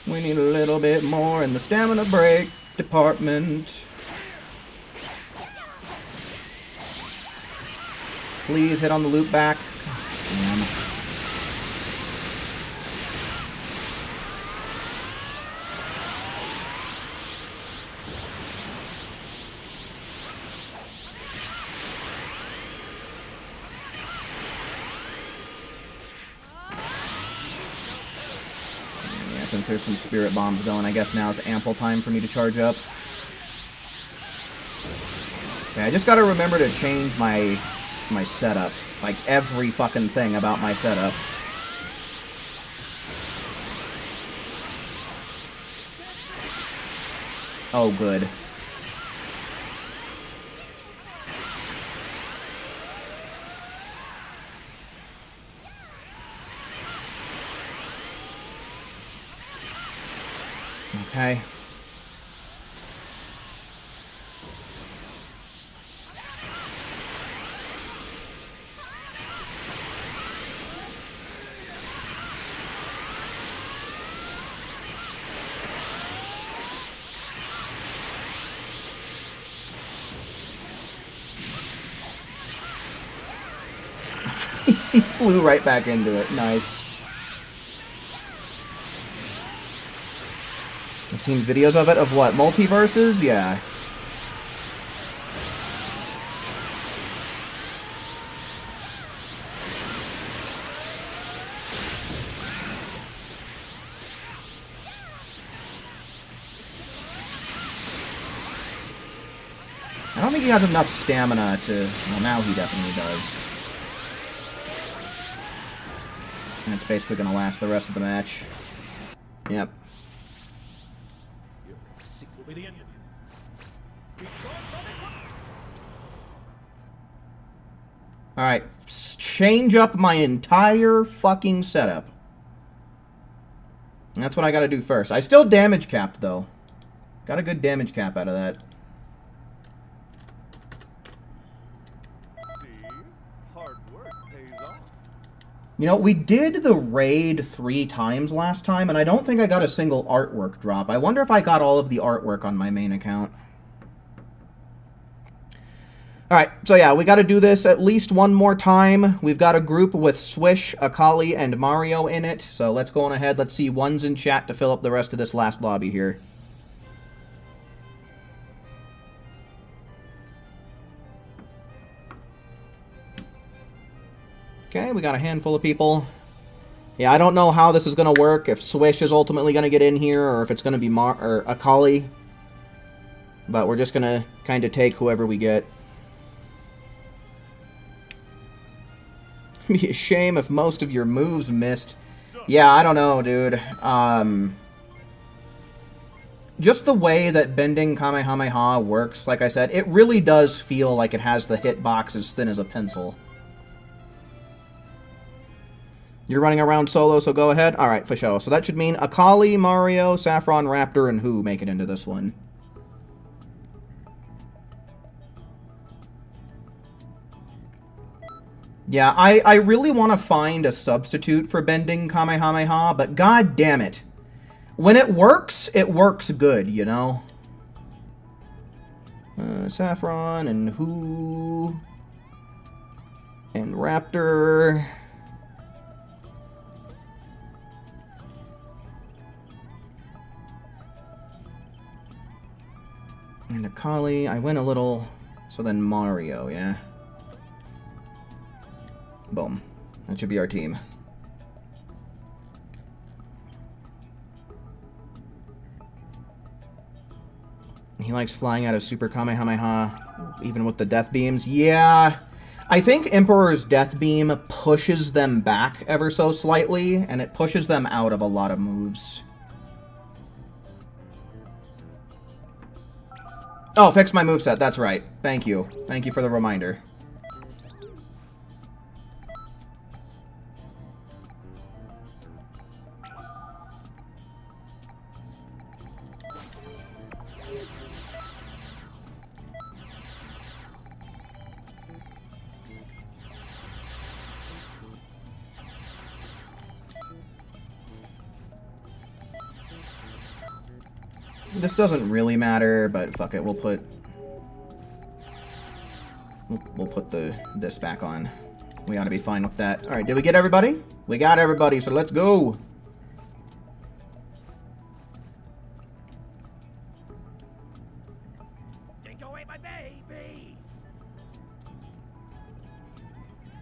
We need a little bit more in the stamina break department. Please hit on the loop back. Damn. Yeah, since there's some spirit bombs going, I guess now is ample time for me to charge up. Okay, I just gotta remember to change my setup. Like, every fucking thing about my setup. Oh, good. Okay. He flew right back into it. Nice. I've seen videos of it. Of what? Multiverses? Yeah. I don't think he has enough stamina to... Well, now he definitely does. And it's basically going to last the rest of the match. Yep. Alright, change up my entire fucking setup. And that's what I gotta do first. I still damage capped, though. Got a good damage cap out of that. You know, we did the raid 3 times last time, and I don't think I got a single artwork drop. I wonder if I got all of the artwork on my main account. Alright, so yeah, we gotta do this at least one more time. We've got a group with Swish, Akali, and Mario in it, so let's go on ahead. Let's see ones in chat to fill up the rest of this last lobby here. Okay, we got a handful of people. Yeah, I don't know how this is going to work, if Swish is ultimately going to get in here, or if it's going to be Akali. But we're just going to kind of take whoever we get. It'd be a shame if most of your moves missed. Yeah, I don't know, dude. Just the way that bending Kamehameha works, like I said, it really does feel like it has the hitbox as thin as a pencil. You're running around solo, so go ahead. Alright, for sure. So that should mean Akali, Mario, Saffron, Raptor, and who make it into this one? Yeah, I really want to find a substitute for bending Kamehameha, but god damn it. When it works good, you know? Saffron, and who? And Raptor... And Akali, I went a little... So then Mario, yeah? Boom. That should be our team. He likes flying out of Super Kamehameha, even with the Death Beams. Yeah, I think Emperor's Death Beam pushes them back ever so slightly, and it pushes them out of a lot of moves. Oh, fix my moveset, that's right. Thank you. Thank you for the reminder. This doesn't really matter, but fuck it, we'll put this back on. We ought to be fine with that. Alright, did we get everybody? We got everybody, so let's go! Dingo ate my baby!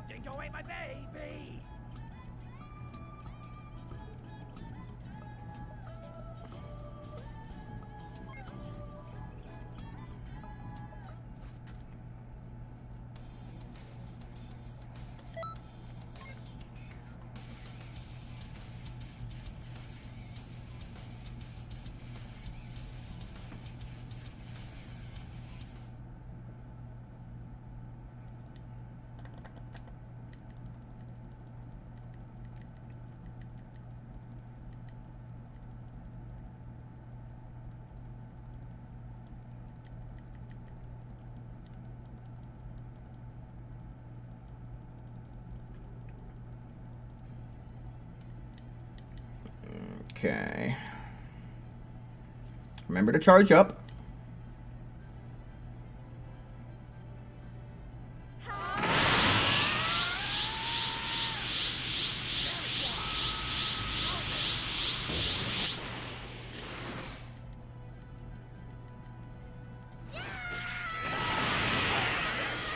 Dingo ate my baby! Okay. Remember to charge up.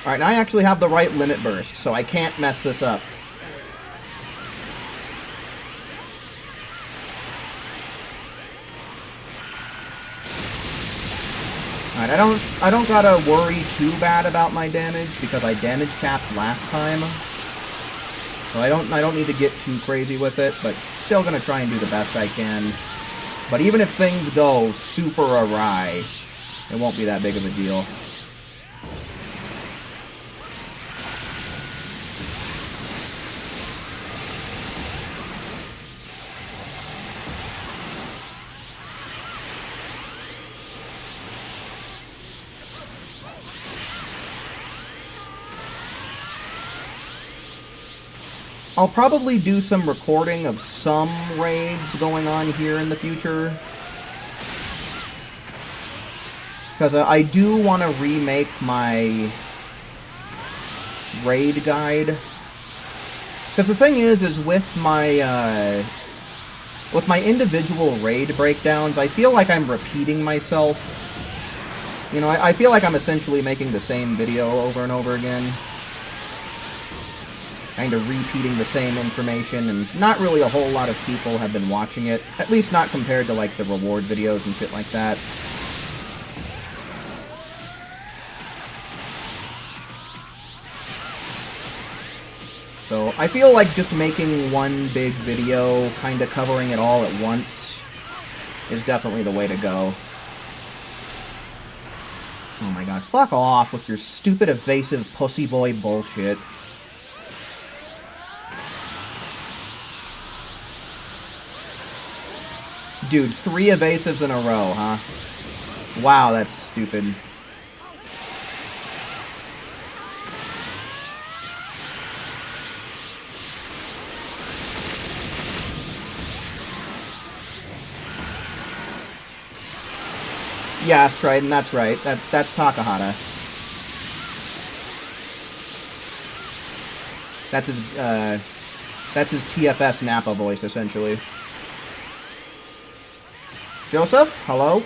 Alright, now I actually have the right limit burst, so I can't mess this up. Alright, I don't gotta worry too bad about my damage because I damage capped last time. So I don't need to get too crazy with it, but still gonna try and do the best I can. But even if things go super awry, it won't be that big of a deal. I'll probably do some recording of some raids going on here in the future. Because I do want to remake my raid guide. Because the thing is with my individual raid breakdowns, I feel like I'm repeating myself. You know, I feel like I'm essentially making the same video over and over again. Kind of repeating the same information, and not really a whole lot of people have been watching it. At least not compared to, like, the reward videos and shit like that. So, I feel like just making one big video, kind of covering it all at once, is definitely the way to go. Oh my god, fuck off with your stupid evasive pussy boy bullshit. Dude, 3 evasives in a row, huh? Wow, that's stupid. Yeah, Strident, that's right. That's Takahata. That's his TFS Nappa voice, essentially. Joseph, hello?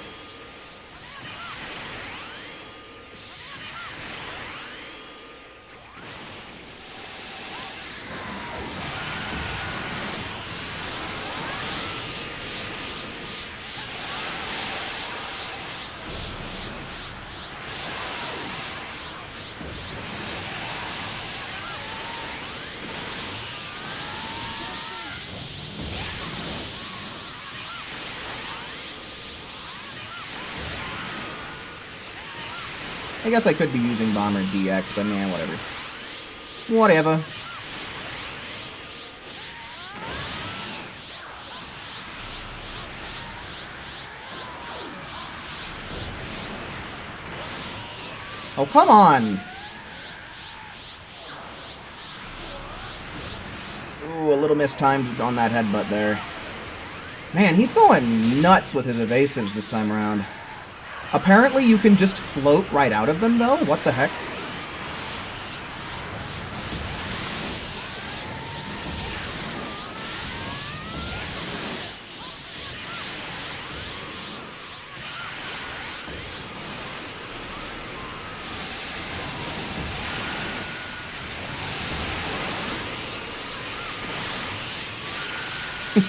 I guess I could be using Bomber DX, but man, whatever. Whatever. Oh, come on! Ooh, a little mistimed on that headbutt there. Man, he's going nuts with his evasives this time around. Apparently you can just float right out of them, though? What the heck?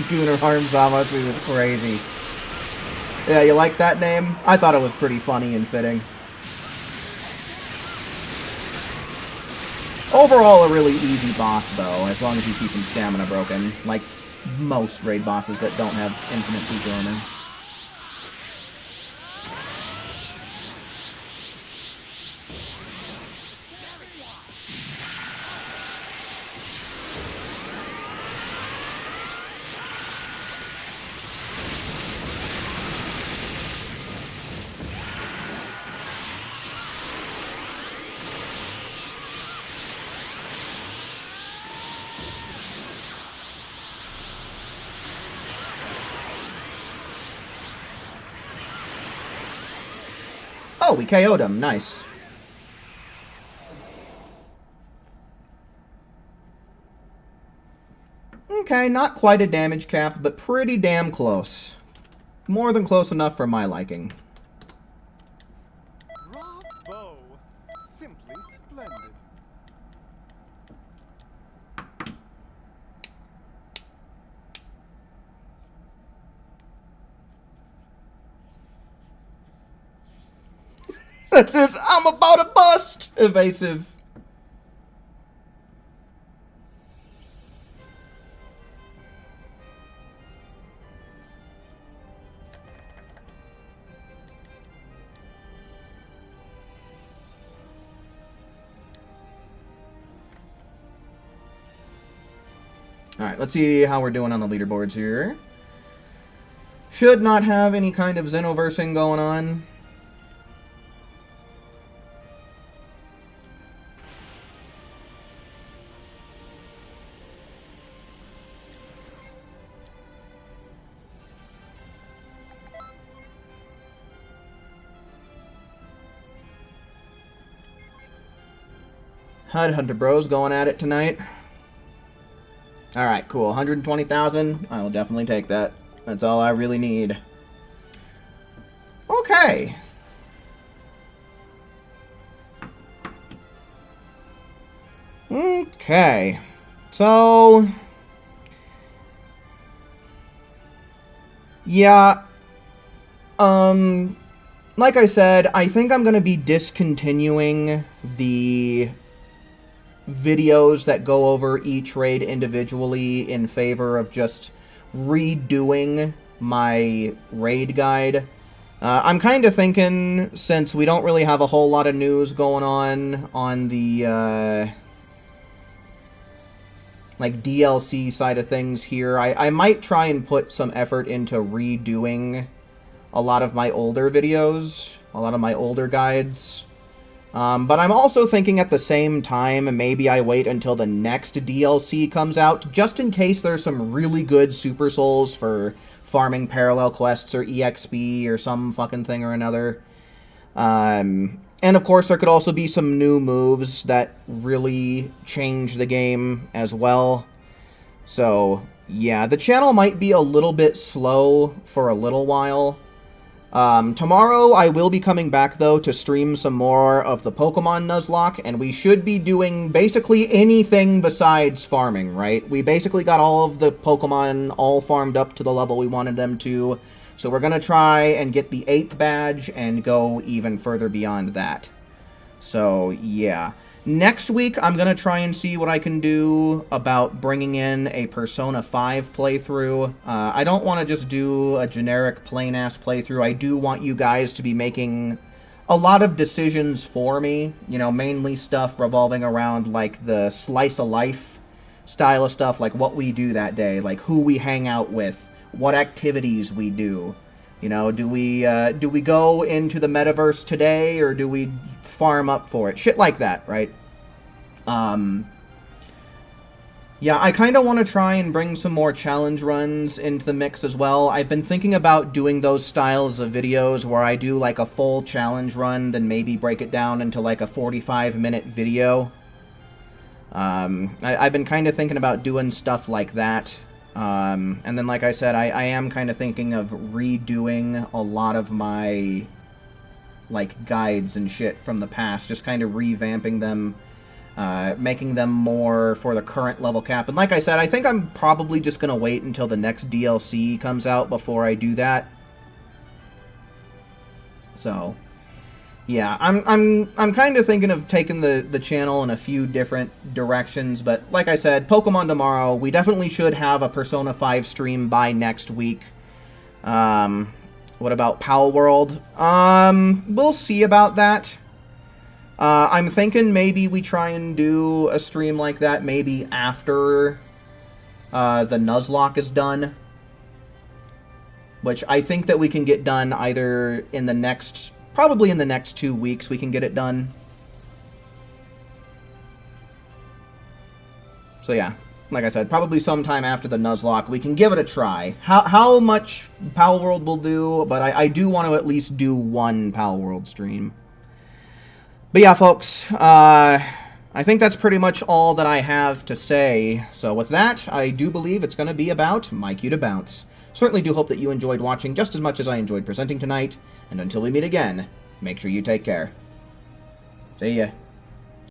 Gooner Arm Zamasu was crazy. Yeah, you like that name? I thought it was pretty funny and fitting. Overall, a really easy boss, though, as long as you keep him stamina broken, like most raid bosses that don't have infinite super armor. Oh, we KO'd him. Nice. Okay, not quite a damage cap, but pretty damn close. More than close enough for my liking. Bravo! Simply splendid. That says, I'm about to bust! Evasive. Alright, let's see how we're doing on the leaderboards here. Should not have any kind of Xenoversing going on. Hunter Bros going at it tonight. Alright, cool. 120,000. I will definitely take that. That's all I really need. Okay. Okay. So... yeah. Like I said, I think I'm going to be discontinuing the videos that go over each raid individually in favor of just redoing my raid guide. I'm kind of thinking, since we don't really have a whole lot of news going on the like DLC side of things here, I might try and put some effort into redoing a lot of my older videos, a lot of my older guides. But I'm also thinking at the same time, maybe I wait until the next DLC comes out, just in case there's some really good Super Souls for farming parallel quests or EXP or some fucking thing or another. And of course there could also be some new moves that really change the game as well. So, yeah, the channel might be a little bit slow for a little while. Tomorrow I will be coming back, though, to stream some more of the Pokemon Nuzlocke, and we should be doing basically anything besides farming, right? We basically got all of the Pokemon all farmed up to the level we wanted them to, so we're gonna try and get the 8th badge and go even further beyond that. So, yeah. Next week, I'm going to try and see what I can do about bringing in a Persona 5 playthrough. I don't want to just do a generic plain-ass playthrough. I do want you guys to be making a lot of decisions for me, you know, mainly stuff revolving around, like, the slice of life style of stuff, like what we do that day, like who we hang out with, what activities we do. You know, do we go into the metaverse today, or do we farm up for it? Shit like that, right? Yeah, I kind of want to try and bring some more challenge runs into the mix as well. I've been thinking about doing those styles of videos where I do like a full challenge run, then maybe break it down into like a 45-minute video. I've been kind of thinking about doing stuff like that. And then, like I said, I am kind of thinking of redoing a lot of my, like, guides and shit from the past. Just kind of revamping them, making them more for the current level cap. And like I said, I think I'm probably just going to wait until the next DLC comes out before I do that. So, yeah, I'm kind of thinking of taking the channel in a few different directions, but like I said, Pokemon tomorrow, we definitely should have a Persona 5 stream by next week. What about Pal World? We'll see about that. I'm thinking maybe we try and do a stream like that maybe after the Nuzlocke is done. Which I think that we can get done either in the next... Probably in the next 2 weeks we can get it done. So yeah, like I said, probably sometime after the Nuzlocke we can give it a try. How much Pal World will do, but I do want to at least do one Pal World stream. But yeah, folks, I think that's pretty much all that I have to say. So with that, I do believe it's going to be about My Cue to Bounce. Certainly do hope that you enjoyed watching just as much as I enjoyed presenting tonight. And until we meet again, make sure you take care. See ya.